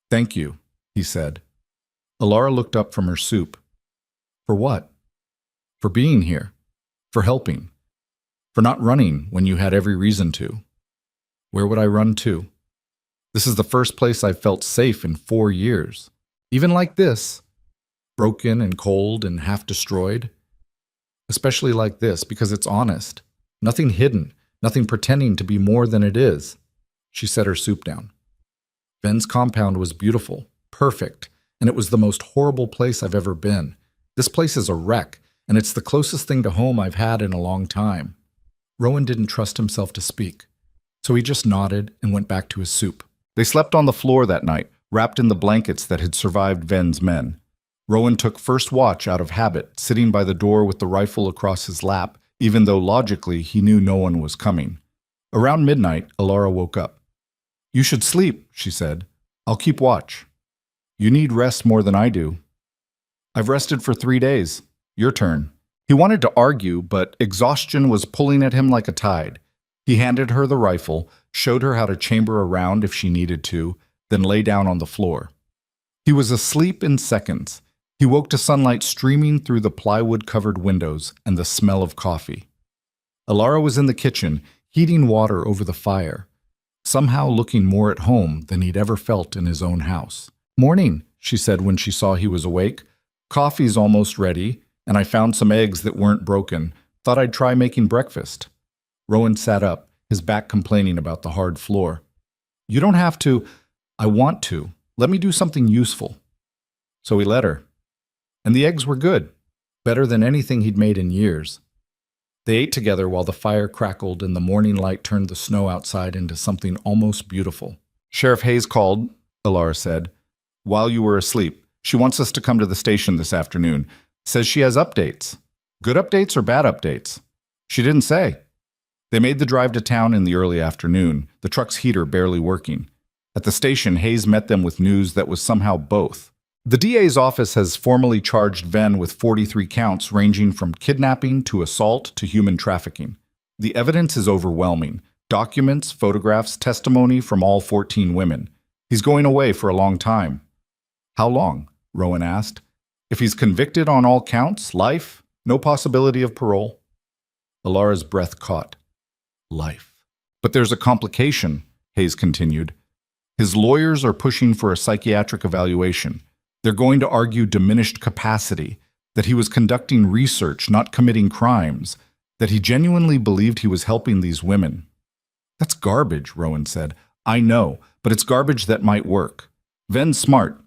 "Thank you," he said. Alara looked up from her soup. "For what?" "For being here. For helping. For not running when you had every reason to." "Where would I run to? This is the first place I've felt safe in 4 years. Even like this, broken and cold and half destroyed. Especially like this, because it's honest. Nothing hidden, nothing pretending to be more than it is." She set her soup down. "Ben's compound was beautiful, perfect, and it was the most horrible place I've ever been. This place is a wreck, and it's the closest thing to home I've had in a long time." Rowan didn't trust himself to speak, so he just nodded and went back to his soup. They slept on the floor that night, wrapped in the blankets that had survived Ven's men. Rowan took first watch out of habit, sitting by the door with the rifle across his lap, even though logically he knew no one was coming. Around midnight, Alara woke up. "You should sleep," she said. "I'll keep watch." "You need rest more than I do." "I've rested for 3 days. Your turn." He wanted to argue, but exhaustion was pulling at him like a tide. He handed her the rifle, showed her how to chamber a round if she needed to, then lay down on the floor. He was asleep in seconds. He woke to sunlight streaming through the plywood-covered windows and the smell of coffee. Alara was in the kitchen, heating water over the fire, somehow looking more at home than he'd ever felt in his own house. "Morning," she said when she saw he was awake. "Coffee's almost ready, and I found some eggs that weren't broken. Thought I'd try making breakfast." Rowan sat up, his back complaining about the hard floor. "You don't have to." "I want to. Let me do something useful." So he let her. And the eggs were good, better than anything he'd made in years. They ate together while the fire crackled and the morning light turned the snow outside into something almost beautiful. "Sheriff Hayes called," Alara said, "while you were asleep. She wants us to come to the station this afternoon. Says she has updates. Good updates or bad updates?" "She didn't say." They made the drive to town in the early afternoon, the truck's heater barely working. At the station, Hayes met them with news that was somehow both. The DA's office has formally charged Ven with 43 counts ranging from kidnapping to assault to human trafficking. The evidence is overwhelming. Documents, photographs, testimony from all 14 women. He's going away for a long time. "How long?" Rowan asked. "If he's convicted on all counts, life, no possibility of parole." Alara's breath caught. Life. "But there's a complication," Hayes continued. "His lawyers are pushing for a psychiatric evaluation. They're going to argue diminished capacity, that he was conducting research, not committing crimes, that he genuinely believed he was helping these women." "That's garbage," Rowan said. "I know, but it's garbage that might work. Ven's smart.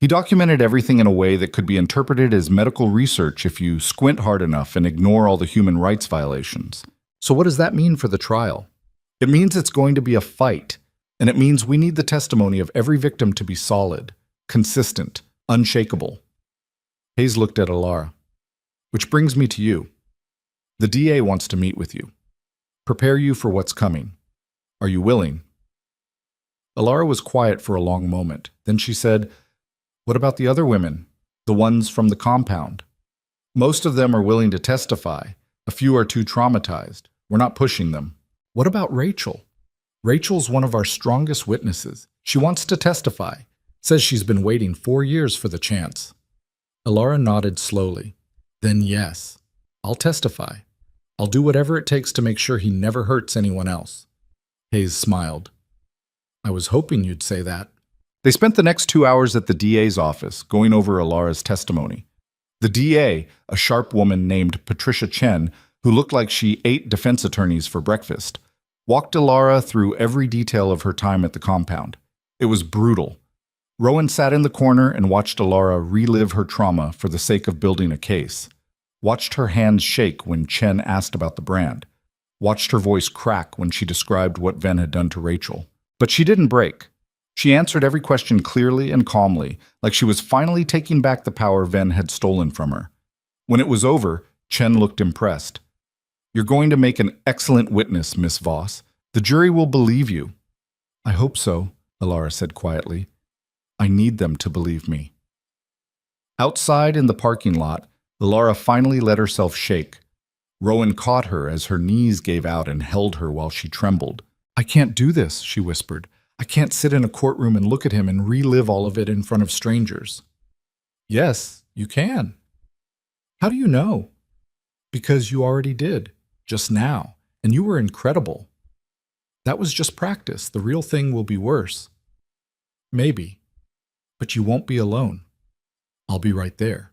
He documented everything in a way that could be interpreted as medical research if you squint hard enough and ignore all the human rights violations." "So what does that mean for the trial?" "It means it's going to be a fight, and it means we need the testimony of every victim to be solid, consistent, unshakable." Hayes looked at Alara. "Which brings me to you. The DA wants to meet with you. Prepare you for what's coming. Are you willing?" Alara was quiet for a long moment. Then she said, "What about the other women? The ones from the compound?" "Most of them are willing to testify. A few are too traumatized. We're not pushing them." "What about Rachel?" "Rachel's one of our strongest witnesses. She wants to testify. Says she's been waiting 4 years for the chance." Alara nodded slowly. "Then yes, I'll testify. I'll do whatever it takes to make sure he never hurts anyone else." Hayes smiled. "I was hoping you'd say that." They spent the next 2 hours at the DA's office, going over Alara's testimony. The DA, a sharp woman named Patricia Chen, who looked like she ate defense attorneys for breakfast, walked Alara through every detail of her time at the compound. It was brutal. Rowan sat in the corner and watched Alara relive her trauma for the sake of building a case. Watched her hands shake when Chen asked about the brand. Watched her voice crack when she described what Ven had done to Rachel. But she didn't break. She answered every question clearly and calmly, like she was finally taking back the power Ven had stolen from her. When it was over, Chen looked impressed. "You're going to make an excellent witness, Miss Voss. The jury will believe you." "I hope so," Alara said quietly. "I need them to believe me." Outside in the parking lot, Alara finally let herself shake. Rowan caught her as her knees gave out and held her while she trembled. "I can't do this," she whispered. "I can't sit in a courtroom and look at him and relive all of it in front of strangers." "Yes, you can." "How do you know?" "Because you already did, just now, and you were incredible." "That was just practice. The real thing will be worse." "Maybe, but you won't be alone. I'll be right there.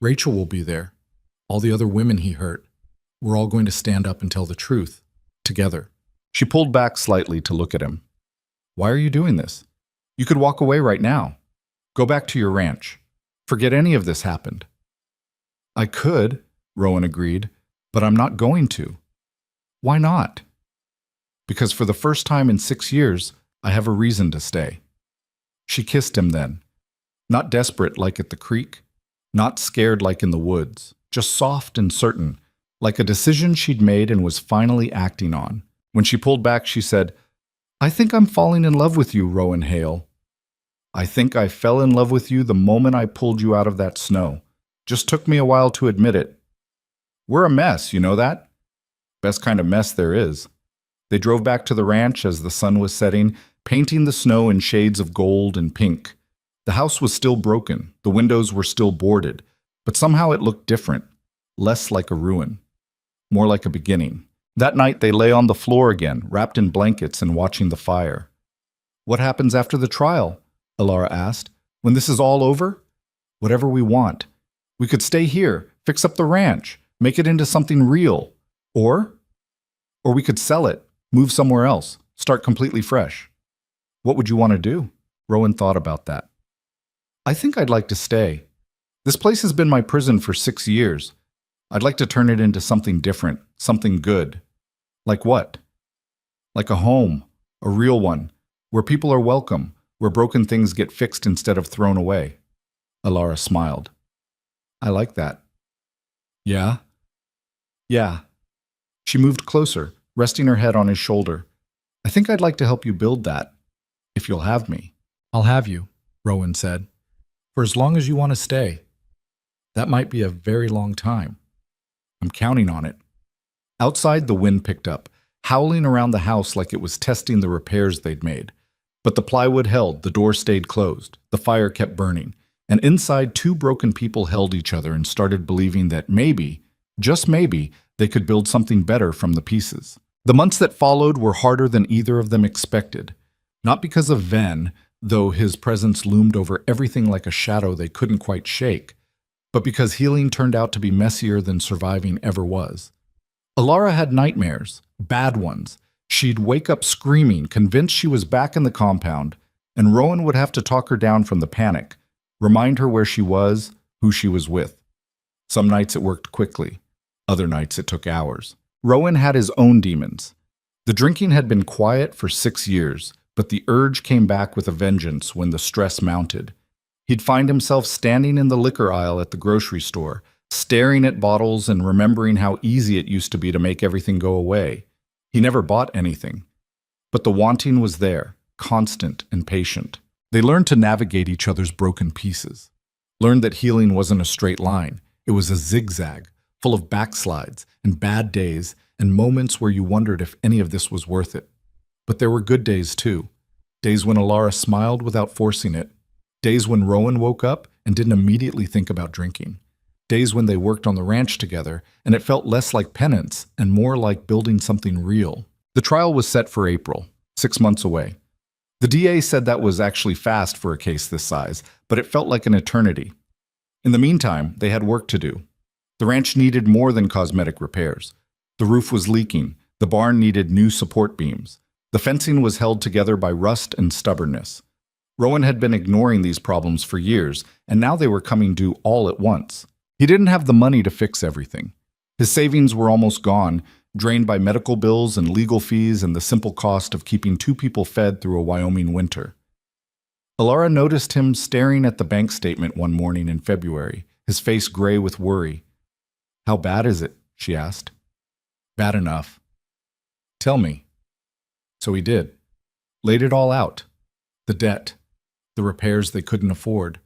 Rachel will be there. All the other women he hurt. We're all going to stand up and tell the truth, together." She pulled back slightly to look at him. "Why are you doing this? You could walk away right now. Go back to your ranch. Forget any of this happened." "I could," Rowan agreed, "but I'm not going to." "Why not?" "Because for the first time in 6 years, I have a reason to stay." She kissed him then. Not desperate like at the creek, not scared like in the woods, just soft and certain, like a decision she'd made and was finally acting on. When she pulled back, she said, "I think I'm falling in love with you, Rowan Hale. I think I fell in love with you the moment I pulled you out of that snow. Just took me a while to admit it. We're a mess, you know that? Best kind of mess there is." They drove back to the ranch as the sun was setting, painting the snow in shades of gold and pink. The house was still broken, the windows were still boarded, but somehow it looked different, less like a ruin, more like a beginning. That night they lay on the floor again, wrapped in blankets and watching the fire. "What happens after the trial?" Alara asked. "When this is all over?" "Whatever we want. We could stay here, fix up the ranch, make it into something real. Or we could sell it, move somewhere else, start completely fresh." "What would you want to do?" Rowan thought about that. "I think I'd like to stay. This place has been my prison for 6 years. I'd like to turn it into something different, something good." "Like what?" "Like a home, a real one, where people are welcome, where broken things get fixed instead of thrown away." Alara smiled. "I like that." "Yeah?" "Yeah." She moved closer, resting her head on his shoulder. "I think I'd like to help you build that, if you'll have me." "I'll have you," Rowan said, "for as long as you want to stay. That might be a very long time. I'm counting on it." Outside, the wind picked up, howling around the house like it was testing the repairs they'd made. But the plywood held, the door stayed closed, the fire kept burning, and inside 2 broken people held each other and started believing that maybe, just maybe, they could build something better from the pieces. The months that followed were harder than either of them expected. Not because of Ven, though his presence loomed over everything like a shadow they couldn't quite shake, but because healing turned out to be messier than surviving ever was. Alara had nightmares, bad ones. She'd wake up screaming, convinced she was back in the compound, and Rowan would have to talk her down from the panic, remind her where she was, who she was with. Some nights it worked quickly. Other nights it took hours. Rowan had his own demons. The drinking had been quiet for 6 years, but the urge came back with a vengeance when the stress mounted. He'd find himself standing in the liquor aisle at the grocery store, staring at bottles and remembering how easy it used to be to make everything go away. He never bought anything. But the wanting was there, constant and patient. They learned to navigate each other's broken pieces. Learned that healing wasn't a straight line. It was a zigzag, full of backslides and bad days and moments where you wondered if any of this was worth it. But there were good days too. Days when Alara smiled without forcing it. Days when Rowan woke up and didn't immediately think about drinking. Days when they worked on the ranch together, and it felt less like penance and more like building something real. The trial was set for April, 6 months away. The DA said that was actually fast for a case this size, but it felt like an eternity. In the meantime, they had work to do. The ranch needed more than cosmetic repairs. The roof was leaking. The barn needed new support beams. The fencing was held together by rust and stubbornness. Rowan had been ignoring these problems for years, and now they were coming due all at once. He didn't have the money to fix everything. His savings were almost gone, drained by medical bills and legal fees and the simple cost of keeping 2 people fed through a Wyoming winter. Alara noticed him staring at the bank statement one morning in February, his face gray with worry. "How bad is it?" she asked. "Bad enough." "Tell me." So he did. Laid it all out. The debt, the repairs they couldn't afford,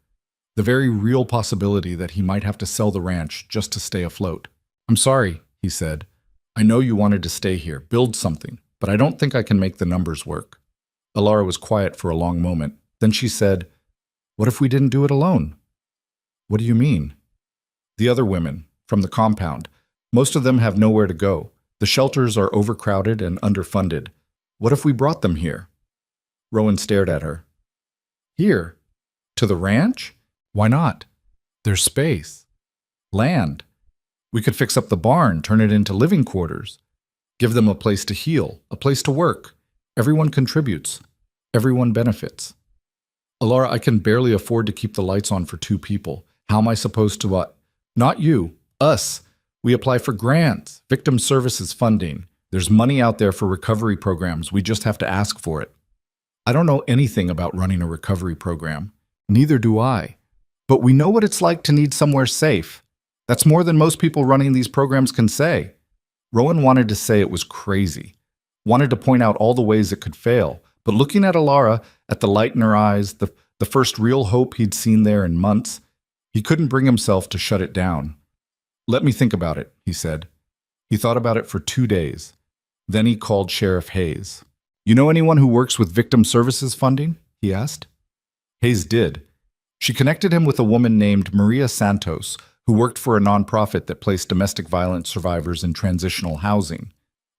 the very real possibility that he might have to sell the ranch just to stay afloat. "I'm sorry," he said. "I know you wanted to stay here, build something, but I don't think I can make the numbers work." Alara was quiet for a long moment. Then she said, "What if we didn't do it alone?" "What do you mean?" "The other women, from the compound. Most of them have nowhere to go. The shelters are overcrowded and underfunded. What if we brought them here?" Rowan stared at her. "Here? To the ranch? Why not? There's space. Land. We could fix up the barn, turn it into living quarters. Give them a place to heal, a place to work. Everyone contributes. Everyone benefits." "Alara, I can barely afford to keep the lights on for 2 people. How am I supposed to, Not you. Us. We apply for grants, victim services funding. There's money out there for recovery programs. We just have to ask for it." "I don't know anything about running a recovery program. Neither do I. But we know what it's like to need somewhere safe. That's more than most people running these programs can say." Rowan wanted to say it was crazy, wanted to point out all the ways it could fail, but looking at Alara, at the light in her eyes, the first real hope he'd seen there in months, he couldn't bring himself to shut it down. "Let me think about it," he said. He thought about it for 2 days. Then he called Sheriff Hayes. "You know anyone who works with victim services funding?" he asked. Hayes did. She connected him with a woman named Maria Santos, who worked for a nonprofit that placed domestic violence survivors in transitional housing.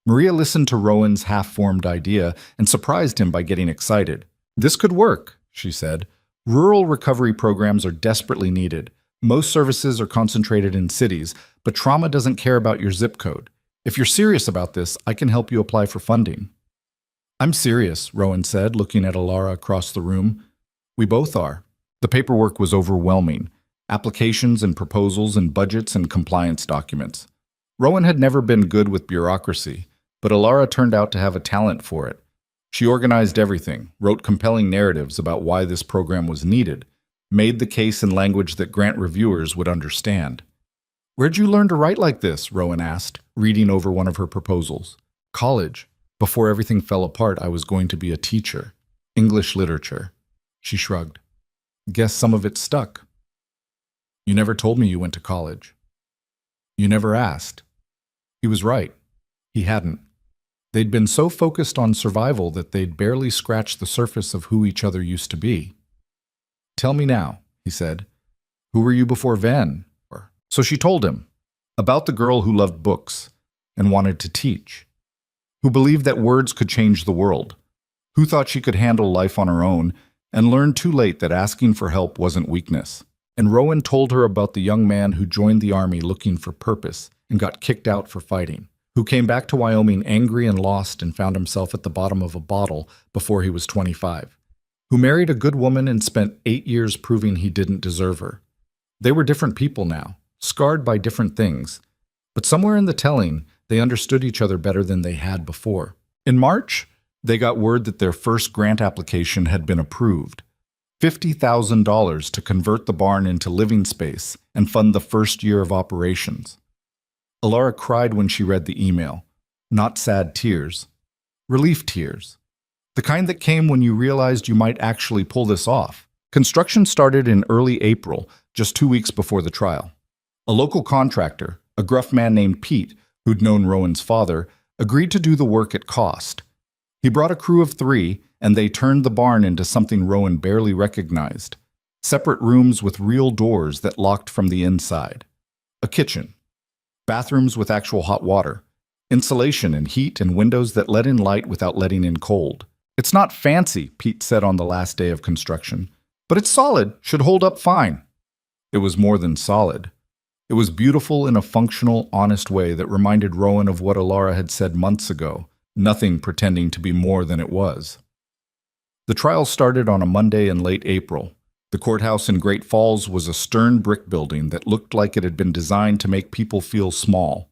Maria listened to Rowan's half-formed idea and surprised him by getting excited. "This could work," she said. "Rural recovery programs are desperately needed. Most services are concentrated in cities, but trauma doesn't care about your zip code. If you're serious about this, I can help you apply for funding." "I'm serious," Rowan said, looking at Alara across the room. "We both are." The paperwork was overwhelming. Applications and proposals and budgets and compliance documents. Rowan had never been good with bureaucracy, but Alara turned out to have a talent for it. She organized everything, wrote compelling narratives about why this program was needed, made the case in language that grant reviewers would understand. "Where'd you learn to write like this?" Rowan asked, reading over one of her proposals. "College. Before everything fell apart, I was going to be a teacher. English literature." She shrugged. "Guess some of it stuck." "You never told me you went to college." "You never asked." He was right. He hadn't. They'd been so focused on survival that they'd barely scratched the surface of who each other used to be. "Tell me now," he said. "Who were you before Ven?" So she told him about the girl who loved books and wanted to teach, who believed that words could change the world, who thought she could handle life on her own and learned too late that asking for help wasn't weakness. And Rowan told her about the young man who joined the army looking for purpose and got kicked out for fighting, who came back to Wyoming angry and lost and found himself at the bottom of a bottle before he was 25, who married a good woman and spent 8 years proving he didn't deserve her. They were different people now, scarred by different things, but somewhere in the telling, they understood each other better than they had before. In March, they got word that their first grant application had been approved. $50,000 to convert the barn into living space and fund the first year of operations. Alara cried when she read the email. Not sad tears. Relief tears. The kind that came when you realized you might actually pull this off. Construction started in early April, just 2 weeks before the trial. A local contractor, a gruff man named Pete, who'd known Rowan's father, agreed to do the work at cost. He brought a crew of 3, and they turned the barn into something Rowan barely recognized. Separate rooms with real doors that locked from the inside. A kitchen. Bathrooms with actual hot water. Insulation and heat and windows that let in light without letting in cold. "It's not fancy," Pete said on the last day of construction, "but it's solid, should hold up fine." It was more than solid. It was beautiful in a functional, honest way that reminded Rowan of what Alara had said months ago, nothing pretending to be more than it was. The trial started on a Monday in late April. The courthouse in Great Falls was a stern brick building that looked like it had been designed to make people feel small.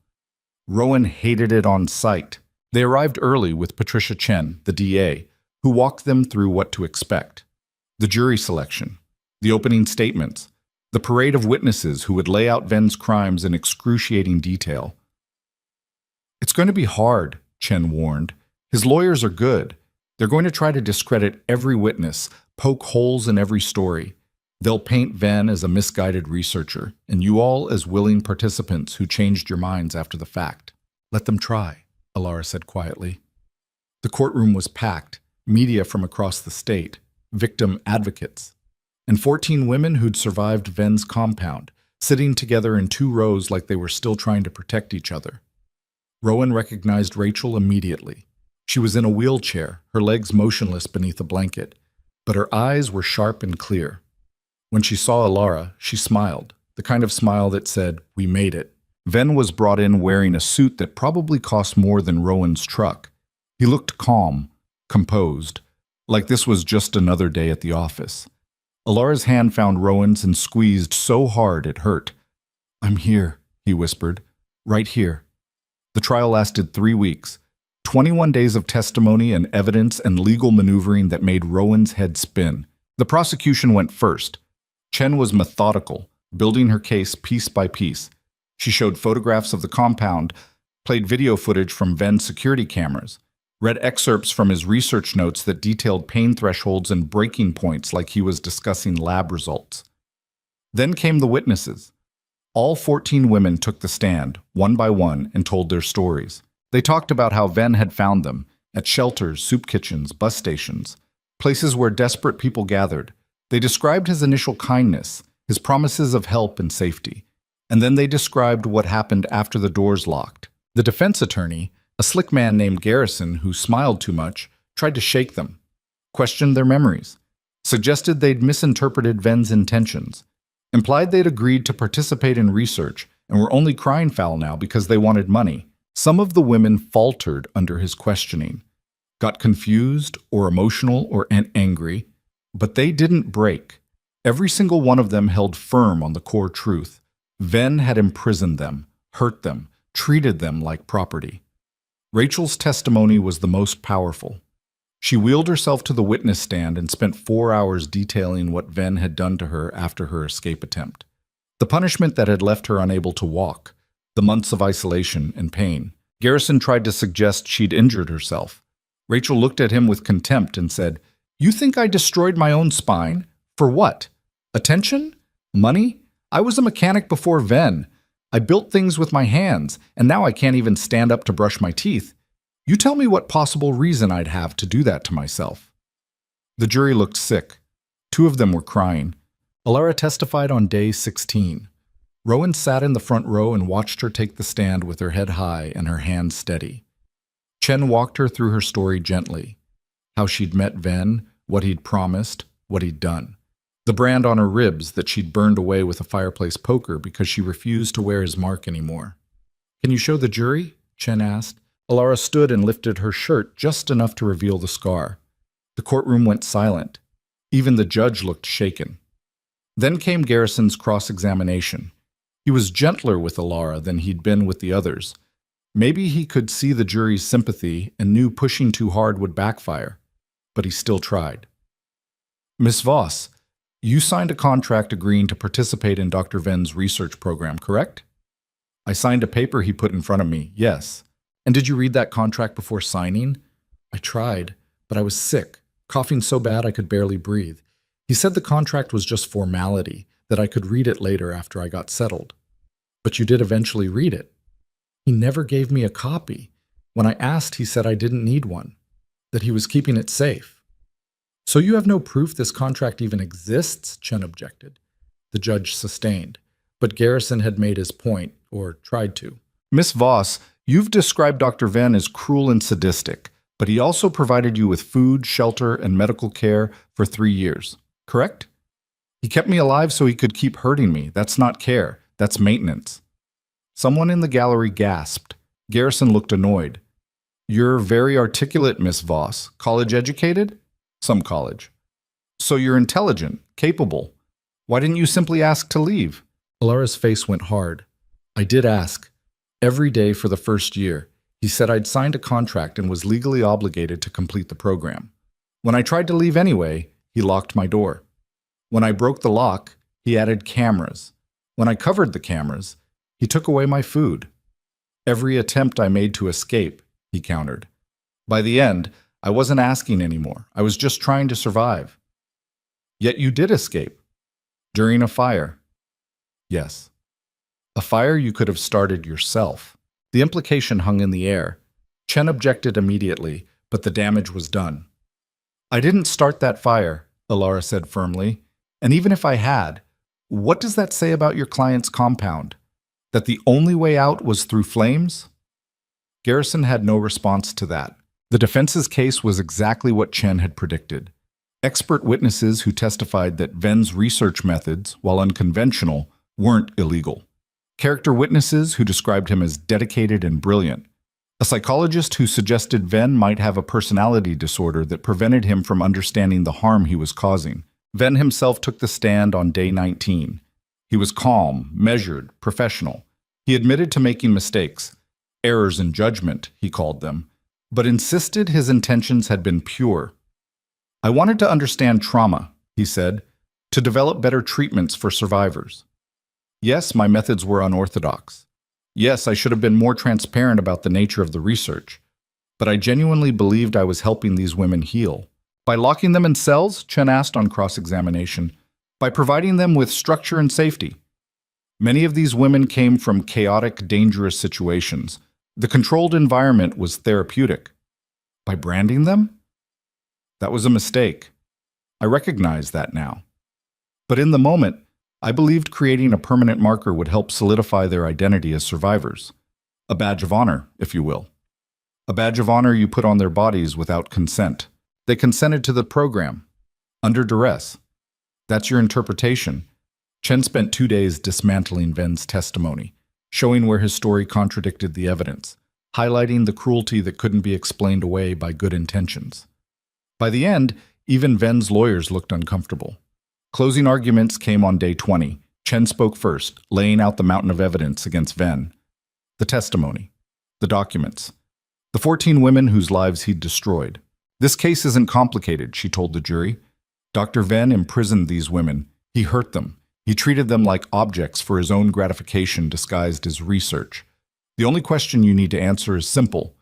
Rowan hated it on sight. They arrived early with Patricia Chen, the DA, who walked them through what to expect. The jury selection, the opening statements, the parade of witnesses who would lay out Ven's crimes in excruciating detail. "It's going to be hard," Chen warned. "His lawyers are good. They're going to try to discredit every witness, poke holes in every story. They'll paint Ven as a misguided researcher, and you all as willing participants who changed your minds after the fact." "Let them try," Alara said quietly. The courtroom was packed, media from across the state, victim advocates, and 14 women who'd survived Ven's compound, sitting together in 2 rows like they were still trying to protect each other. Rowan recognized Rachel immediately. She was in a wheelchair, her legs motionless beneath a blanket, but her eyes were sharp and clear. When she saw Alara, she smiled, the kind of smile that said, "We made it." Ven was brought in wearing a suit that probably cost more than Rowan's truck. He looked calm, composed, like this was just another day at the office. Alara's hand found Rowan's and squeezed so hard it hurt. "I'm here," he whispered, "right here." The trial lasted 3 weeks, 21 days of testimony and evidence and legal maneuvering that made Rowan's head spin. The prosecution went first. Chen was methodical, building her case piece by piece. She showed photographs of the compound, played video footage from Ven's security cameras, read excerpts from his research notes that detailed pain thresholds and breaking points like he was discussing lab results. Then came the witnesses. All 14 women took the stand, one by one, and told their stories. They talked about how Ven had found them, at shelters, soup kitchens, bus stations, places where desperate people gathered. They described his initial kindness, his promises of help and safety, and then they described what happened after the doors locked. The defense attorney, a slick man named Garrison who smiled too much, tried to shake them, questioned their memories, suggested they'd misinterpreted Ven's intentions, implied they'd agreed to participate in research and were only crying foul now because they wanted money. Some of the women faltered under his questioning, got confused or emotional or angry, but they didn't break. Every single one of them held firm on the core truth. Ven had imprisoned them, hurt them, treated them like property. Rachel's testimony was the most powerful. She wheeled herself to the witness stand and spent 4 hours detailing what Ven had done to her after her escape attempt. The punishment that had left her unable to walk, the months of isolation and pain. Garrison tried to suggest she'd injured herself. Rachel looked at him with contempt and said, "You think I destroyed my own spine? For what? Attention? Money? I was a mechanic before Ven. I built things with my hands, and now I can't even stand up to brush my teeth. You tell me what possible reason I'd have to do that to myself." The jury looked sick. 2 of them were crying. Alara testified on day 16. Rowan sat in the front row and watched her take the stand with her head high and her hands steady. Chen walked her through her story gently. How she'd met Ven, what he'd promised, what he'd done. The brand on her ribs that she'd burned away with a fireplace poker because she refused to wear his mark anymore. "Can you show the jury?" Chen asked. Alara stood and lifted her shirt just enough to reveal the scar. The courtroom went silent. Even the judge looked shaken. Then came Garrison's cross-examination. He was gentler with Alara than he'd been with the others. Maybe he could see the jury's sympathy and knew pushing too hard would backfire, but he still tried. "Miss Voss, you signed a contract agreeing to participate in Dr. Ven's research program, correct?" "I signed a paper he put in front of me, yes." "And did you read that contract before signing?" "I tried, but I was sick, coughing so bad I could barely breathe. He said the contract was just formality, that I could read it later after I got settled." "But you did eventually read it." "He never gave me a copy. When I asked, he said I didn't need one, that he was keeping it safe." "So you have no proof this contract even exists?" Chen objected. The judge sustained, but Garrison had made his point, or tried to. "Miss Voss, you've described Dr. Ven as cruel and sadistic, but he also provided you with food, shelter, and medical care for 3 years, correct?" "He kept me alive so he could keep hurting me. That's not care. That's maintenance. Someone in the gallery gasped. Garrison looked annoyed. You're very articulate, Miss Voss. College educated? Some college. So you're intelligent, capable. Why didn't you simply ask to leave? Alara's face went hard. I did ask. Every day for the first year. He said I'd signed a contract and was legally obligated to complete the program. When I tried to leave anyway, he locked my door. When I broke the lock, he added cameras. When I covered the cameras, he took away my food. Every attempt I made to escape, he countered. By the end, I wasn't asking anymore. I was just trying to survive. Yet you did escape. During a fire. Yes. A fire you could have started yourself. The implication hung in the air. Chen objected immediately, but the damage was done. I didn't start that fire, Alara said firmly. And even if I had, what does that say about your client's compound? That the only way out was through flames? Garrison had no response to that. The defense's case was exactly what Chen had predicted. Expert witnesses who testified that Ven's research methods, while unconventional, weren't illegal. Character witnesses who described him as dedicated and brilliant. A psychologist who suggested Ven might have a personality disorder that prevented him from understanding the harm he was causing. Ven himself took the stand on day 19. He was calm, measured, professional. He admitted to making mistakes. Errors in judgment, he called them, but insisted his intentions had been pure. I wanted to understand trauma, he said, to develop better treatments for survivors. Yes, my methods were unorthodox. Yes, I should have been more transparent about the nature of the research, but I genuinely believed I was helping these women heal. By locking them in cells, Chen asked on cross-examination, by providing them with structure and safety. Many of these women came from chaotic, dangerous situations. The controlled environment was therapeutic. By branding them? That was a mistake. I recognize that now. But in the moment, I believed creating a permanent marker would help solidify their identity as survivors. A badge of honor, if you will. A badge of honor you put on their bodies without consent. They consented to the program, under duress. That's your interpretation. Chen spent 2 days dismantling Ven's testimony, showing where his story contradicted the evidence, highlighting the cruelty that couldn't be explained away by good intentions. By the end, even Ven's lawyers looked uncomfortable. Closing arguments came on day 20. Chen spoke first, laying out the mountain of evidence against Ven. The testimony. The documents. The 14 women whose lives he'd destroyed. This case isn't complicated, she told the jury. Dr. Ven imprisoned these women. He hurt them. He treated them like objects for his own gratification disguised as research. The only question you need to answer is simple.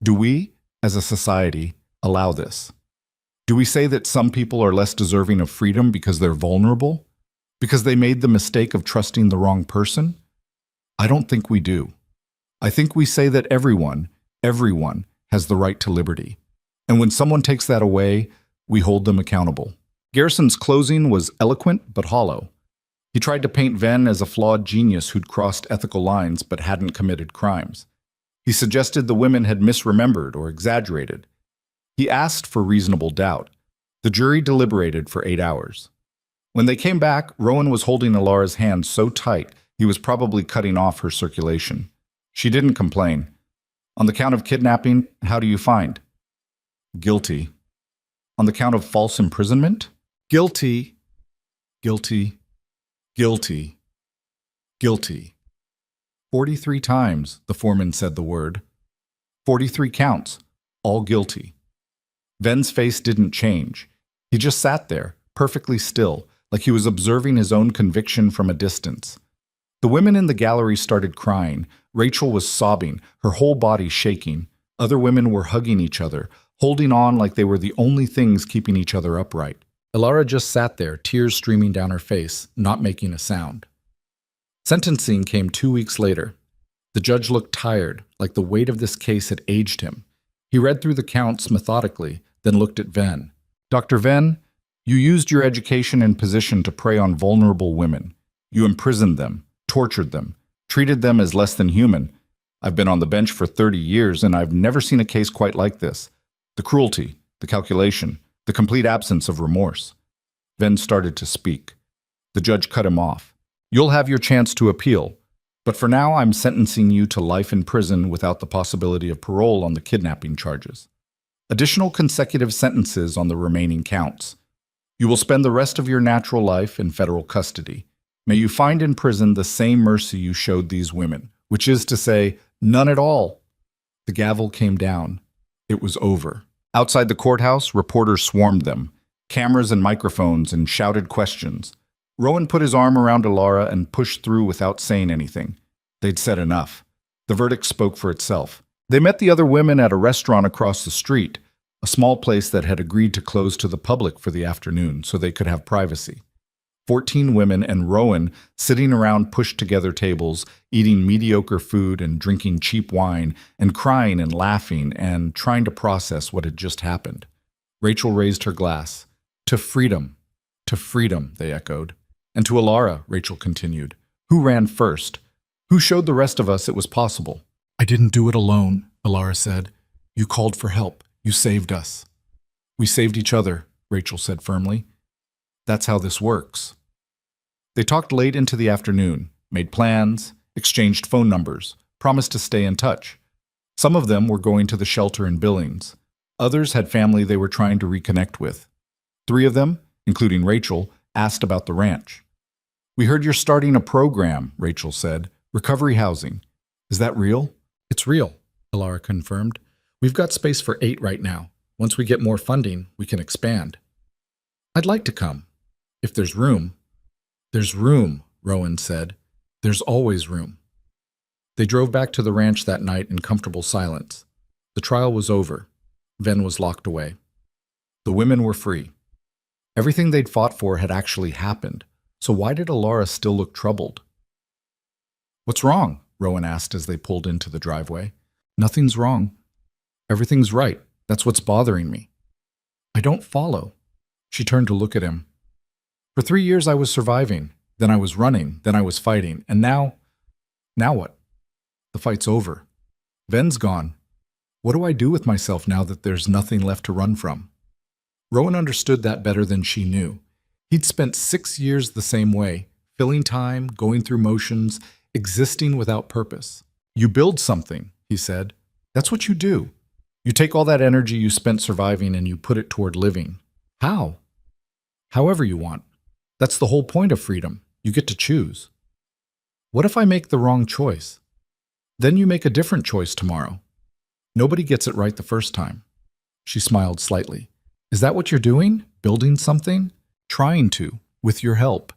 Do we, as a society, allow this? Do we say that some people are less deserving of freedom because they're vulnerable? Because they made the mistake of trusting the wrong person? I don't think we do. I think we say that everyone has the right to liberty. And when someone takes that away, we hold them accountable. Garrison's closing was eloquent but hollow. He tried to paint Ven as a flawed genius who'd crossed ethical lines but hadn't committed crimes. He suggested the women had misremembered or exaggerated. He asked for reasonable doubt. The jury deliberated for 8 hours. When they came back, Rowan was holding Alara's hand so tight he was probably cutting off her circulation. She didn't complain. On the count of kidnapping, how do you find? Guilty. On the count of false imprisonment? Guilty. Guilty. Guilty. Guilty. 43 times, the foreman said the word. 43 counts, all guilty. Ven's face didn't change. He just sat there, perfectly still, like he was observing his own conviction from a distance. The women in the gallery started crying. Rachel was sobbing, her whole body shaking. Other women were hugging each other, holding on like they were the only things keeping each other upright. Alara just sat there, tears streaming down her face, not making a sound. Sentencing came 2 weeks later. The judge looked tired, like the weight of this case had aged him. He read through the counts methodically, then looked at Ven. Dr. Ven, you used your education and position to prey on vulnerable women. You imprisoned them, tortured them, treated them as less than human. I've been on the bench for 30 years, and I've never seen a case quite like this. The cruelty, the calculation, the complete absence of remorse. Ven started to speak. The judge cut him off. You'll have your chance to appeal, but for now I'm sentencing you to life in prison without the possibility of parole on the kidnapping charges. Additional consecutive sentences on the remaining counts. You will spend the rest of your natural life in federal custody. May you find in prison the same mercy you showed these women, which is to say, none at all. The gavel came down. It was over. Outside the courthouse, reporters swarmed them, cameras and microphones, and shouted questions. Rowan put his arm around Alara and pushed through without saying anything. They'd said enough. The verdict spoke for itself. They met the other women at a restaurant across the street, a small place that had agreed to close to the public for the afternoon so they could have privacy. 14 women and Rowan sitting around pushed-together tables, eating mediocre food and drinking cheap wine, and crying and laughing and trying to process what had just happened. Rachel raised her glass. To freedom, they echoed. And to Alara, Rachel continued. Who ran first? Who showed the rest of us it was possible? I didn't do it alone, Alara said. You called for help. You saved us. We saved each other, Rachel said firmly. That's how this works. They talked late into the afternoon, made plans, exchanged phone numbers, promised to stay in touch. Some of them were going to the shelter in Billings. Others had family they were trying to reconnect with. 3 of them, including Rachel, asked about the ranch. We heard you're starting a program, Rachel said. Recovery housing. Is that real? It's real, Alara confirmed. We've got space for 8 right now. Once we get more funding, we can expand. I'd like to come. If there's room. There's room, Rowan said. There's always room. They drove back to the ranch that night in comfortable silence. The trial was over. Ven was locked away. The women were free. Everything they'd fought for had actually happened, so why did Alara still look troubled? What's wrong? Rowan asked as they pulled into the driveway. Nothing's wrong. Everything's right. That's what's bothering me. I don't follow. She turned to look at him. For 3 years I was surviving, then I was running, then I was fighting, and now what? The fight's over. Ven's gone. What do I do with myself now that there's nothing left to run from? Rowan understood that better than she knew. He'd spent 6 years the same way, filling time, going through motions, existing without purpose. You build something, he said. That's what you do. You take all that energy you spent surviving and you put it toward living. How? However you want. That's the whole point of freedom. You get to choose. What if I make the wrong choice? Then you make a different choice tomorrow. Nobody gets it right the first time. She smiled slightly. Is that what you're doing? Building something? Trying to, with your help.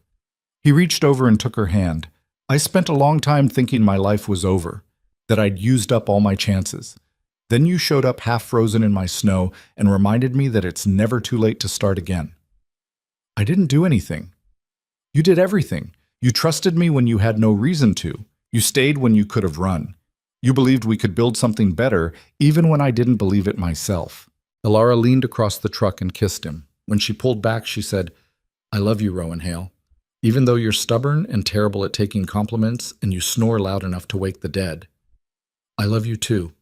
He reached over and took her hand. I spent a long time thinking my life was over, that I'd used up all my chances. Then you showed up half frozen in my snow and reminded me that it's never too late to start again. I didn't do anything. You did everything. You trusted me when you had no reason to. You stayed when you could have run. You believed we could build something better, even when I didn't believe it myself. Alara leaned across the truck and kissed him. When she pulled back, she said, I love you, Rowan Hale. Even though you're stubborn and terrible at taking compliments and you snore loud enough to wake the dead. I love you too.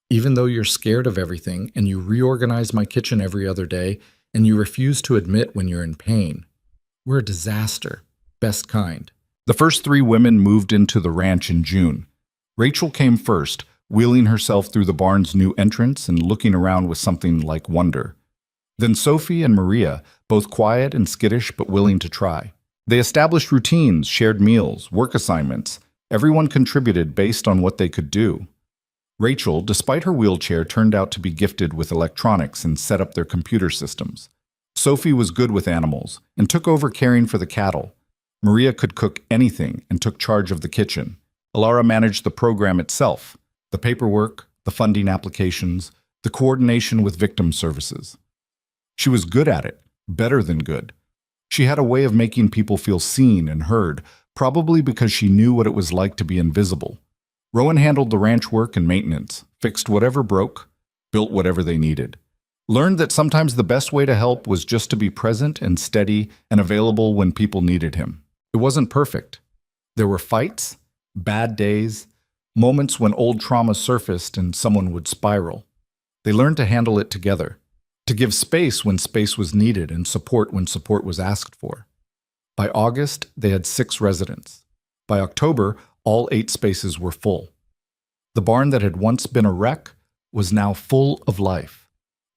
Even though you're scared of everything and you reorganize my kitchen every other day and you refuse to admit when you're in pain. We're a disaster. Best kind. The first 3 women moved into the ranch in June. Rachel came first, wheeling herself through the barn's new entrance and looking around with something like wonder. Then Sophie and Maria, both quiet and skittish but willing to try. They established routines, shared meals, work assignments. Everyone contributed based on what they could do. Rachel, despite her wheelchair, turned out to be gifted with electronics and set up their computer systems. Sophie was good with animals and took over caring for the cattle. Maria could cook anything and took charge of the kitchen. Alara managed the program itself, the paperwork, the funding applications, the coordination with victim services. She was good at it, better than good. She had a way of making people feel seen and heard, probably because she knew what it was like to be invisible. Rowan handled the ranch work and maintenance, fixed whatever broke, built whatever they needed. Learned that sometimes the best way to help was just to be present and steady and available when people needed him. It wasn't perfect. There were fights, bad days, moments when old trauma surfaced and someone would spiral. They learned to handle it together, to give space when space was needed and support when support was asked for. By August, they had 6 residents. By October, all 8 spaces were full. The barn that had once been a wreck was now full of life.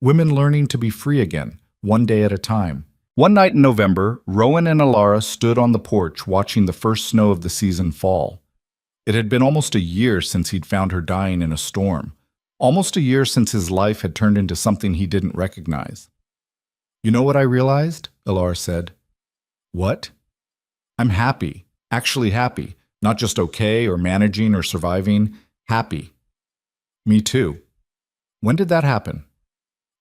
Women learning to be free again, one day at a time. One night in November, Rowan and Alara stood on the porch watching the first snow of the season fall. It had been almost a year since he'd found her dying in a storm. Almost a year since his life had turned into something he didn't recognize. "You know what I realized?" Alara said. "What?" "I'm happy. Actually happy. Not just okay or managing or surviving. Happy." "Me too." "When did that happen?"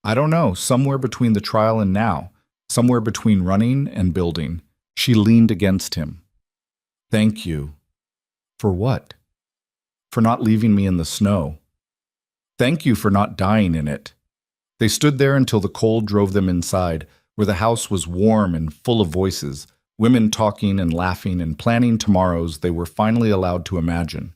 "I don't know. Somewhere between the trial and now. Somewhere between running and building." She leaned against him. "Thank you." "For what?" "For not leaving me in the snow." "Thank you for not dying in it." They stood there until the cold drove them inside, where the house was warm and full of voices, women talking and laughing and planning tomorrows they were finally allowed to imagine.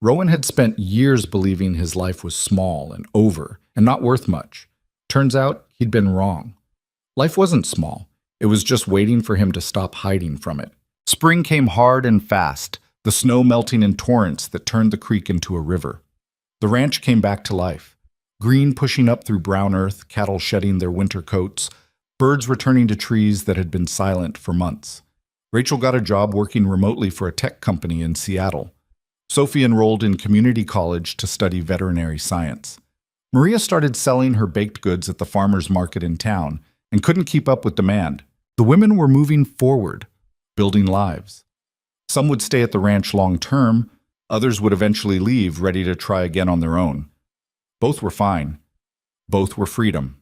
Rowan had spent years believing his life was small and over and not worth much. Turns out he'd been wrong. Life wasn't small. It was just waiting for him to stop hiding from it. Spring came hard and fast, the snow melting in torrents that turned the creek into a river. The ranch came back to life. Green pushing up through brown earth, cattle shedding their winter coats, birds returning to trees that had been silent for months. Rachel got a job working remotely for a tech company in Seattle. Sophie enrolled in community college to study veterinary science. Maria started selling her baked goods at the farmer's market in town and couldn't keep up with demand. The women were moving forward, building lives. Some would stay at the ranch long term, others would eventually leave, ready to try again on their own. Both were fine. Both were freedom.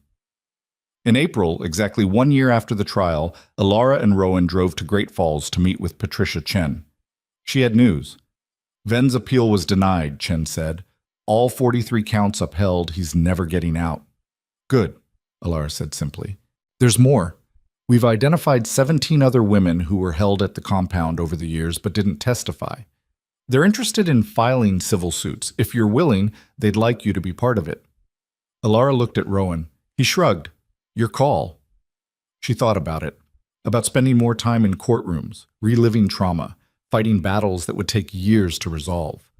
In April, exactly 1 year after the trial, Alara and Rowan drove to Great Falls to meet with Patricia Chen. She had news. Ven's appeal was denied, Chen said. All 43 counts upheld, he's never getting out. Good, Alara said simply. There's more. We've identified 17 other women who were held at the compound over the years but didn't testify. They're interested in filing civil suits. If you're willing, they'd like you to be part of it. Alara looked at Rowan. He shrugged. Your call. She thought about it, about spending more time in courtrooms, reliving trauma, fighting battles that would take years to resolve.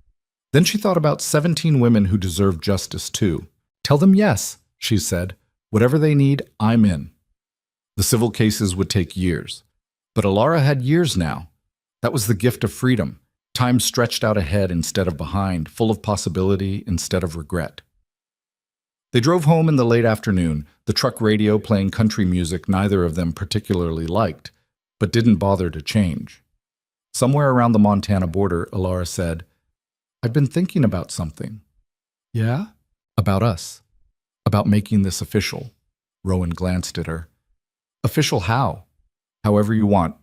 Then she thought about 17 women who deserve justice too. Tell them yes, she said. Whatever they need, I'm in. The civil cases would take years. But Alara had years now. That was the gift of freedom. Time stretched out ahead instead of behind, full of possibility instead of regret. They drove home in the late afternoon, the truck radio playing country music neither of them particularly liked, but didn't bother to change. Somewhere around the Montana border, Alara said, I've been thinking about something. Yeah? About us. About making this official. Rowan glanced at her. Official how? However you want.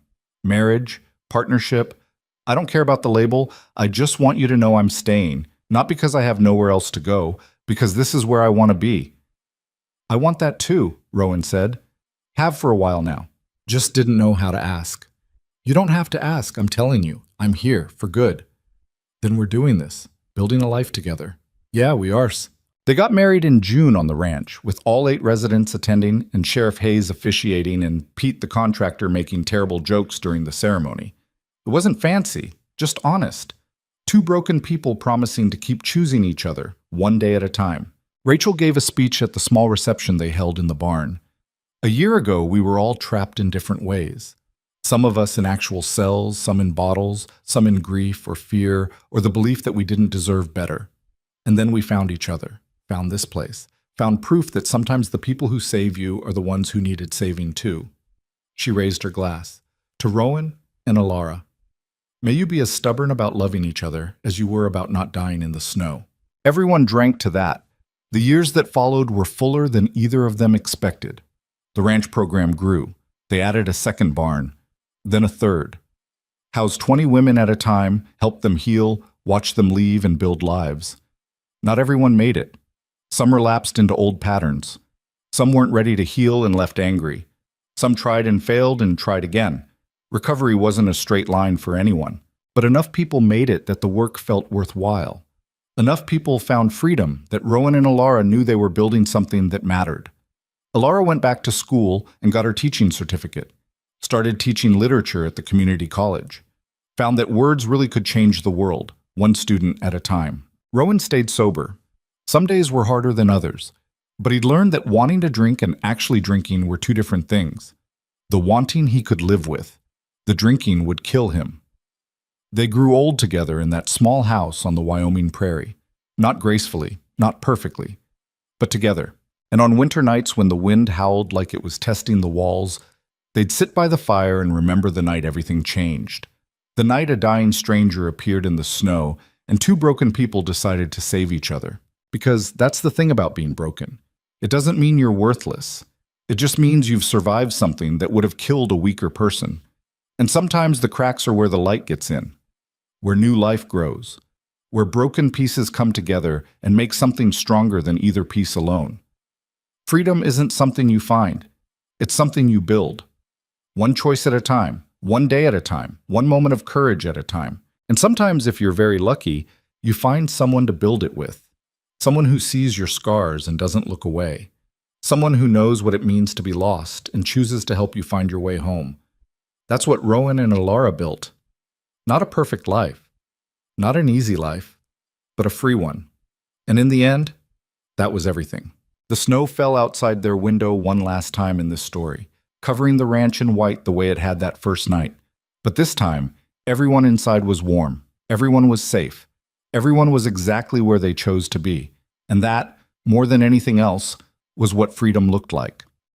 Marriage, partnership. I don't care about the label. I just want you to know I'm staying. Not because I have nowhere else to go, because this is where I want to be. I want that too, Rowan said. Have for a while now. Just didn't know how to ask. You don't have to ask, I'm telling you. I'm here, for good. Then we're doing this, building a life together. Yeah, we are. They got married in June on the ranch, with all 8 residents attending and Sheriff Hayes officiating and Pete the contractor making terrible jokes during the ceremony. It wasn't fancy, just honest. 2 broken people promising to keep choosing each other, one day at a time. Rachel gave a speech at the small reception they held in the barn. A year ago, we were all trapped in different ways. Some of us in actual cells, some in bottles, some in grief or fear, or the belief that we didn't deserve better. And then we found each other, found this place, found proof that sometimes the people who save you are the ones who needed saving too. She raised her glass. To Rowan and Alara. May you be as stubborn about loving each other as you were about not dying in the snow. Everyone drank to that. The years that followed were fuller than either of them expected. The ranch program grew. They added a second barn, then a third. Housed 20 women at a time, helped them heal, watched them leave and build lives. Not everyone made it. Some relapsed into old patterns. Some weren't ready to heal and left angry. Some tried and failed and tried again. Recovery wasn't a straight line for anyone, but enough people made it that the work felt worthwhile. Enough people found freedom that Rowan and Alara knew they were building something that mattered. Alara went back to school and got her teaching certificate. started teaching literature at the community college, found that words really could change the world, one student at a time. Rowan stayed sober. Some days were harder than others, but he'd learned that wanting to drink and actually drinking were two different things. The wanting he could live with, the drinking would kill him. They grew old together in that small house on the Wyoming prairie, not gracefully, not perfectly, but together. And on winter nights when the wind howled like it was testing the walls, they'd sit by the fire and remember the night everything changed. The night a dying stranger appeared in the snow and two broken people decided to save each other. Because that's the thing about being broken. It doesn't mean you're worthless. It just means you've survived something that would have killed a weaker person. And sometimes the cracks are where the light gets in, where new life grows, where broken pieces come together and make something stronger than either piece alone. Freedom isn't something you find. It's something you build. One choice at a time, one day at a time, one moment of courage at a time. And sometimes, if you're very lucky, you find someone to build it with. Someone who sees your scars and doesn't look away. Someone who knows what it means to be lost and chooses to help you find your way home. That's what Rowan and Alara built. Not a perfect life, not an easy life, but a free one. And in the end, that was everything. The snow fell outside their window one last time in this story, covering the ranch in white the way it had that first night. But this time, everyone inside was warm. Everyone was safe. Everyone was exactly where they chose to be. And that, more than anything else, was what freedom looked like.